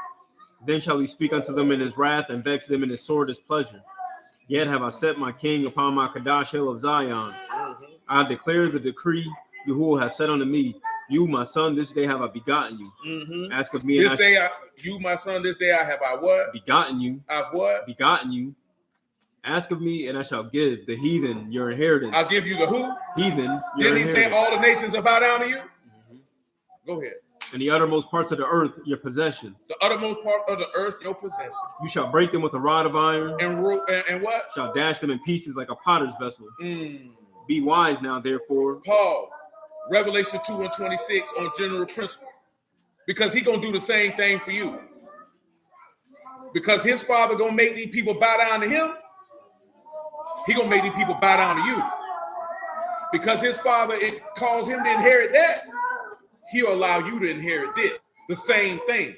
Then shall he speak unto them in his wrath, and vex them in his sword displeasure. Yet have I set my king upon my Kadash hill of Zion. I declare the decree Yahuwah hath said unto me, You, my son, this day have I begotten you. Mm-hmm. Ask of me, and This day, you, my son, this day I have I what? begotten you. I've what? Begotten you. Ask of me, and I shall give the heathen your inheritance. I'll give you the who? Heathen, your Didn't he say inheritance. all the nations will bow down to you? Mm-hmm. Go ahead. And the uttermost parts of the earth, your possession. The uttermost part of the earth, your possession. You shall break them with a rod of iron. And what? Shall dash them in pieces like a potter's vessel. Mm. Be wise now, therefore. Pause. Revelation 2:26 on general principle. Because he gonna do the same thing for you. Because his father gonna make these people bow down to him. He gonna make these people bow down to you. Because his father, it caused him to inherit that. He'll allow you to inherit this. The same thing.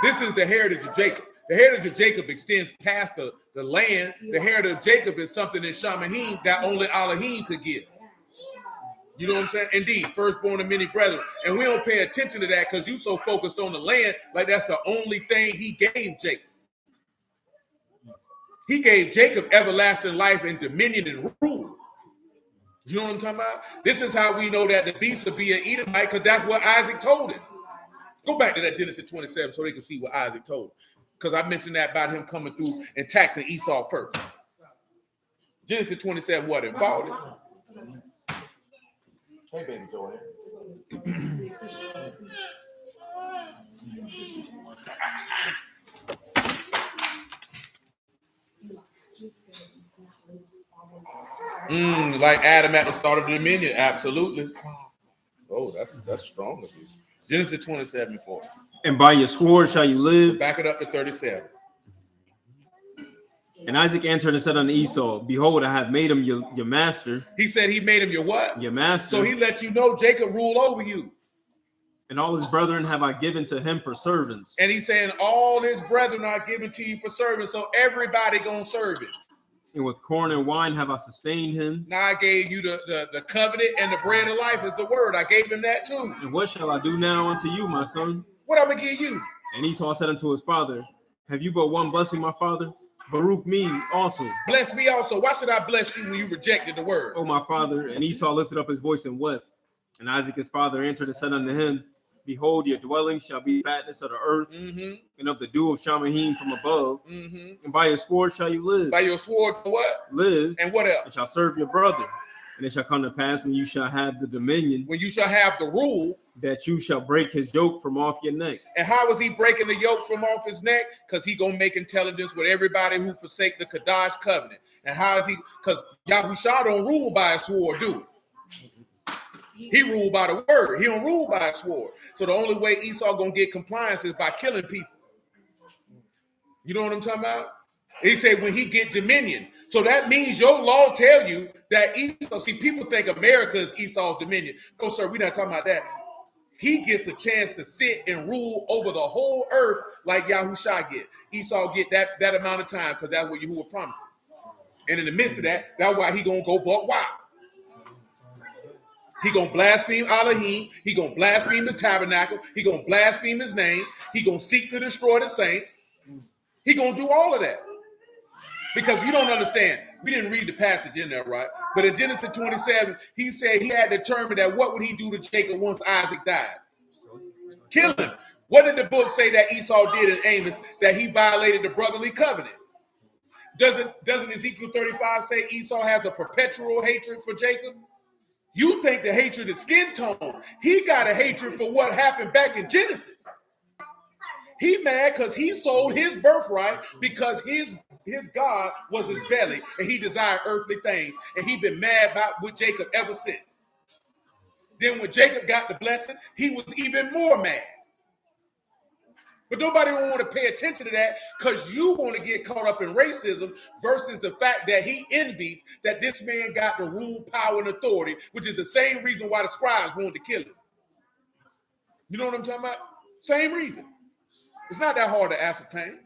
This is the heritage of Jacob. The heritage of Jacob extends past the land. The heritage of Jacob is something in Shamahim that only Elohim could give. You know what I'm saying? Indeed, firstborn of many brethren. And we don't pay attention to that because you so focused on the land, like that's the only thing he gave Jacob. He gave Jacob everlasting life and dominion and rule. You know what I'm talking about? This is how we know that the beast will be an Edomite, because that's what Isaac told him. Go back to that Genesis 27 so they can see what Isaac told him. Because I mentioned that about him coming through and taxing Esau first. Genesis 27, what involved it? Hey, baby Joanne. Like Adam at the start of the dominion, absolutely. Oh, that's strong of you. Genesis 27:4. And by your sword shall you live. Back it up to 37. And Isaac answered and said unto Esau, behold, I have made him your master. He said he made him your what? Your master. So he let you know Jacob ruled over you. And all his brethren have I given to him for servants. And he's saying all his brethren are given to you for servants. So everybody gonna serve him. And with corn and wine have I sustained him. Now I gave you the covenant and the bread of life is the word. I gave him that too. And what shall I do now unto you, my son? What I'm gonna give you? And Esau said unto his father, have you but one blessing, my father? Baruch me also. Bless me also. Why should I bless you when you rejected the word? O my father. And Esau lifted up his voice and wept. And Isaac his father answered and said unto him, behold, your dwelling shall be fatness of the earth, and of the dew of Shamahim from above. And by your sword shall you live. By your sword, what? Live. And what else? And shall serve your brother. And it shall come to pass when you shall have the dominion, when you shall have the rule, that you shall break his yoke from off your neck. And how is he breaking the yoke from off his neck? Because he gonna make intelligence with everybody who forsake the Kadash covenant. And how is he? Because Yahushua don't rule by a sword, do he rule by the word. He don't rule by a sword. So the only way Esau gonna get compliance is by killing people. You know what I'm talking about? He said when he get dominion. So that means your law tell you that Esau, see, people think America is Esau's dominion. No, sir, we're not talking about that. He gets a chance to sit and rule over the whole earth like Yahushua get. Esau get that amount of time because that's what Yahuwah promised. And in the midst of that, that's why he gonna go buck wild. He gonna blaspheme Elohim. He gonna blaspheme his tabernacle. He gonna blaspheme his name. He gonna seek to destroy the saints. He gonna do all of that. Because you don't understand. We didn't read the passage in there, right? But in Genesis 27, he said he had determined that what would he do to Jacob once Isaac died? Kill him. What did the book say that Esau did in Amos? That he violated the brotherly covenant. Doesn't Ezekiel 35 say Esau has a perpetual hatred for Jacob? You think the hatred is skin tone. He got a hatred for what happened back in Genesis. He mad because he sold his birthright because his God was his belly and he desired earthly things. And he been mad about with Jacob ever since. Then when Jacob got the blessing, he was even more mad. But nobody will want to pay attention to that because you want to get caught up in racism versus the fact that he envies that this man got the rule, power, and authority, which is the same reason why the scribes wanted to kill him. You know what I'm talking about? Same reason. It's not that hard to ascertain.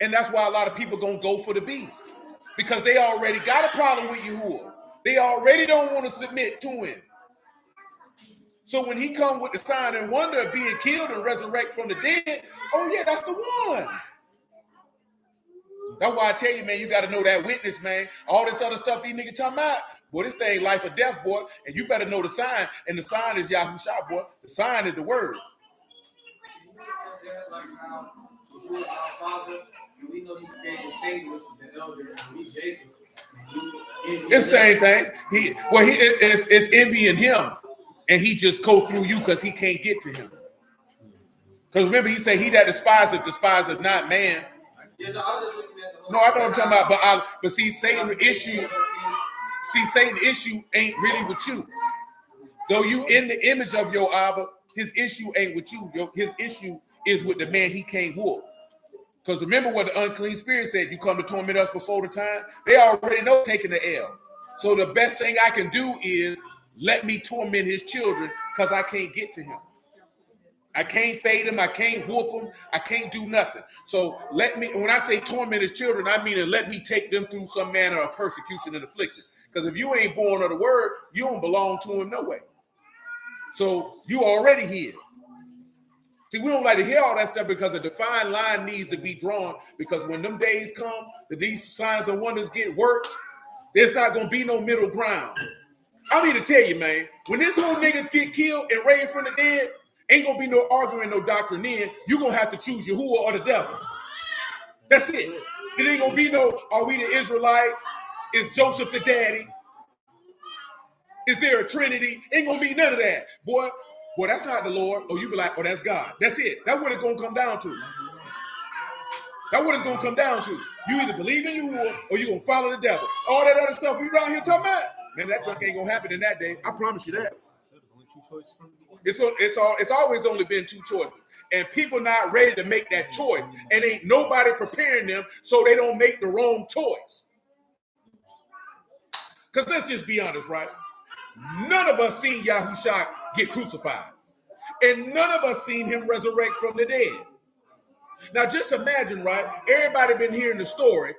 And that's why a lot of people going to go for the beast. Because they already got a problem with Yahuwah. They already don't want to submit to him. So when he come with the sign and wonder of being killed and resurrect from the dead, oh yeah, that's the one. That's why I tell you, man, you got to know that witness, man. All this other stuff these niggas talking about, Boy, this thing life or death, boy, and you better know the sign, and the sign is Yahushua, boy. The sign is the word. Like how he was our father, and we know he became the Satan, which is the elder, and we Jacob. It's the same thing. It's envy in him, and he just go through you because he can't get to him. Because remember, he said, "He that despiseth not man." Yeah, no, I was just looking at the whole. No, I know what I'm talking about, but see, Satan's issue ain't really with you. Though you in the image of your Abba, his issue ain't with you. His issue is with the man he can't whoop. Because remember what the unclean spirit said, you come to torment us before the time. They already know taking the L. So the best thing I can do is let me torment his children because I can't get to him. I can't fade him. I can't whoop him. I can't do nothing. So let me, when I say torment his children, I mean let me take them through some manner of persecution and affliction. Because if you ain't born of the word, you don't belong to him no way. So you already his. See, we don't like to hear all that stuff because a defined line needs to be drawn, because when them days come, that these signs and wonders get worked, there's not going to be no middle ground. I need to tell you, man, when this whole nigga get killed and raised from the dead, ain't going to be no arguing, no doctrine in. You're going to have to choose Yahuwah or the devil. That's it. It ain't going to be no, are we the Israelites? Is Joseph the daddy? Is there a Trinity? Ain't going to be none of that. Boy, that's not the Lord. Or you be like, oh, that's God. That's it. That's what it's going to come down to. That's what it's going to come down to. You either believe in Yahuwah or you're going to follow the devil. All that other stuff you down here talking about, man, that junk ain't going to happen in that day. I promise you that. It's always only been two choices. And people not ready to make that choice. And ain't nobody preparing them so they don't make the wrong choice. Because let's just be honest, right? None of us seen Yahushua get crucified. And none of us seen him resurrect from the dead. Now just imagine, right? Everybody been hearing the story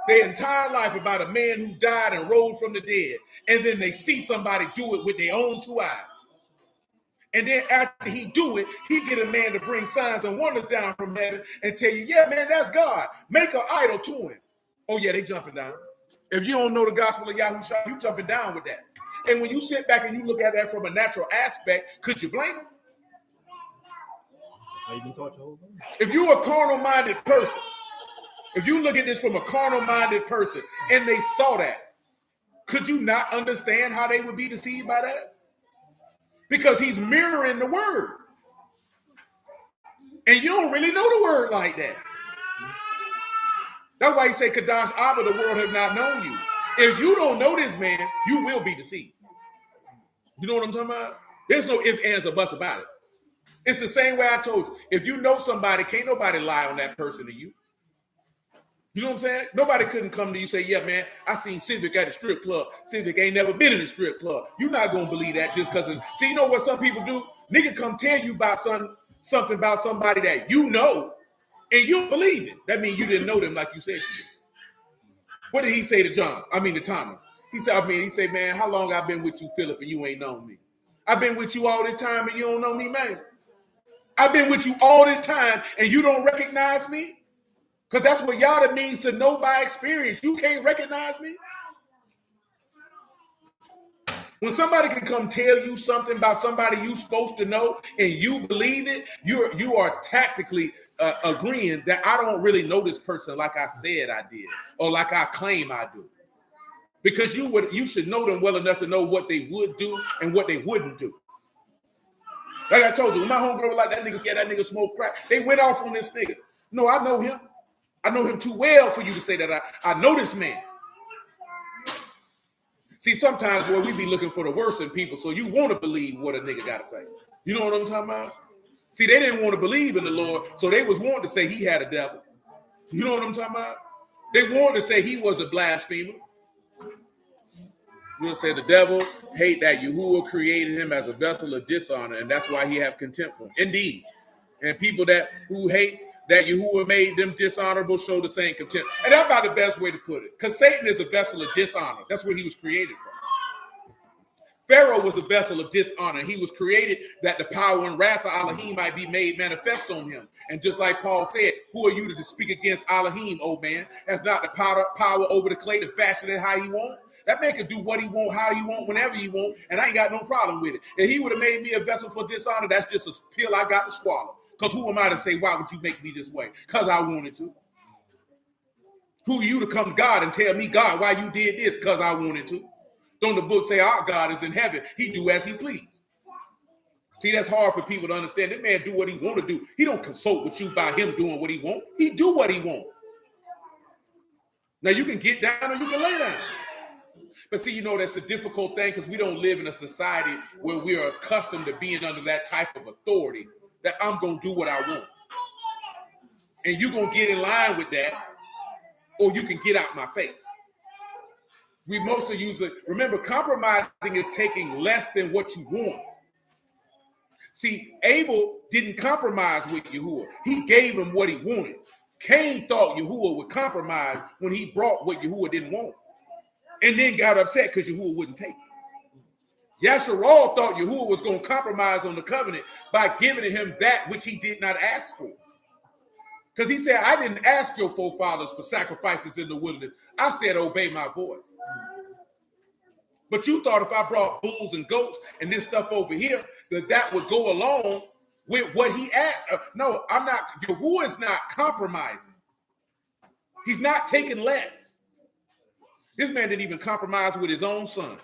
their entire life about a man who died and rose from the dead. And then they see somebody do it with their own two eyes. And then after he do it, he get a man to bring signs and wonders down from heaven and tell you, yeah, man, that's God. Make an idol to him. Oh, yeah, they jumping down. If you don't know the gospel of Yahushua, you jumping down with that. And when you sit back and you look at that from a natural aspect, could you blame him? If you're a carnal-minded person, if you look at this from a carnal-minded person and they saw that, could you not understand how they would be deceived by that? Because he's mirroring the word. And you don't really know the word like that. That's why he say, Kadash Abba, the world has not known you. If you don't know this man, you will be deceived. You know what I'm talking about? There's no ifs, ands, or buts about it. It's the same way I told you. If you know somebody, can't nobody lie on that person to you. You know what I'm saying? Nobody couldn't come to you and say, yeah, man, I seen Civic at a strip club. Civic ain't never been in a strip club. You're not going to believe that just because. See, you know what some people do? Nigga come tell you about something about somebody that you know, and you believe it. That means you didn't know them like you said you did. What did he say to Thomas? He said, man, how long I've been with you, Philip, and you ain't known me? I've been with you all this time and you don't know me, man. I've been with you all this time and you don't recognize me? Because that's what Yada means to know by experience. You can't recognize me. When somebody can come tell you something about somebody you're supposed to know and you believe it, you are tactically agreeing that I don't really know this person like I said I did or like I claim I do. Because you should know them well enough to know what they would do and what they wouldn't do. Like I told you, when my homegirl was like, that nigga said that nigga smoked crack, they went off on this nigga. No, I know him. I know him too well for you to say that I know this man. See, sometimes, boy, we be looking for the worst in people, so you want to believe what a nigga got to say. You know what I'm talking about? See, they didn't want to believe in the Lord, so they was wanting to say he had a devil. You know what I'm talking about? They wanted to say he was a blasphemer. We'll say the devil hate that Yahuwah created him as a vessel of dishonor, and that's why he have contempt for him. Indeed. And people who hate that Yahuwah made them dishonorable show the same contempt. And that's about the best way to put it. Because Satan is a vessel of dishonor. That's what he was created for. Pharaoh was a vessel of dishonor. He was created that the power and wrath of Elohim might be made manifest on him. And just like Paul said, who are you to speak against Elohim, old man? Has not the power over the clay to fashion it how he wants? That man can do what he want, how he want, whenever he want, and I ain't got no problem with it. If he would have made me a vessel for dishonor, that's just a pill I got to swallow. Because who am I to say, why would you make me this way? Because I wanted to. Who are you to come to God and tell me, God, why you did this? Because I wanted to. Don't the book say our God is in heaven? He do as he please. See, that's hard for people to understand. That man do what he want to do. He don't consult with you by him doing what he want. He do what he want. Now, you can get down or you can lay down. But see, that's a difficult thing because we don't live in a society where we are accustomed to being under that type of authority that I'm going to do what I want. And you're going to get in line with that, or you can get out my face. We mostly usually, remember, compromising is taking less than what you want. See, Abel didn't compromise with Yahuwah. He gave him what he wanted. Cain thought Yahuwah would compromise when he brought what Yahuwah didn't want. And then got upset because Yahuwah wouldn't take it. Yasharal thought Yahuwah was going to compromise on the covenant by giving him that which he did not ask for. Because he said, I didn't ask your forefathers for sacrifices in the wilderness. I said, obey my voice. But you thought if I brought bulls and goats and this stuff over here, that would go along with what he asked. No, I'm not. Yahuwah is not compromising. He's not taking less. This man didn't even compromise with his own son.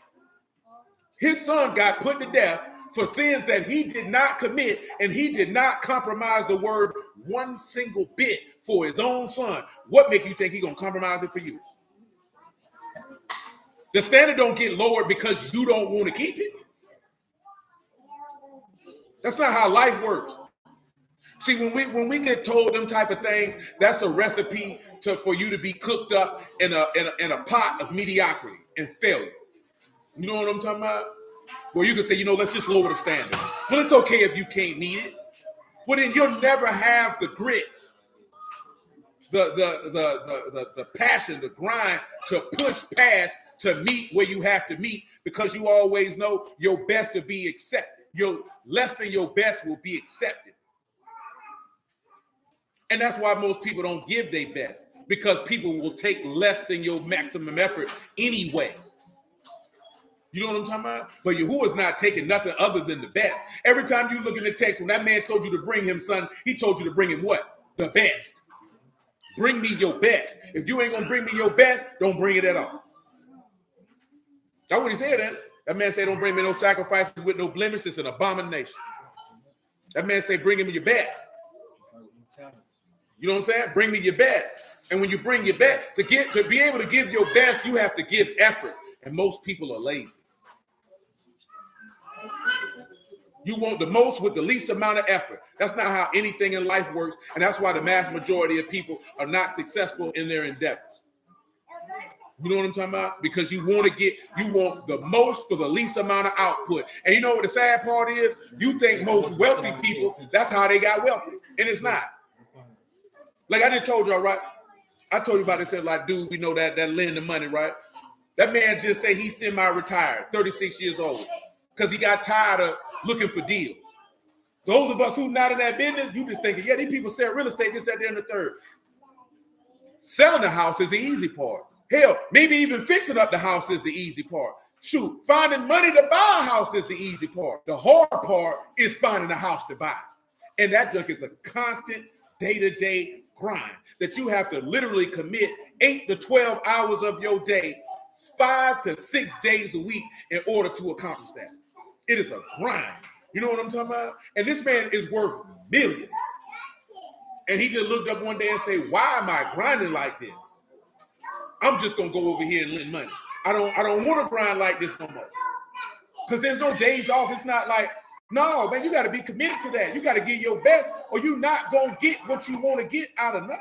His son got put to death for sins that he did not commit, and he did not compromise the word one single bit for his own son. What make you think he's going to compromise it for you? The standard don't get lowered because you don't want to keep it. That's not how life works. See, when we get told them type of things, that's a recipe for you to be cooked up in a pot of mediocrity and failure. You know what I'm talking about? Well, you can say, let's just lower the standard. Well, it's okay if you can't meet it. Well, then you'll never have the grit, the passion, the grind to push past to meet where you have to meet, because you always know your best to be accepted. Your less than your best will be accepted. And that's why most people don't give their best, because people will take less than your maximum effort anyway. You know what I'm talking about? But Yahuwah's not taking nothing other than the best. Every time you look in the text, when that man told you to bring him, son, he told you to bring him what? The best. Bring me your best. If you ain't going to bring me your best, don't bring it at all. That's what he said, ain't it? That man said, don't bring me no sacrifices with no blemish. It's an abomination. That man said, bring him your best. You know what I'm saying? Bring me your best. And when you bring your best, to be able to give your best, you have to give effort. And most people are lazy. You want the most with the least amount of effort. That's not how anything in life works. And that's why the vast majority of people are not successful in their endeavors. You know what I'm talking about? Because you want the most for the least amount of output. And you know what the sad part is? You think most wealthy people, that's how they got wealthy. And it's not. Like I just told you, all right? I told you about this, like, dude, we know that lend the money, right? That man just say he's semi-retired, 36 years old, because he got tired of looking for deals. Those of us who not in that business, you just thinking, yeah, these people sell real estate, this, that, there, and the third. Selling the house is the easy part. Hell, maybe even fixing up the house is the easy part. Shoot, finding money to buy a house is the easy part. The hard part is finding a house to buy. And that junk is a constant day-to-day grind that you have to literally commit 8 to 12 hours of your day, 5 to 6 days a week in order to accomplish that. It is a grind. You know what I'm talking about? And this man is worth millions. And he just looked up one day and said, why am I grinding like this? I'm just going to go over here and lend money. I don't want to grind like this no more. Because there's no days off. It's not like, no, man, you got to be committed to that. You got to give your best, or you're not going to get what you want to get out of nothing.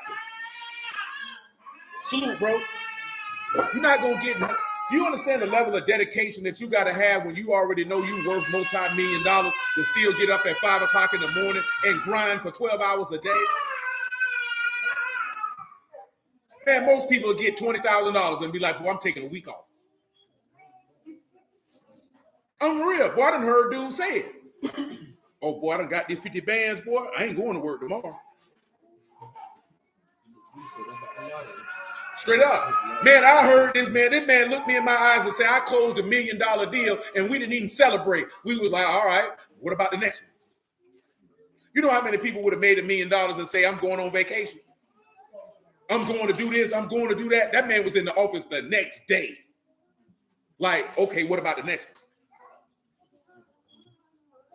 Salute, bro. You're not going to get nothing. You understand the level of dedication that you got to have when you already know you worth multi-million dollars to still get up at 5 o'clock in the morning and grind for 12 hours a day? Man, most people get $20,000 and be like, boy, I'm taking a week off. I'm real. Boy, I done heard dudes say it. Oh, boy, I done got these 50 bands, boy. I ain't going to work tomorrow. Straight up. Man, I heard this man. This man looked me in my eyes and said, I closed $1 million deal and we didn't even celebrate. We was like, all right, what about the next one? You know how many people would have made $1 million and say, I'm going on vacation. I'm going to do this. I'm going to do that. That man was in the office the next day. Like, okay, what about the next one?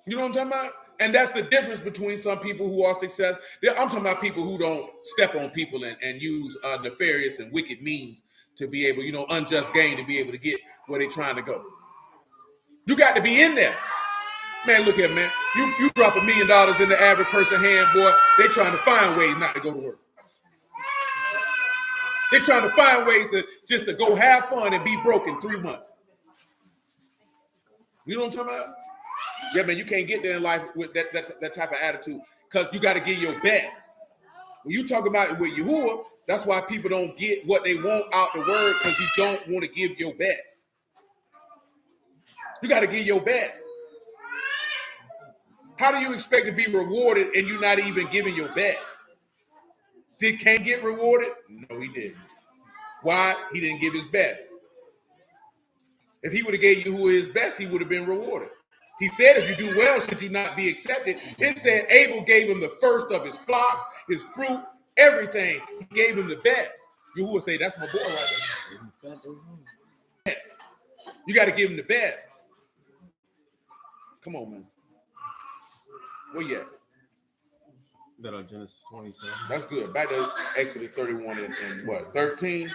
You know what I'm talking about? And that's the difference between some people who are successful. I'm talking about people who don't step on people and use nefarious and wicked means to be able, unjust gain to be able to get where they're trying to go. You got to be in there. Man, look here, man. You drop $1 million in the average person hand, boy, they trying to find ways not to go to work. They're trying to find ways to go have fun and be broke in 3 months. You know what I'm talking about? Yeah, man, you can't get there in life with that type of attitude because you got to give your best. When you talk about it with Yahuwah, that's why people don't get what they want out the word because you don't want to give your best. You got to give your best. How do you expect to be rewarded and you're not even giving your best? Did Cain get rewarded? No, he didn't. Why? He didn't give his best. If he would have gave Yahuwah his best, he would have been rewarded. He said, if you do well, should you not be accepted? It said Abel gave him the first of his flocks, his fruit, everything. He gave him the best. Yahuwah say, that's my boy right there. Yes. You got to give him the best. Come on, man. Where you at? That Genesis 20. That's good. Back to Exodus 31 and what? 13?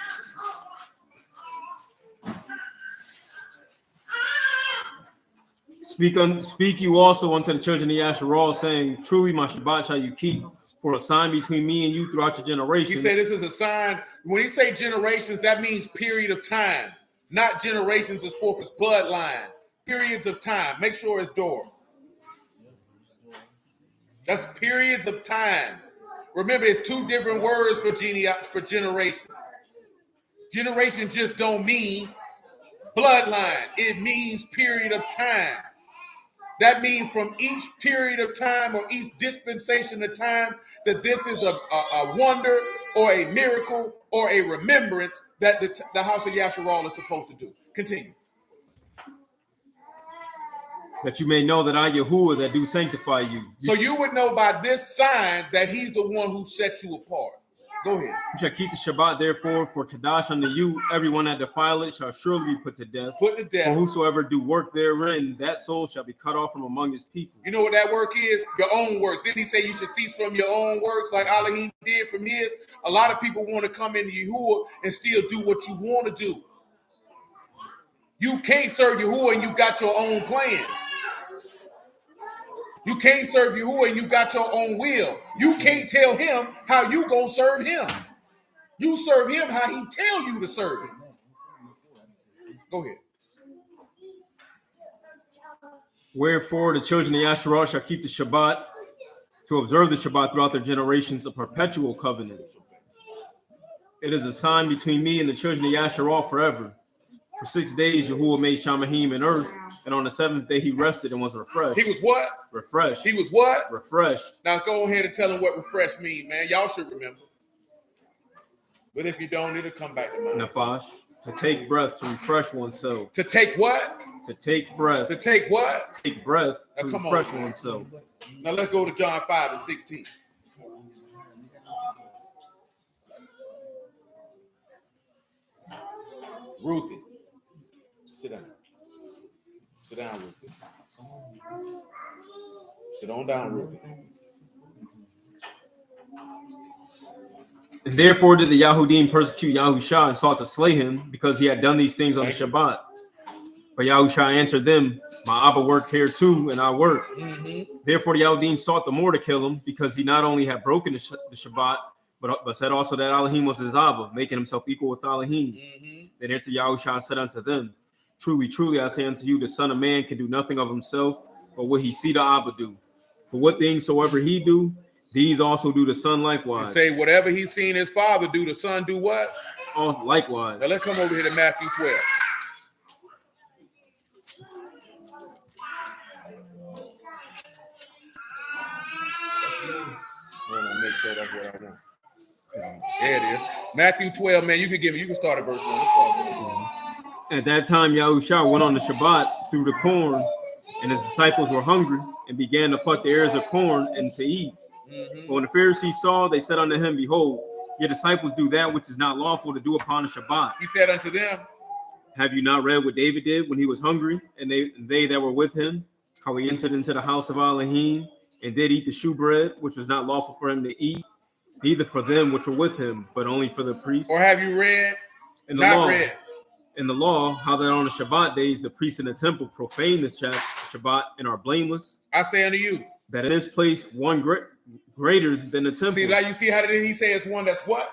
Speak you also unto the children of Yasharal, saying, truly my Shabbat shall you keep, for a sign between me and you throughout your generations. He said this is a sign. When he say generations, that means period of time, not generations as forth as bloodline. Periods of time. Make sure it's door. That's periods of time. Remember, it's 2 different words for generations. Generation just don't mean bloodline. It means period of time. That means from each period of time or each dispensation of time that this is a wonder or a miracle or a remembrance that the house of Yasharal is supposed to do. Continue. That you may know that I, Yahuwah, that do sanctify you. So you would know by this sign that he's the one who set you apart. Go ahead. You shall keep the Shabbat, therefore, for Kadash unto you. Everyone that defile it shall surely be put to death. Put to death. For whosoever do work therein, that soul shall be cut off from among his people. You know what that work is? Your own works. Didn't he say you should cease from your own works like Elohim did from his? A lot of people want to come into Yahuwah and still do what you want to do. You can't serve Yahuwah and you got your own plan. You can't serve Yahuwah and you got your own will. You can't tell him how you gonna serve him. You serve him how he tell you to serve him. Go ahead. Wherefore the children of Yasharal shall keep the Shabbat, to observe the Shabbat throughout their generations, a perpetual covenant. It is a sign between me and the children of Yasharal forever. For 6 days Yahuwah made Shamahim and earth, and on the 7th day he rested and was refreshed. He was what? Refreshed. He was what? Refreshed. Now go ahead and tell him what refresh means, man. Y'all should remember. But if you don't, it'll come back to mind. Nafash. To take breath, to refresh oneself. To take what? To take breath. To take what? Take breath, to now, refresh oneself. Now let's go to John 5 and 16. Ruthie. Sit down. Sit down, Ruthie. Sit on down, Ruthie. And therefore did the Yahudim persecute Yahusha and sought to slay him, because he had done these things on the Shabbat. But Yahusha answered them, my Abba worked here too, and I work. Mm-hmm. Therefore the Yahudim sought the more to kill him, because he not only had broken the Shabbat, but said also that Elohim was his Abba, making himself equal with Elohim. Mm-hmm. Then answered Yahusha and said unto them, truly, truly, I say unto you, the Son of Man can do nothing of himself, but what he see the Abba do. For what things soever he do, these also do the Son likewise. You say whatever he's seen his Father do, the Son do what? Also likewise. Now let's come over here to Matthew 12. I want to make sure that's what I want. There it is. Matthew 12, man. You can start at verse 1. Let's start. At that time, Yahushua went on the Shabbat through the corn, and his disciples were hungry and began to pluck the ears of corn and to eat. But when the Pharisees saw, they said unto him, Behold, your disciples do that which is not lawful to do upon the Shabbat. He said unto them, Have you not read what David did when he was hungry, and they that were with him, how he entered into the house of Elohim, and did eat the shewbread, which was not lawful for him to eat, neither for them which were with him, but only for the priests? or have you read? In the Not law, read. in the law, how that on the Shabbat days the priests in the temple profane this Shabbat and are blameless, I say unto you. that in this place one greater than the temple. See, like you see how did he say it's one that's what?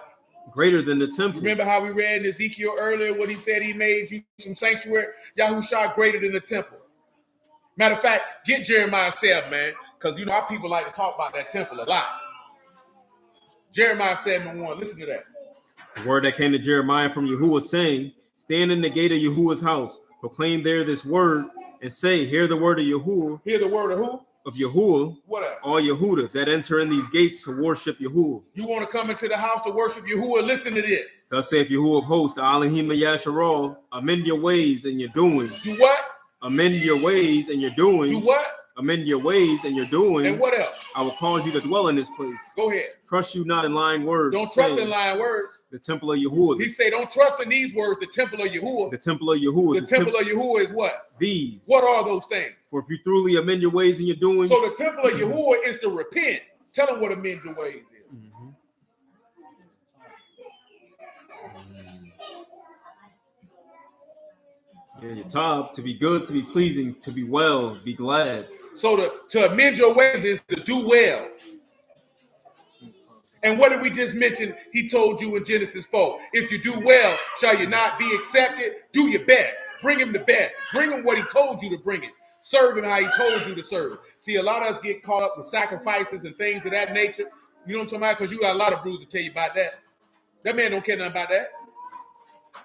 Greater than the temple. Remember how we read in Ezekiel earlier when he said he made you some sanctuary? Yahushua greater than the temple. Matter of fact, get Jeremiah 7, man, because you know our people like to talk about that temple a lot. Jeremiah 7:1. Listen to that. The word that came to Jeremiah from Yahuwah, saying, Stand in the gate of Yahuwah's house, proclaim there this word, and say, Hear the word of Yahuwah, Hear the word of who? of Yahuwah, What up? all Yehuda that enter in these gates to worship Yahuwah. You want to come into the house to worship Yahuwah? Listen to this. Thus saith Yahuwah of hosts, Elohim Yasharal, amend your ways and your doings. Do what? Amend your ways and your doings. Do what? Amend your ways and your doings. And what else? I will cause you to dwell in this place. Go ahead. Trust you not in lying words. Don't trust saying, in lying words. The temple of Yahuwah. He say, don't trust in these words, the temple of Yahuwah. The temple of Yahuwah. The temple of Yahuwah is what? These. What are those things? For if you truly amend your ways and your doings. So the temple of Yahuwah is to repent. Tell them what amend your ways is. Yeah, your top, to be good, to be pleasing, to be well, be glad. So to amend your ways is to do well. And what did we just mention? He told you in Genesis 4, if you do well, shall you not be accepted? Do your best. Bring him the best. Bring him what he told you to bring it. Serve him how he told you to serve him. See, a lot of us get caught up with sacrifices and things of that nature. You know what I'm talking about? Because you got a lot of brews to tell you about that. That man don't care nothing about that.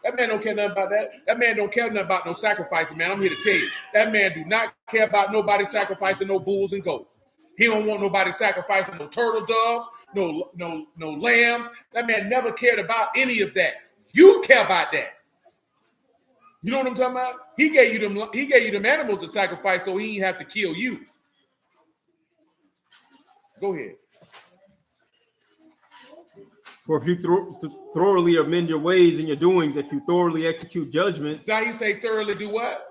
That man don't care nothing about that. That man don't care nothing about no sacrificing, man. I'm here to tell you. That man do not care about nobody sacrificing no bulls and goats. He don't want nobody sacrificing no turtle doves, no lambs. That man never cared about any of that. You care about that. You know what I'm talking about? He gave you them animals to sacrifice so he didn't have to kill you. Go ahead. For if you thoroughly amend your ways and your doings, if you thoroughly execute judgment. Now you say thoroughly do what?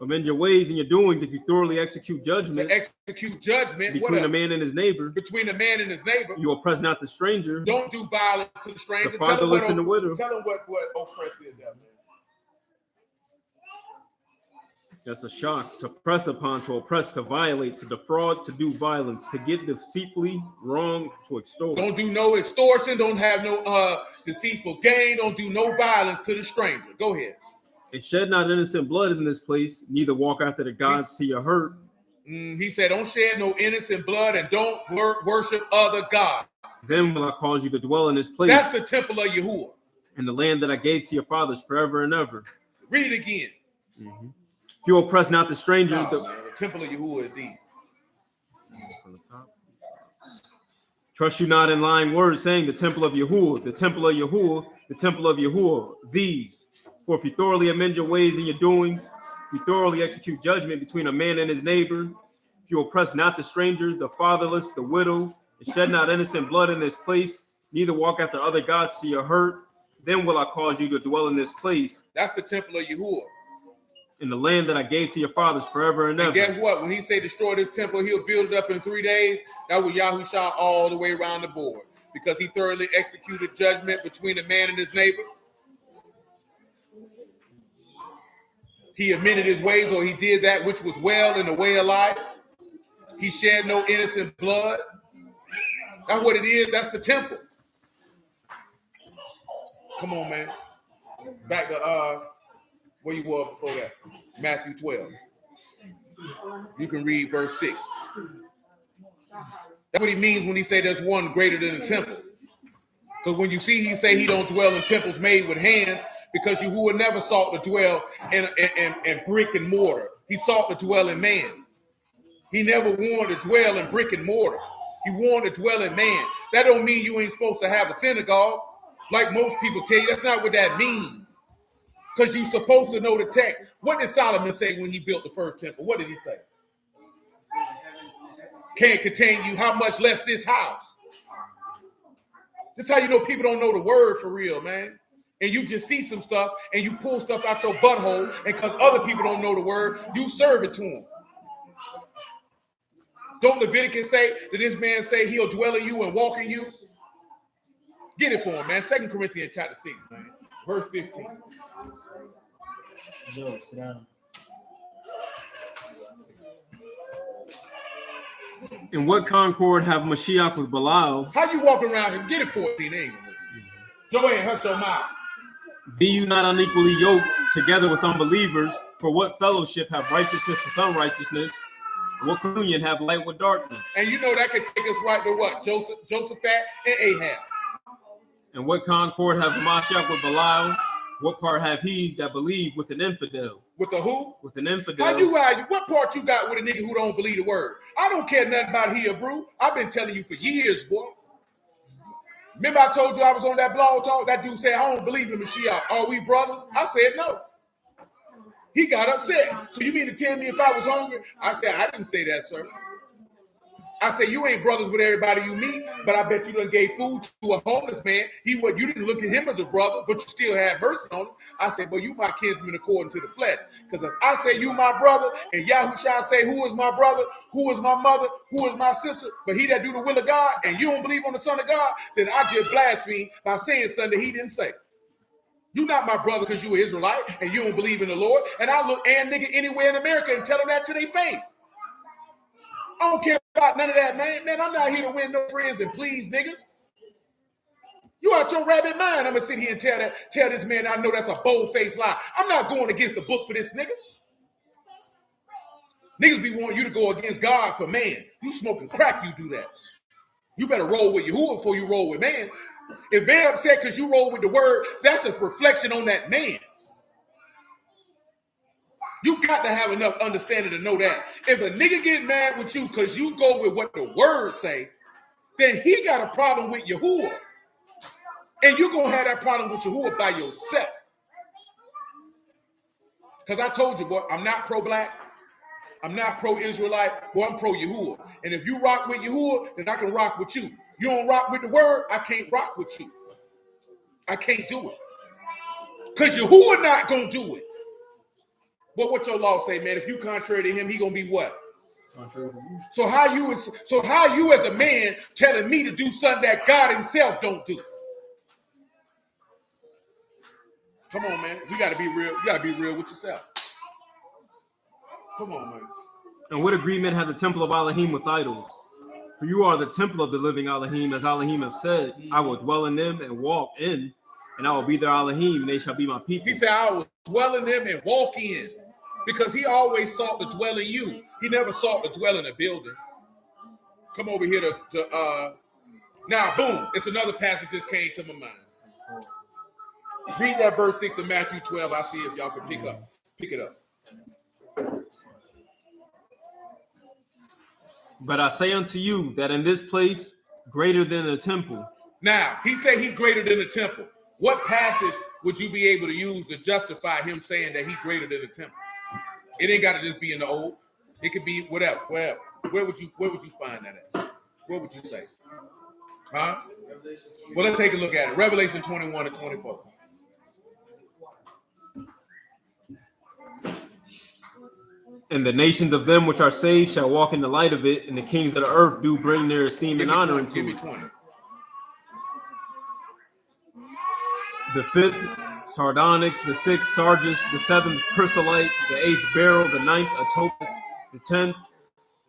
Amend your ways and your doings if you thoroughly execute judgment. To execute judgment between a man and his neighbor. Between a man and his neighbor. You oppress not the stranger. Don't do violence to the stranger. The fatherless and the widow. Tell him what oppress is, that man. That's a shock. To press upon, to oppress, to violate, to defraud, to do violence, to get deceitfully wrong, to extort. Don't do no extortion. Don't have no deceitful gain. Don't do no violence to the stranger. Go ahead. And shed not innocent blood in this place, neither walk after the gods to your hurt. He said, don't shed no innocent blood and don't worship other gods. Then will I cause you to dwell in this place. That's the temple of Yahuwah. And the land that I gave to your fathers forever and ever. Read it again. If you oppress not the stranger, the temple of Yahuwah is thee. Trust you not in lying words, saying the temple of Yahuwah, the temple of Yahuwah, the temple of Yahuwah, these. For if you thoroughly amend your ways and your doings, if you thoroughly execute judgment between a man and his neighbor, if you oppress not the stranger, the fatherless, the widow, and shed not innocent blood in this place, neither walk after other gods to your hurt, then will I cause you to dwell in this place. That's the temple of Yahuwah. In the land that I gave to your fathers forever and ever. And guess what? When he say destroy this temple, he'll build it up in 3 days. That was Yahushua all the way around the board. Because he thoroughly executed judgment between a man and his neighbor. He amended his ways, or he did that which was well in the way of life. He shed no innocent blood. That's what it is. That's the temple. Come on, man. Back to where you were before that. Matthew 12. You can read verse 6. That's what he means when he say there's one greater than the temple. Because when you see he say he don't dwell in temples made with hands, because Yahuwah never sought to dwell in brick and mortar. He sought to dwell in man. He never wanted to dwell in brick and mortar. He warned the dwelling man. That don't mean you ain't supposed to have a synagogue, like most people tell you. That's not what that means. Because you're supposed to know the text. What did Solomon say when he built the first temple? What did he say? Can't contain you, how much less this house? This is how you know people don't know the word for real, man. And you just see some stuff and you pull stuff out your butthole, and because other people don't know the word, you serve it to them. Don't Leviticus say that this man say he'll dwell in you and walk in you? Get it for him, man. 2 Corinthians chapter 6, man. Verse 15. Joe, sit down. In what concord have Mashiach with Belial? How you walk around and get it 14? Ain't Joanne, hush your mouth. Be you not unequally yoked together with unbelievers? For what fellowship have righteousness with unrighteousness? What communion have light with darkness? And you know that could take us right to what? Josaphat and Ahab. And what concord have Mashiach with Belial? What part have he that believed with an infidel? With the who? With an infidel. How you? What part you got with a nigga who don't believe the word? I don't care nothing about Hebrew. I've been telling you for years, boy. Remember I told you I was on that blog talk? That dude said, I don't believe in Mashiach. Are we brothers? I said no. He got upset. So you mean to tell me if I was hungry? I said, I didn't say that, sir. I said, you ain't brothers with everybody you meet, but I bet you done gave food to a homeless man. You didn't look at him as a brother, but you still had mercy on him. I said, well, you my kinsman according to the flesh. Because if I say you my brother, and Yahushua say, who is my brother, who is my mother, who is my sister, but he that do the will of God, and you don't believe on the Son of God, then I just blaspheme by saying something that he didn't say. You not my brother because you an Israelite, and you don't believe in the Lord, and I look and nigga anywhere in America and tell them that to their face. I don't care about none of that, man. Man, I'm not here to win no friends and please niggas. You out your rabbit mind. I'm gonna sit here and tell this man I know that's a bold-faced lie. I'm not going against the book for this nigga. Niggas be wanting you to go against God for man. You smoking crack, you do that. You better roll with Yahuwah before you roll with man. If they're upset because you roll with the word, that's a reflection on that man. You got to have enough understanding to know that. If a nigga get mad with you because you go with what the words say, then he got a problem with Yahuwah. And you're going to have that problem with Yahuwah by yourself. Because I told you, boy, I'm not pro-black. I'm not pro-Israelite. Boy, I'm pro-Yahuwah. And if you rock with Yahuwah, then I can rock with you. You don't rock with the word, I can't rock with you. I can't do it. Because Yahuwah not going to do it. But what your law say, man? If you contrary to him, he gonna be what? Contrary to you. So how you as a man telling me to do something that God himself don't do? Come on, man. You gotta be real. You gotta be real with yourself. Come on, man. And what agreement have the temple of Elohim with idols? For you are the temple of the living Elohim, as Elohim have said, I will dwell in them and walk in, and I will be their Elohim, and they shall be my people. He said, I will dwell in them and walk in. Because he always sought to dwell in you. He never sought to dwell in a building. Come over here now, boom. It's another passage just came to my mind. Read that verse 6 of Matthew 12. I'll see if y'all can pick it up. But I say unto you that in this place, greater than the temple. Now, he said he's greater than the temple. What passage would you be able to use to justify him saying that he's greater than the temple? It ain't got to just be in the old. It could be whatever. Where would you find that at? What would you say? Huh? Well, let's take a look at it. Revelation 21 and 24. And the nations of them which are saved shall walk in the light of it, and the kings of the earth do bring their esteem and honor into it. Give me 20. The fifth, sardonyx, the sixth, sargis, the seventh, chrysolite, the eighth, beryl, the ninth, a topaz, the 10th,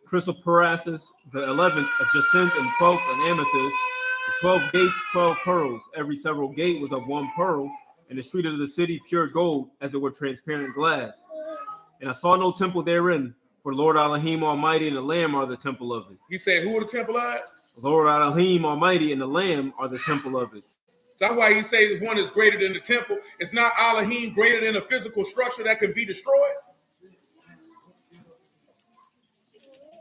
chrysoprasus, the 11th, a jacinth, and 12th, an amethyst, the 12 gates, 12 pearls. Every several gate was of one pearl, and the street of the city pure gold, as it were transparent glass. And I saw no temple therein, for Lord Elohim Almighty and the Lamb are the temple of it. He said, who are the temple of? Lord Elohim Almighty and the Lamb are the temple of it. That's why he says one is greater than the temple. It's not Elohim greater than a physical structure that can be destroyed.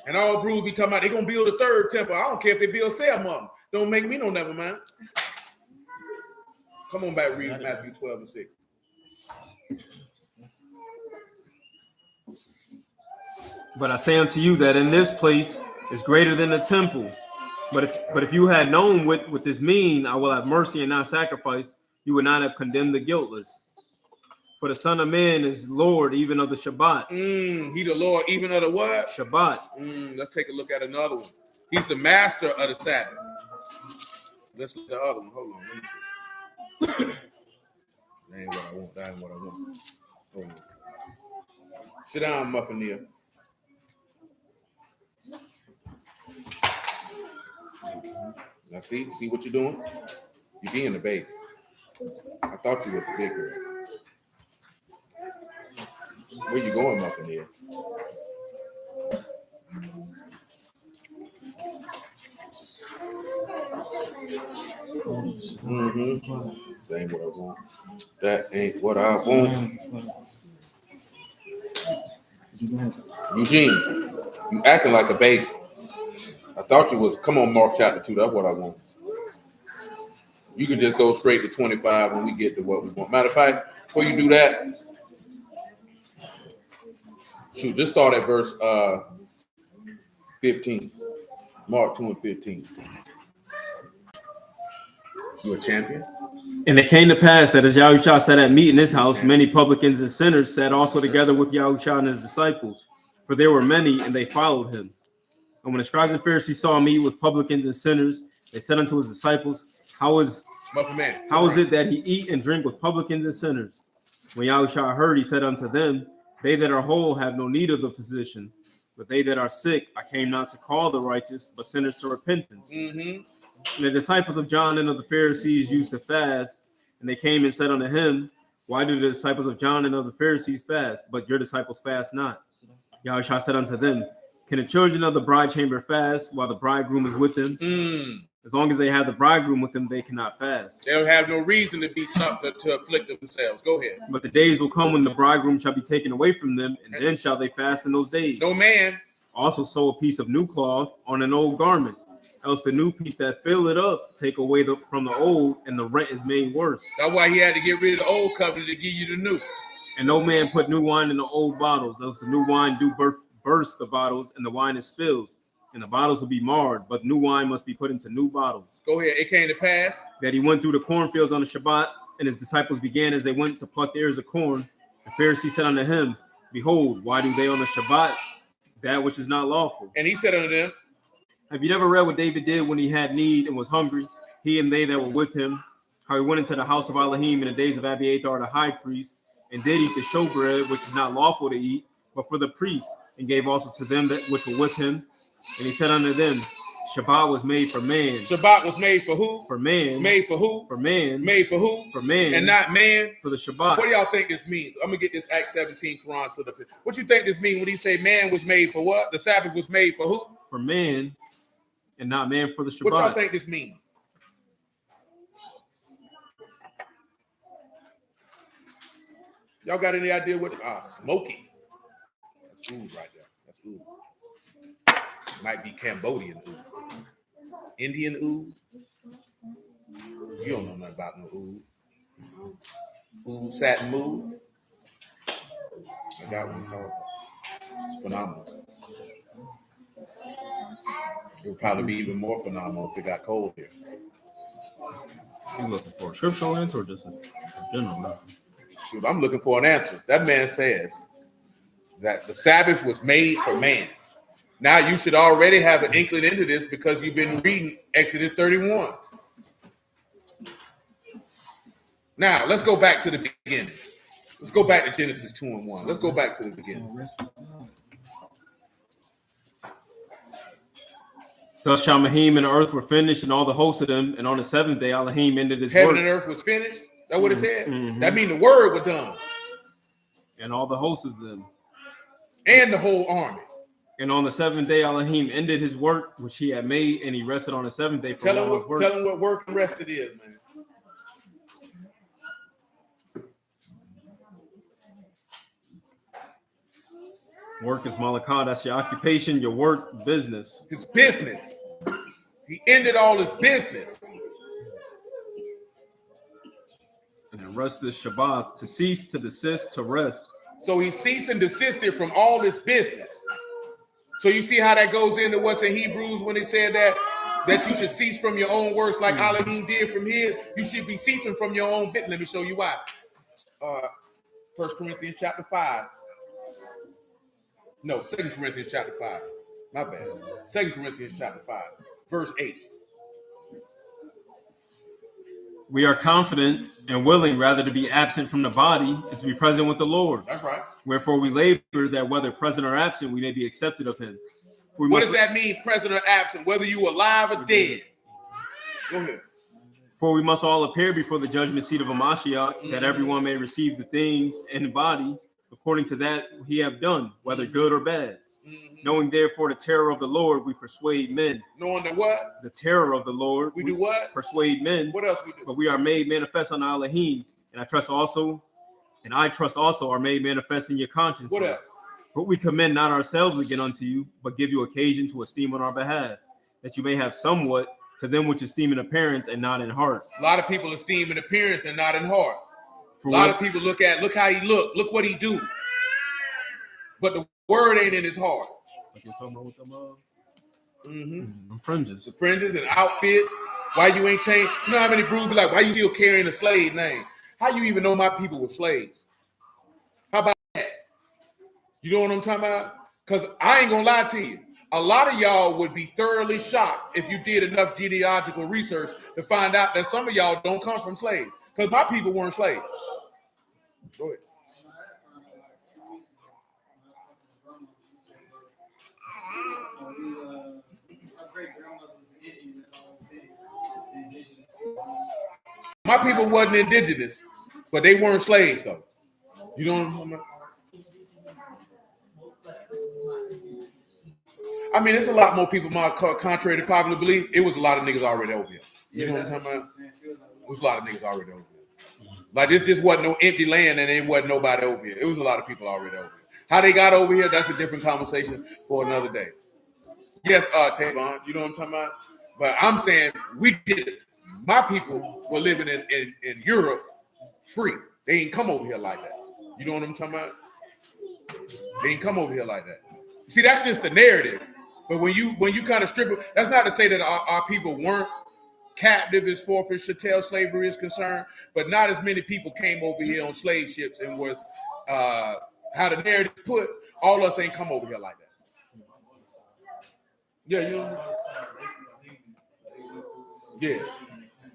And all brews be talking about they're gonna build a third temple. I don't care if they build 7 of them. Don't make me no never mind. Come on back, read Matthew 12 and 6. But I say unto you that in this place is greater than the temple. But if you had known what this mean, I will have mercy and not sacrifice, you would not have condemned the guiltless. For the Son of Man is Lord even of the Shabbat. He the Lord even of the what? Shabbat. Let's take a look at another one. He's the master of the Sabbath. Let's look at the other one. Hold on, let me see. That ain't what I want. That ain't what I want. Hold on. Sit down, Muffineer. Now see what you're doing? You're being a baby. I thought you was a big girl. Where you going, Muffineer? That ain't what I want. That ain't what I want. Eugene, you acting like a baby. I thought you was. Come on, Mark chapter 2. That's what I want. You can just go straight to 25 when we get to what we want. Matter of fact, before you do that, shoot, just start at verse 15. Mark 2 and 15. You a champion? And it came to pass that as Yahushua sat at meat in his house, many publicans and sinners sat also together with Yahushua and his disciples. For there were many, and they followed him. And when the scribes and Pharisees saw him eat with publicans and sinners, they said unto his disciples, How is it that he eat and drink with publicans and sinners? When Yahushua heard, he said unto them, They that are whole have no need of the physician, but they that are sick, I came not to call the righteous, but sinners to repentance. And the disciples of John and of the Pharisees used to fast, and they came and said unto him, Why do the disciples of John and of the Pharisees fast, but your disciples fast not? Yahushua said unto them, Can the children of the bride chamber fast while the bridegroom is with them? As long as they have the bridegroom with them, they cannot fast. They'll have no reason to be something to afflict themselves. Go ahead. But the days will come when the bridegroom shall be taken away from them, and then shall they fast in those days. No man also sew a piece of new cloth on an old garment, else the new piece that fill it up take away from the old, and the rent is made worse. That's why he had to get rid of the old covenant to give you the new. And no man put new wine in the old bottles, else the new wine do burst the bottles, and the wine is spilled, and the bottles will be marred, but new wine must be put into new bottles. Go ahead. It came to pass that he went through the cornfields on the Shabbat, and his disciples began as they went to pluck the ears of corn. The Pharisees said unto him, Behold, why do they on the Shabbat that which is not lawful? And he said unto them, Have you never read what David did when he had need and was hungry, he and they that were with him, how he went into the house of Elohim in the days of Abiathar the high priest, and did eat the showbread, which is not lawful to eat, but for the priests, and gave also to them that which were with him? And he said unto them, Shabbat was made for man. Shabbat was made for who? For man. Made for who? For man. Made for who? For man. And not man. For the Shabbat. What do y'all think this means? I'm gonna get this Acts 17 Quran stood up here. What you think this means when he say man was made for what? The Sabbath was made for who? For man, and not man for the Shabbat. What y'all think this means? Y'all got any idea what? Smoky. That's oud right there. That's oud. Might be Cambodian oud. Indian oud. You don't know nothing about no oud. Oud satin mood. I got one called. It's phenomenal. It would probably be even more phenomenal if it got cold here. You looking for a scriptural answer or just a general? Shoot, I'm looking for an answer. That man says that the Sabbath was made for man. Now you should already have an inkling into this because you've been reading Exodus 31. Now let's go back to the beginning. Let's go back to Genesis 2 and 1. Let's go back to the beginning. Thus shall Mahim and the earth were finished, and all the hosts of them, and on the seventh day Elohim ended his Heaven work. and earth was finished. That's what it said. Mm-hmm. That means the word was done. And all the hosts of them. And the whole army. And on the seventh day Elohim ended his work which he had made, and he rested on the seventh day from all his work. Tell him what work and rest it is, man. Work is malakah. That's your occupation, your work, business. His business. He ended all his business. And then rest is Shabbat, to cease, to desist, to rest. So he ceased and desisted from all his business. So you see how that goes into what's in Hebrews when it said that you should cease from your own works like Elohim did from his. You should be ceasing from your own bit. Let me show you why. 1 Corinthians chapter 5. No, 2 Corinthians chapter 5. My bad. 2 Corinthians chapter 5, verse 8. We are confident and willing rather to be absent from the body and to be present with the Lord. That's right. Wherefore we labor that whether present or absent, we may be accepted of him. What does that mean, present or absent? Whether you alive or dead? Go ahead. For we must all appear before the judgment seat of a Mashiach, that everyone may receive the things in the body according to that he have done, whether good or bad. Knowing therefore the terror of the Lord, we persuade men. Knowing the what? The terror of the Lord, we do what? Persuade men. What else we do? But we are made manifest on Elohim, and I trust also are made manifest in your conscience. What else? But we commend not ourselves again unto you, but give you occasion to esteem on our behalf, that you may have somewhat to them which esteem in appearance and not in heart. A lot of people esteem in appearance and not in heart. A lot of people look how he look what he do. But the word ain't in his heart. Fringes. The fringes and outfits. Why you ain't changed? You know how many brews be like, why you still carrying a slave name? How you even know my people were slaves? How about that? You know what I'm talking about? Because I ain't gonna lie to you. A lot of y'all would be thoroughly shocked if you did enough genealogical research to find out that some of y'all don't come from slaves. Because my people weren't slaves. Go ahead. My people wasn't indigenous, but they weren't slaves though. You know what I'm talking about? I mean, it's a lot more people, contrary to popular belief. It was a lot of niggas already over here. You know what I'm talking about? It was a lot of niggas already over here. Like this just wasn't no empty land and there wasn't nobody over here. It was a lot of people already over here. How they got over here, that's a different conversation for another day. Yes, Tavon, you know what I'm talking about? But I'm saying we did it. My people were living in Europe free. They ain't come over here like that. You know what I'm talking about? They ain't come over here like that. See, that's just the narrative. But when you kind of strip it, that's not to say that our people weren't captive as far as chattel slavery is concerned, but not as many people came over here on slave ships and was how the narrative put, all of us ain't come over here like that. Yeah, you know. Yeah.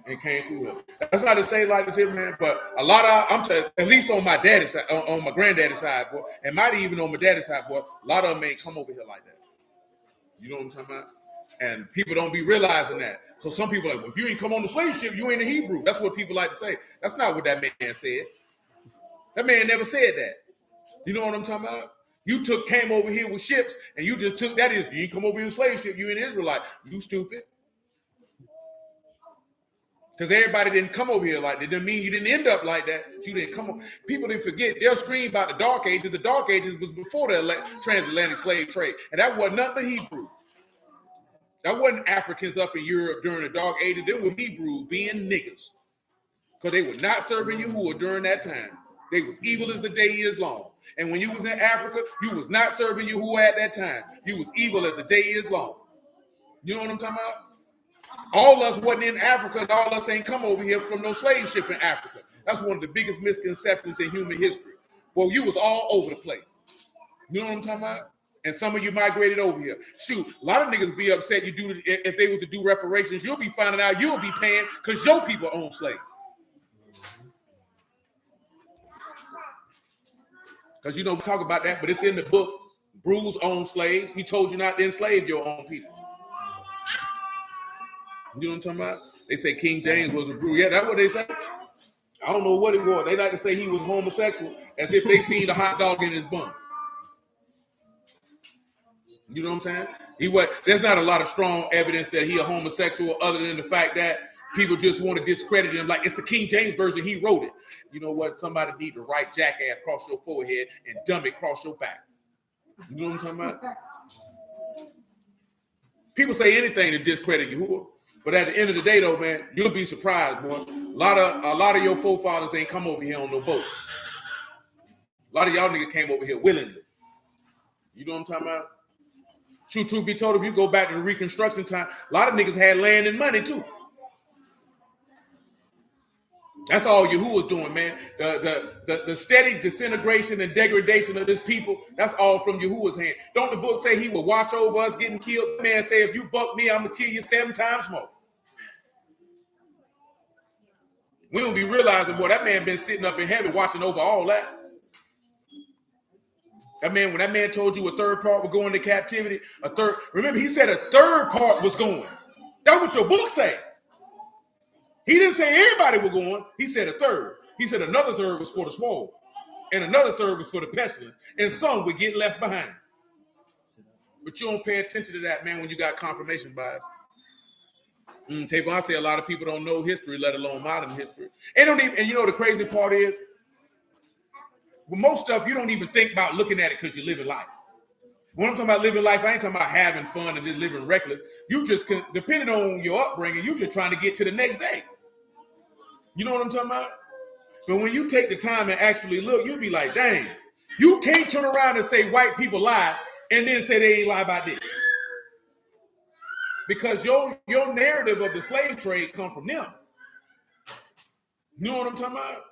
And came through here. That's not to say like this here, man, but a lot of at least on my daddy's side, on my granddaddy's side, boy, and might even on my daddy's side, boy, a lot of them ain't come over here like that. You know what I'm talking about? And people don't be realizing that. So some people are like, well, if you ain't come on the slave ship, you ain't a Hebrew. That's what people like to say. That's not what that man said. That man never said that. You know what I'm talking about? You came over here with ships, and you just took that. You ain't come over here with a slave ship. You ain't Israelite. You stupid. Because everybody didn't come over here like that. Doesn't mean you didn't end up like that. You didn't come over. People didn't forget. They'll scream about the Dark Ages. The Dark Ages was before the transatlantic slave trade. And that wasn't nothing but Hebrews. That wasn't Africans up in Europe during the Dark Ages. They were Hebrews being niggas. Because they were not serving Yahuwah during that time. They was evil as the day is long. And when you was in Africa, you was not serving Yahuwah at that time. You was evil as the day is long. You know what I'm talking about? All us wasn't in Africa, and all us ain't come over here from no slave ship in Africa. That's one of the biggest misconceptions in human history. Well, you was all over the place. You know what I'm talking about? And some of you migrated over here. Shoot, a lot of niggas be upset if they was to do reparations. You'll be finding out you'll be paying because your people own slaves. Because we talk about that, but it's in the book. Bruce owned slaves. He told you not to enslave your own people. You know what I'm talking about? They say King James was a brew. Yeah, that's what they say. I don't know what it was. They like to say he was homosexual as if they seen the hot dog in his bun. You know what I'm saying? There's not a lot of strong evidence that he a homosexual other than the fact that people just want to discredit him. Like, it's the King James version. He wrote it. You know what? Somebody need to write jackass across your forehead and dumb it across your back. You know what I'm talking about? People say anything to discredit Yahuwah, but at the end of the day, though, man, you'll be surprised, boy. A lot of your forefathers ain't come over here on no boat. A lot of y'all niggas came over here willingly. You know what I'm talking about? Truth be told, if you go back to the Reconstruction time, a lot of niggas had land and money too. That's all Yahuwah's doing, man. The steady disintegration and degradation of this people, that's all from Yahuwah's hand. Don't the book say he will watch over us getting killed? The man say, if you buck me, I'm going to kill you 7 times more. We don't be realizing, boy, that man been sitting up in heaven watching over all that. That man, when that man told you a third part was going to captivity, remember he said a third part was going. That's what your book say. He didn't say everybody was going. He said a third. He said another third was for the sword, and another third was for the pestilence, and some would get left behind. But you don't pay attention to that, man, when you got confirmation bias. Tavon, I say a lot of people don't know history, let alone modern history. And you know the crazy part is, with most stuff, you don't even think about looking at it because you're living life. When I'm talking about living life, I ain't talking about having fun and just living reckless. You just, depending on your upbringing, you just trying to get to the next day. You know what I'm talking about? But when you take the time and actually look, you'll be like, dang, you can't turn around and say white people lie and then say they ain't lie about this. Because your narrative of the slave trade come from them. You know what I'm talking about?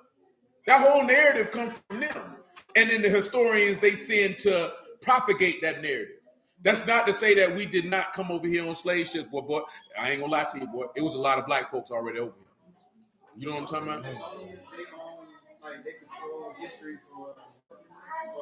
That whole narrative comes from them. And then the historians, they send to propagate that narrative. That's not to say that we did not come over here on slave ships, boy. I ain't gonna lie to you, boy. It was a lot of black folks already over here. You know what I'm talking about? They control history for.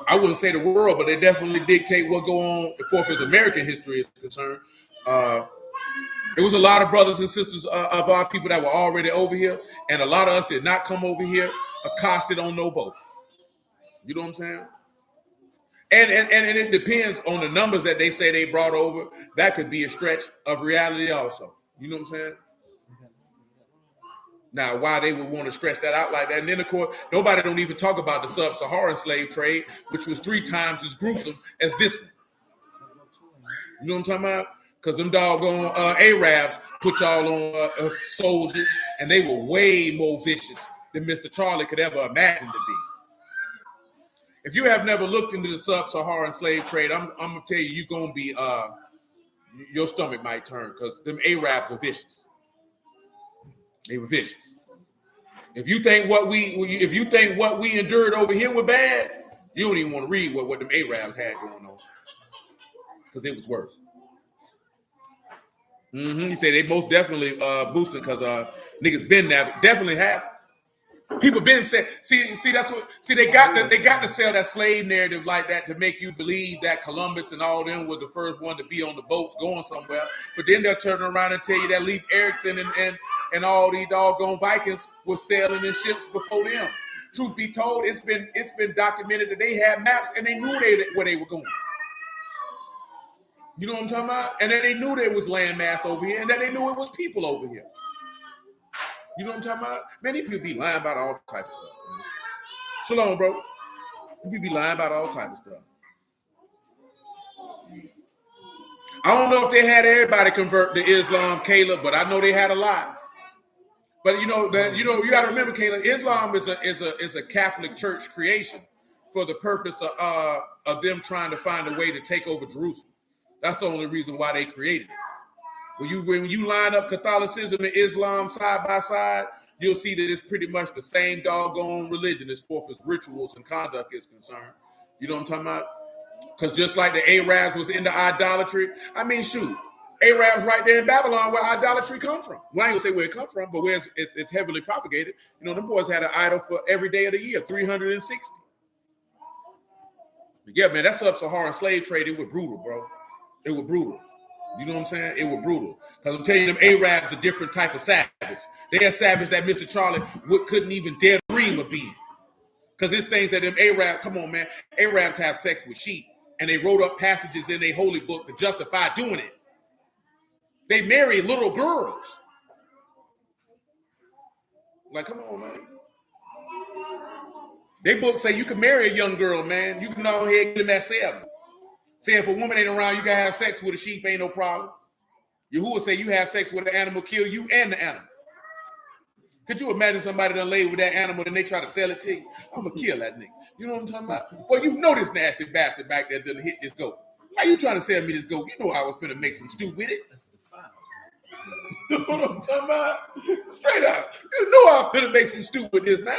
I wouldn't say the world, but they definitely dictate what go on as far as American history is concerned. There was a lot of brothers and sisters of our people that were already over here, and a lot of us did not come over here accosted on no boat. You know what I'm saying? And it depends on the numbers that they say they brought over. That could be a stretch of reality also. You know what I'm saying? Now, why they would want to stretch that out like that. And then, of course, nobody don't even talk about the sub-Saharan slave trade, which was 3 times as gruesome as this one. You know what I'm talking about? Because them doggone Arabs put y'all on soldiers, and they were way more vicious than Mr. Charlie could ever imagine to be. If you have never looked into the sub-Saharan slave trade, I'm going to tell you, you're going to be, your stomach might turn, because them Arabs are vicious. They were vicious. If you think what we endured over here was bad, you don't even want to read what them Arabs had going on, because it was worse. He said they most definitely boosted because niggas been there, definitely have. People been said, see that's what they got to sell that slave narrative like that to make you believe that Columbus and all them was the first one to be on the boats going somewhere. But then they'll turn around and tell you that Leif Erikson and all these doggone Vikings was sailing in ships before them. Truth be told, it's been documented that they had maps and they knew where they were going. You know what I'm talking about? And that they knew there was landmass over here and that they knew it was people over here. You know what I'm talking about? Man, these people be lying about all types of stuff. Man. Shalom, bro. People be lying about all types of stuff. I don't know if they had everybody convert to Islam, Caleb, but I know they had a lot. But you got to remember, Caleb, Islam is a Catholic church creation for the purpose of them trying to find a way to take over Jerusalem. That's the only reason why they created it. When you line up Catholicism and Islam side by side, you'll see that it's pretty much the same doggone religion as far as rituals and conduct is concerned. You know what I'm talking about? Because just like the Arabs was into idolatry, I mean, shoot, Arabs right there in Babylon where idolatry come from. Well, I ain't gonna say where it come from, but where it's heavily propagated. You know, them boys had an idol for every day of the year, 360. But yeah, man, that sub-Saharan slave trade, it was brutal, bro. It was brutal. You know what I'm saying? It was brutal. Because I'm telling you, them Arabs are a different type of savage. They're a savage that Mr. Charlie couldn't even dare dream of being. Because it's things that them Arabs, come on, man, Arabs have sex with sheep. And they wrote up passages in their holy book to justify doing it. They marry little girls. Like, come on, man. They books say you can marry a young girl, man. You can go ahead and get them at 7. Say if a woman ain't around, you can have sex with a sheep, ain't no problem. Yahuwah say you have sex with an animal, kill you and the animal. Could you imagine somebody done laid with that animal and they try to sell it to you? I'm gonna kill that nigga. You know what I'm talking about? Well, you know this nasty bastard back there done hit this goat. How you trying to sell me this goat? You know I was finna make some stew with it. You know what I'm talking about? Straight up. You know I was finna make some stew with this, man.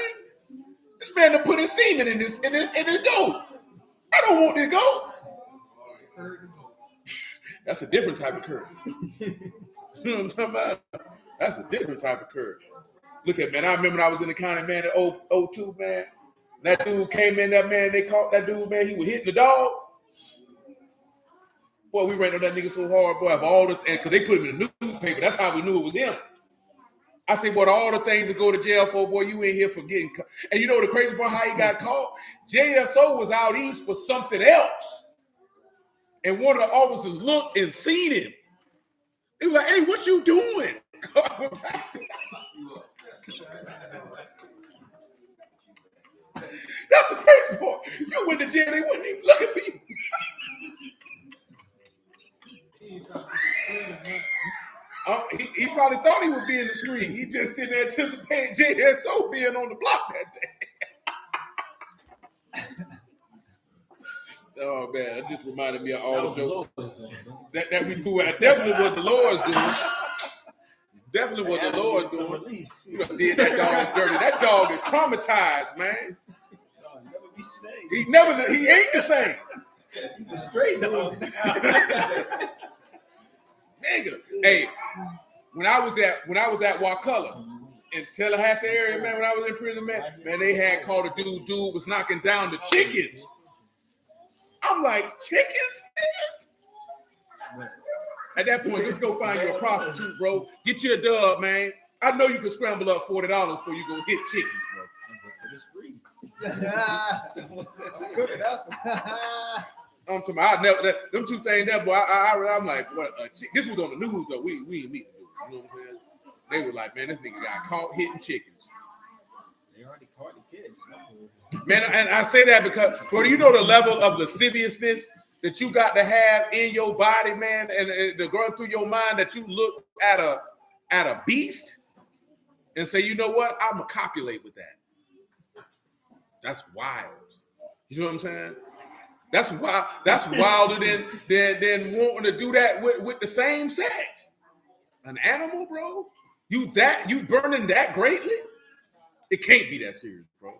This man done put his semen in this goat. I don't want this goat. That's a different type of curry. You know what I'm talking about? That's a different type of curry. Look at, man, I remember when I was in the county, man, at 02, man. That dude came in there, man, they caught that dude, man, he was hitting the dog. Boy, we ran on that nigga so hard, boy, of all the things, because they put him in the newspaper. That's how we knew it was him. I said, boy, all the things to go to jail for, boy, you in here for getting caught. And you know the crazy part, how he got caught? JSO was out east for something else. And one of the officers looked and seen him. He was like, hey, what you doing? That's the crazy part. You went to jail, they wasn't even looking for you. He probably thought he would be in the screen. He just didn't anticipate JSO being on the block that day. Oh man, that just reminded me of all the jokes that we threw out. Definitely what the Lord's doing. Definitely what the Lord's doing. You done did that dog dirty. That dog is traumatized, man. He ain't the same. He's a straight dog. Nigga. Hey, when I was at Wakulla in Tallahassee area, man, when I was in prison, man, they had caught a dude was knocking down the chickens. I'm like, chickens? At that point, let's go find you a prostitute, bro. Get you a dub, man. I know you can scramble up $40 before you go hit chickens, bro. It's free. Cook it up. I'm talking about, them two things there, boy. I'm like, what? This was on the news, though. We ain't meet the dude. You know what I'm saying? They were like, man, this nigga got caught hitting chickens. They already caught the kids. Man, and I say that because, bro, you know the level of lasciviousness that you got to have in your body, man, and going through your mind that you look at a beast and say, you know what? I'm gonna copulate with that. That's wild. You know what I'm saying? That's wild. That's wilder than wanting to do that with the same sex. An animal, bro. You burning that greatly? It can't be that serious, bro.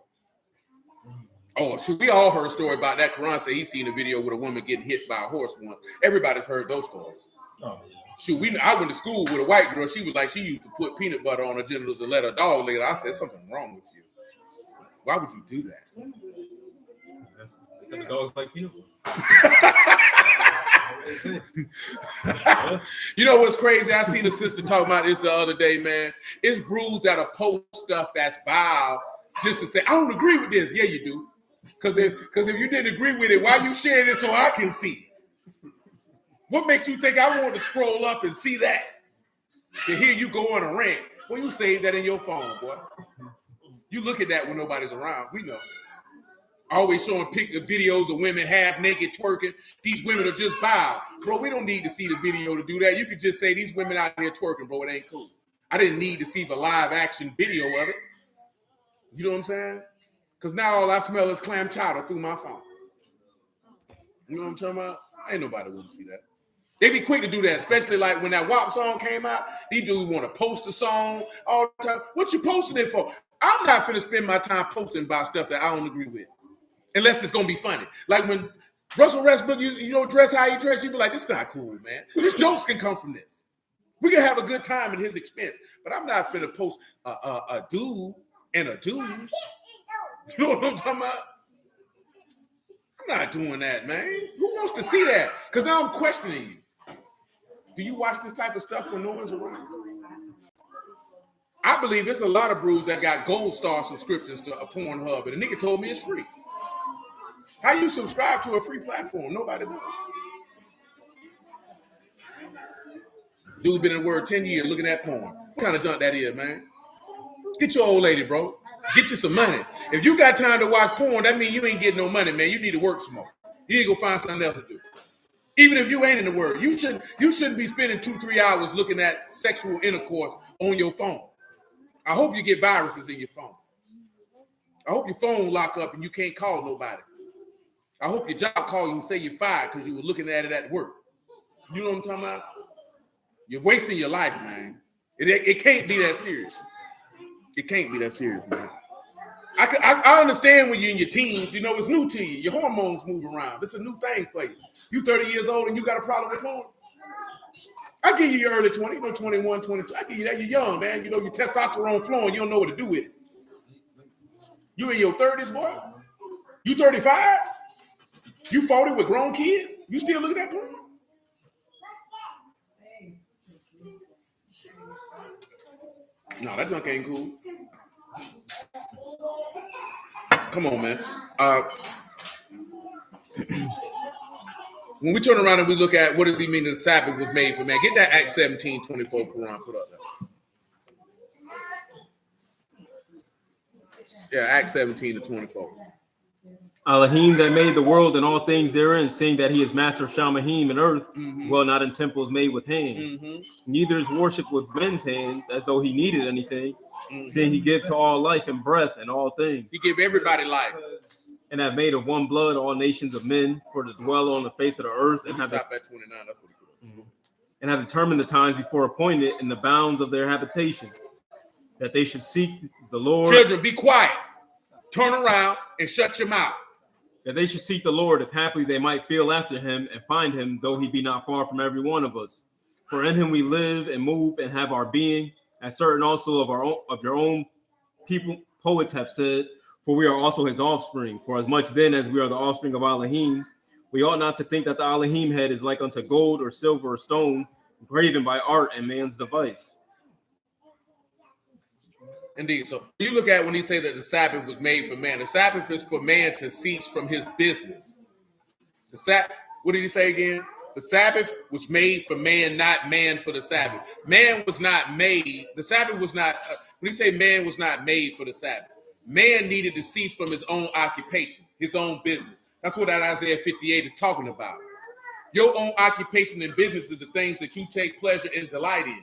Oh, shoot, we all heard a story about that. Quran said he's seen a video with a woman getting hit by a horse once. Everybody's heard those stories. Oh, yeah. Shoot, I went to school with a white girl. She was like, she used to put peanut butter on her genitals and let her dog lick it. I said, something wrong with you. Why would you do that? The dogs like peanut butter. You know what's crazy? I seen a sister talking about this the other day, man. It's brews that'll post stuff that's vile just to say, I don't agree with this. Yeah, you do. Because if you didn't agree with it, why you sharing it so I can see it? What makes you think I want to scroll up and see that? To hear you go on a rant. Well, you save that in your phone, boy. You look at that when nobody's around. We know. Always showing videos of women half naked twerking. These women are just vile. Bro, we don't need to see the video to do that. You could just say these women out here twerking, bro. It ain't cool. I didn't need to see the live action video of it. You know what I'm saying? Because now all I smell is clam chowder through my phone. You know what I'm talking about? Ain't nobody wouldn't see that. They be quick to do that, especially like when that WAP song came out. These dudes want to post a song all the time. What you posting it for? I'm not finna spend my time posting about stuff that I don't agree with. Unless it's gonna be funny. Like when Russell Westbrook, you know, dress how he dress, you be like, this is not cool, man. These jokes can come from this. We can have a good time at his expense. But I'm not finna post a dude and a dude. You know what I'm talking about? I'm not doing that, man. Who wants to see that? Because now I'm questioning you. Do you watch this type of stuff when no one's around? I believe there's a lot of brews that got gold star subscriptions to a Pornhub, and the nigga told me it's free. How you subscribe to a free platform? Nobody knows. Dude been in the word 10 years looking at porn. What kind of junk that is, man? Get your old lady, bro. Get you some money. If you got time to watch porn, that means you ain't getting no money, man. You need to work some more. You need to go find something else to do. Even if you ain't in the word, you shouldn't be spending 2-3 hours looking at sexual intercourse on your phone. I hope you get viruses in your phone. I hope your phone lock up and you can't call nobody. I hope your job call you and say you're fired because you were looking at it at work. You know what I'm talking about? You're wasting your life, man. It can't be that serious. It can't be that serious, man. I understand when you're in your teens, you know, it's new to you. Your hormones move around. It's a new thing for you. You 30 years old and you got a problem with porn? I give you your early 20, you know, 21, 22. I give you that. You're young, man. You know, your testosterone flowing. You don't know what to do with it. You in your 30s, boy? You 35? You 40 with grown kids? You still looking at porn? No, that junk ain't cool. Come on, man. When we turn around and we look at what does he mean that the Sabbath was made for man, get that Acts 17:24 Quran put up there. Yeah, Acts 17-24. Elohim that made the world and all things therein, seeing that he is master of Shamahim and earth, dwell not in temples made with hands. Neither is worship with men's hands, as though he needed anything, seeing he give to all life and breath and all things. He give everybody life. And have made of one blood all nations of men for to dwell on the face of the earth, and have Stop at 29. That's what he put up. And have determined the times before appointed in the bounds of their habitation, that they should seek the Lord. Children, be quiet. Turn around and shut your mouth. That they should seek the Lord, if haply they might feel after him and find him, though he be not far from every one of us. For in him we live and move and have our being, as certain also of your own people poets have said, for we are also his offspring. For as much then as we are the offspring of Elohim, we ought not to think that the Elohim head is like unto gold or silver or stone, graven by art and man's device. Indeed. So you look at when he say that the Sabbath was made for man. The Sabbath is for man to cease from his business. What did he say again? The Sabbath was made for man, not man for the Sabbath. Man was not made. The Sabbath was not. When he say man was not made for the Sabbath, man needed to cease from his own occupation, his own business. That's what that Isaiah 58 is talking about. Your own occupation and business is the things that you take pleasure and delight in.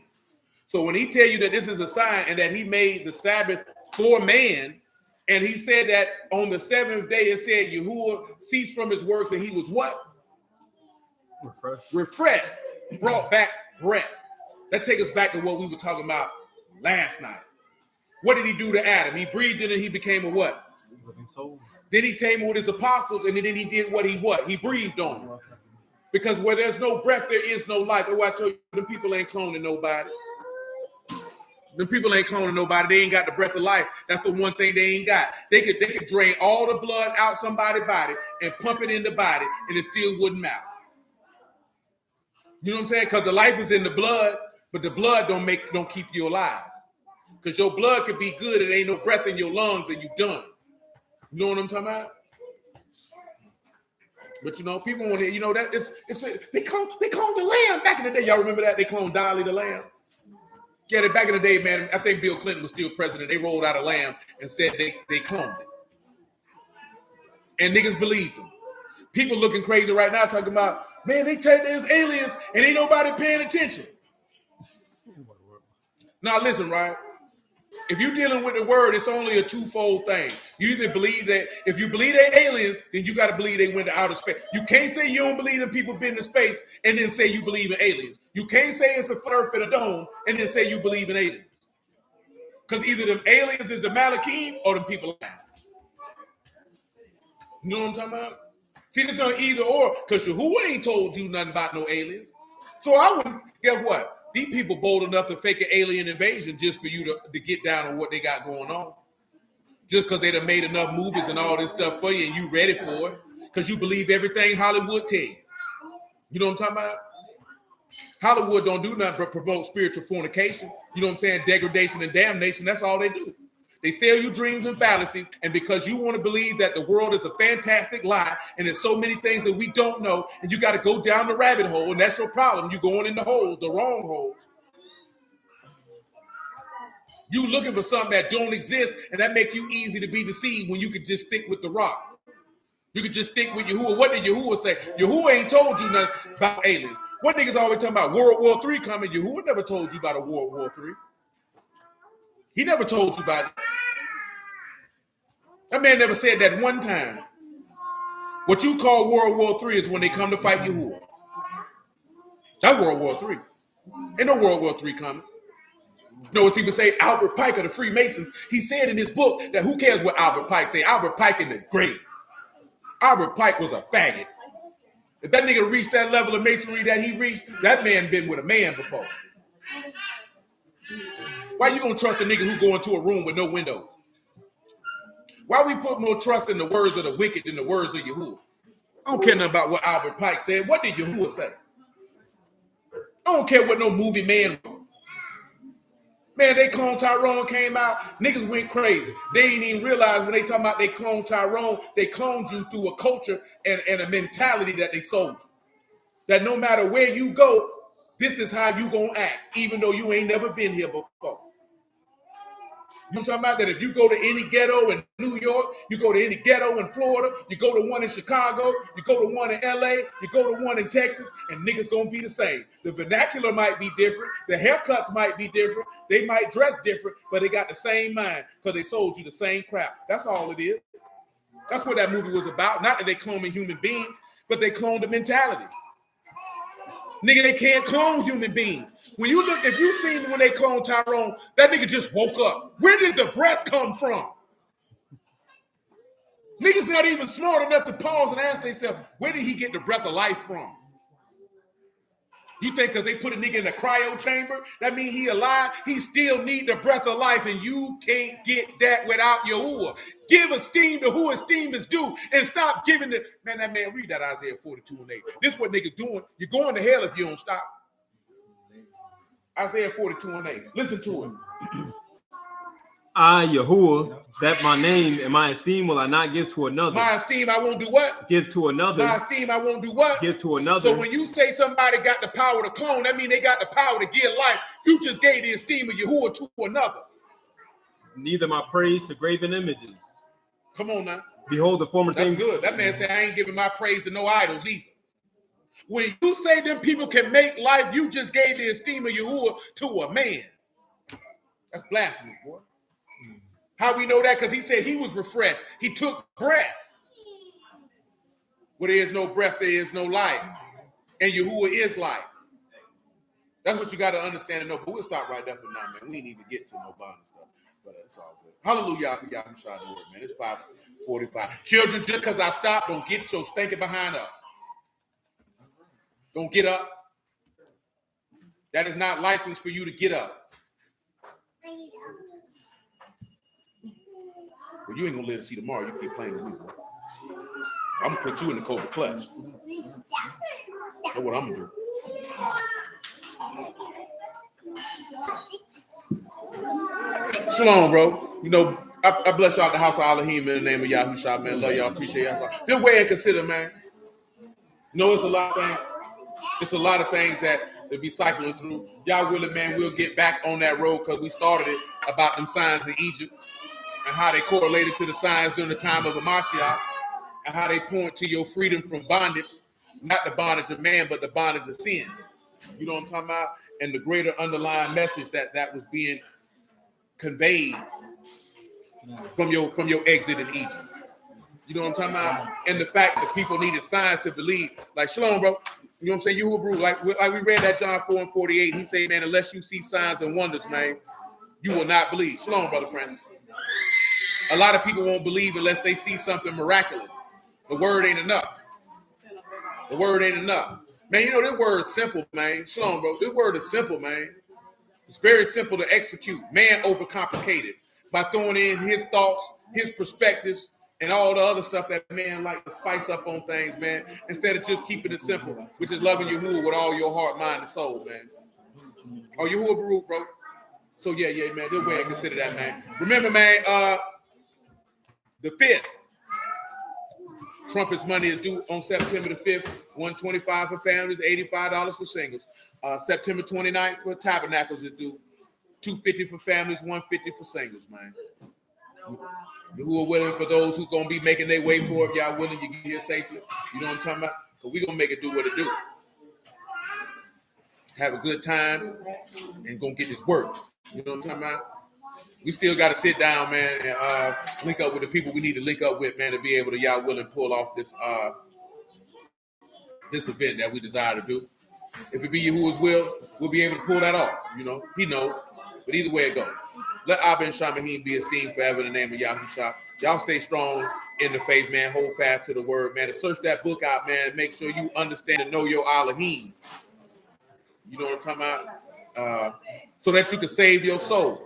So when he tell you that this is a sign and that he made the Sabbath for man, and he said that on the seventh day, it said Yahuwah ceased from his works and he was what? Refreshed, brought back breath. That takes us back to what we were talking about last night. What did he do to Adam? He breathed in and he became a what? Living soul. Then he came with his apostles and then he did what? He breathed on them. Because where there's no breath, there is no life. That's why I told you, the people ain't cloning nobody. The people ain't cloning nobody. They ain't got the breath of life. That's the one thing they ain't got. They could drain all the blood out somebody's body and pump it in the body, and it still wouldn't matter. You know what I'm saying? Because the life is in the blood, but the blood don't keep you alive. Because your blood could be good, and ain't no breath in your lungs, and you done. You know what I'm talking about? But you know, people want to, you know, that they cloned the lamb back in the day. Y'all remember that? They cloned Dolly the lamb. Yeah, back in the day, man, I think Bill Clinton was still president. They rolled out a lamb and said they cloned it. And niggas believed them. People looking crazy right now talking about, man, they tell there's aliens and ain't nobody paying attention. Now listen, right? If you're dealing with the word, it's only a twofold thing. You either believe that if you believe they're aliens, then you got to believe they went to outer space. You can't say you don't believe that people been to space and then say you believe in aliens. You can't say it's a flat earth in a dome and then say you believe in aliens. Because either them aliens is the Malachim or them people lying. You know what I'm talking about? See, this is not either or, because Yahuwah ain't told you nothing about no aliens. So I wouldn't, guess what? These people bold enough to fake an alien invasion just for you to get down on what they got going on. Just because they done made enough movies and all this stuff for you and you ready for it. Because you believe everything Hollywood tell you. You know what I'm talking about? Hollywood don't do nothing but promote spiritual fornication. You know what I'm saying? Degradation and damnation. That's all they do. They sell you dreams and fallacies. And because you want to believe that the world is a fantastic lie and there's so many things that we don't know, and you got to go down the rabbit hole, and that's your problem. You're going in the holes, the wrong holes. You looking for something that don't exist, and that make you easy to be deceived when you could just stick with the rock. You could just stick with Yahuwah. What did Yahuwah say? Yahuwah ain't told you nothing about aliens. What niggas always talking about World War III coming? Yahuwah never told you about a World War III. He never told you about it. That man never said that one time. What you call World War III is when they come to fight Yahuwah. That's World War III. Ain't no World War III coming. You know what he would say? Albert Pike of the Freemasons. He said in his book that who cares what Albert Pike say? Albert Pike in the grave. Albert Pike was a faggot. If that nigga reached that level of masonry that he reached, that man been with a man before. Why you gonna trust a nigga who go into a room with no windows? Why we put more trust in the words of the wicked than the words of Yahuwah? I don't care nothing about what Albert Pike said. What did Yahuwah say? I don't care what no movie man wrote. Man, they clone Tyrone came out, niggas went crazy. They ain't even realize when they talking about they clone Tyrone, they cloned you through a culture and a mentality that they sold you. That no matter where you go, this is how you gonna act, even though you ain't never been here before. You talking about that if you go to any ghetto in New York, you go to any ghetto in Florida, you go to one in Chicago, you go to one in LA, you go to one in Texas, and niggas gonna be the same. The vernacular might be different, the haircuts might be different, they might dress different, but they got the same mind because they sold you the same crap. That's all it is. That's what that movie was about. Not that they cloning human beings, but they cloned the mentality. Nigga, they can't clone human beings. When you look, if you seen when they cloned Tyrone, that nigga just woke up. Where did the breath come from? Niggas not even smart enough to pause and ask themselves, where did he get the breath of life from? You think because they put a nigga in a cryo chamber, that means he alive? He still need the breath of life, and you can't get that without Yahuwah. Give esteem to who esteem is due, and stop giving the man. That man, read that Isaiah 42:8. This is what niggas doing. You're going to hell if you don't stop. Isaiah 42:8. Listen to it. I, Yahuwah, that my name and my esteem will I not give to another. My esteem, I won't do what? Give to another. My esteem, I won't do what? Give to another. So when you say somebody got the power to clone, that means they got the power to give life. You just gave the esteem of Yahuwah to another. Neither my praise to graven images. Come on now. Behold the former That's things. good. That man said, I ain't giving my praise to no idols either. When you say them people can make life, you just gave the esteem of Yahuwah to a man. That's blasphemy, boy. How we know that? Because he said he was refreshed. He took breath. Where there is no breath, there is no life. And Yahuwah is life. That's what you got to understand and know. But we'll stop right there for now, man. We ain't even get to no bond stuff. But it's all good. Hallelujah for y'all. I'm trying to work, man. It's 5:45. Children, just because I stopped, don't get your stinking behind up. Don't get up. That is not licensed for you to get up. Well, you ain't gonna live to see tomorrow. You keep playing with me, bro. I'm gonna put you in the Cobra clutch. That's what I'm gonna do. Shalom, bro. You know, I bless y'all at the house of Elohim in the name of Yahushua, man. Love y'all, appreciate y'all. Good way and consider, man. You know, it's a lot of things. It's a lot of things that be cycling through. Y'all willing, man, we'll get back on that road because we started it about them signs in Egypt and how they correlated to the signs during the time of the Mashiach and how they point to your freedom from bondage, not the bondage of man, but the bondage of sin. You know what I'm talking about? And the greater underlying message that was being conveyed from your exit in Egypt. You know what I'm talking about? And the fact that people needed signs to believe. Like, shalom, bro. You know what I'm saying? You Hebrew, like we read that John 4:48. He said, man, unless you see signs and wonders, man, you will not believe. Shalom, brother Francis. A lot of people won't believe unless they see something miraculous. The word ain't enough. The word ain't enough. Man, you know, this word is simple, man. Shalom, bro. This word is simple, man. It's very simple to execute. Man overcomplicated by throwing in his thoughts, his perspectives, and all the other stuff that man like to spice up on things, man, instead of just keeping it simple, which is loving Yahuwah with all your heart, mind, and soul, man. Oh, Yahuwah Baruch, bro. So, yeah, man, this way I consider that, man. Remember, man, the 5th, Trumpet's money is due on September the 5th, $125 for families, $85 for singles. September 29th for tabernacles is due, $250 for families, $150 for singles, man. who are willing for those who gonna be making their way for it. Y'all willing to get here safely? You know what I'm talking about? But we gonna make it do what it do. Have a good time and gonna get this work. You know what I'm talking about? We still got to sit down, man, and link up with the people we need to link up with, man, to be able to y'all willing to pull off this this event that we desire to do. If it be Yahuwah's will, we'll be able to pull that off. You know, he knows. But either way it goes. Let Abba and Shamahim be esteemed forever in the name of Yahushua. Y'all stay strong in the faith, man. Hold fast to the word, man. And search that book out, man. Make sure you understand and know your Elohim. You know what I'm talking about? So that you can save your soul.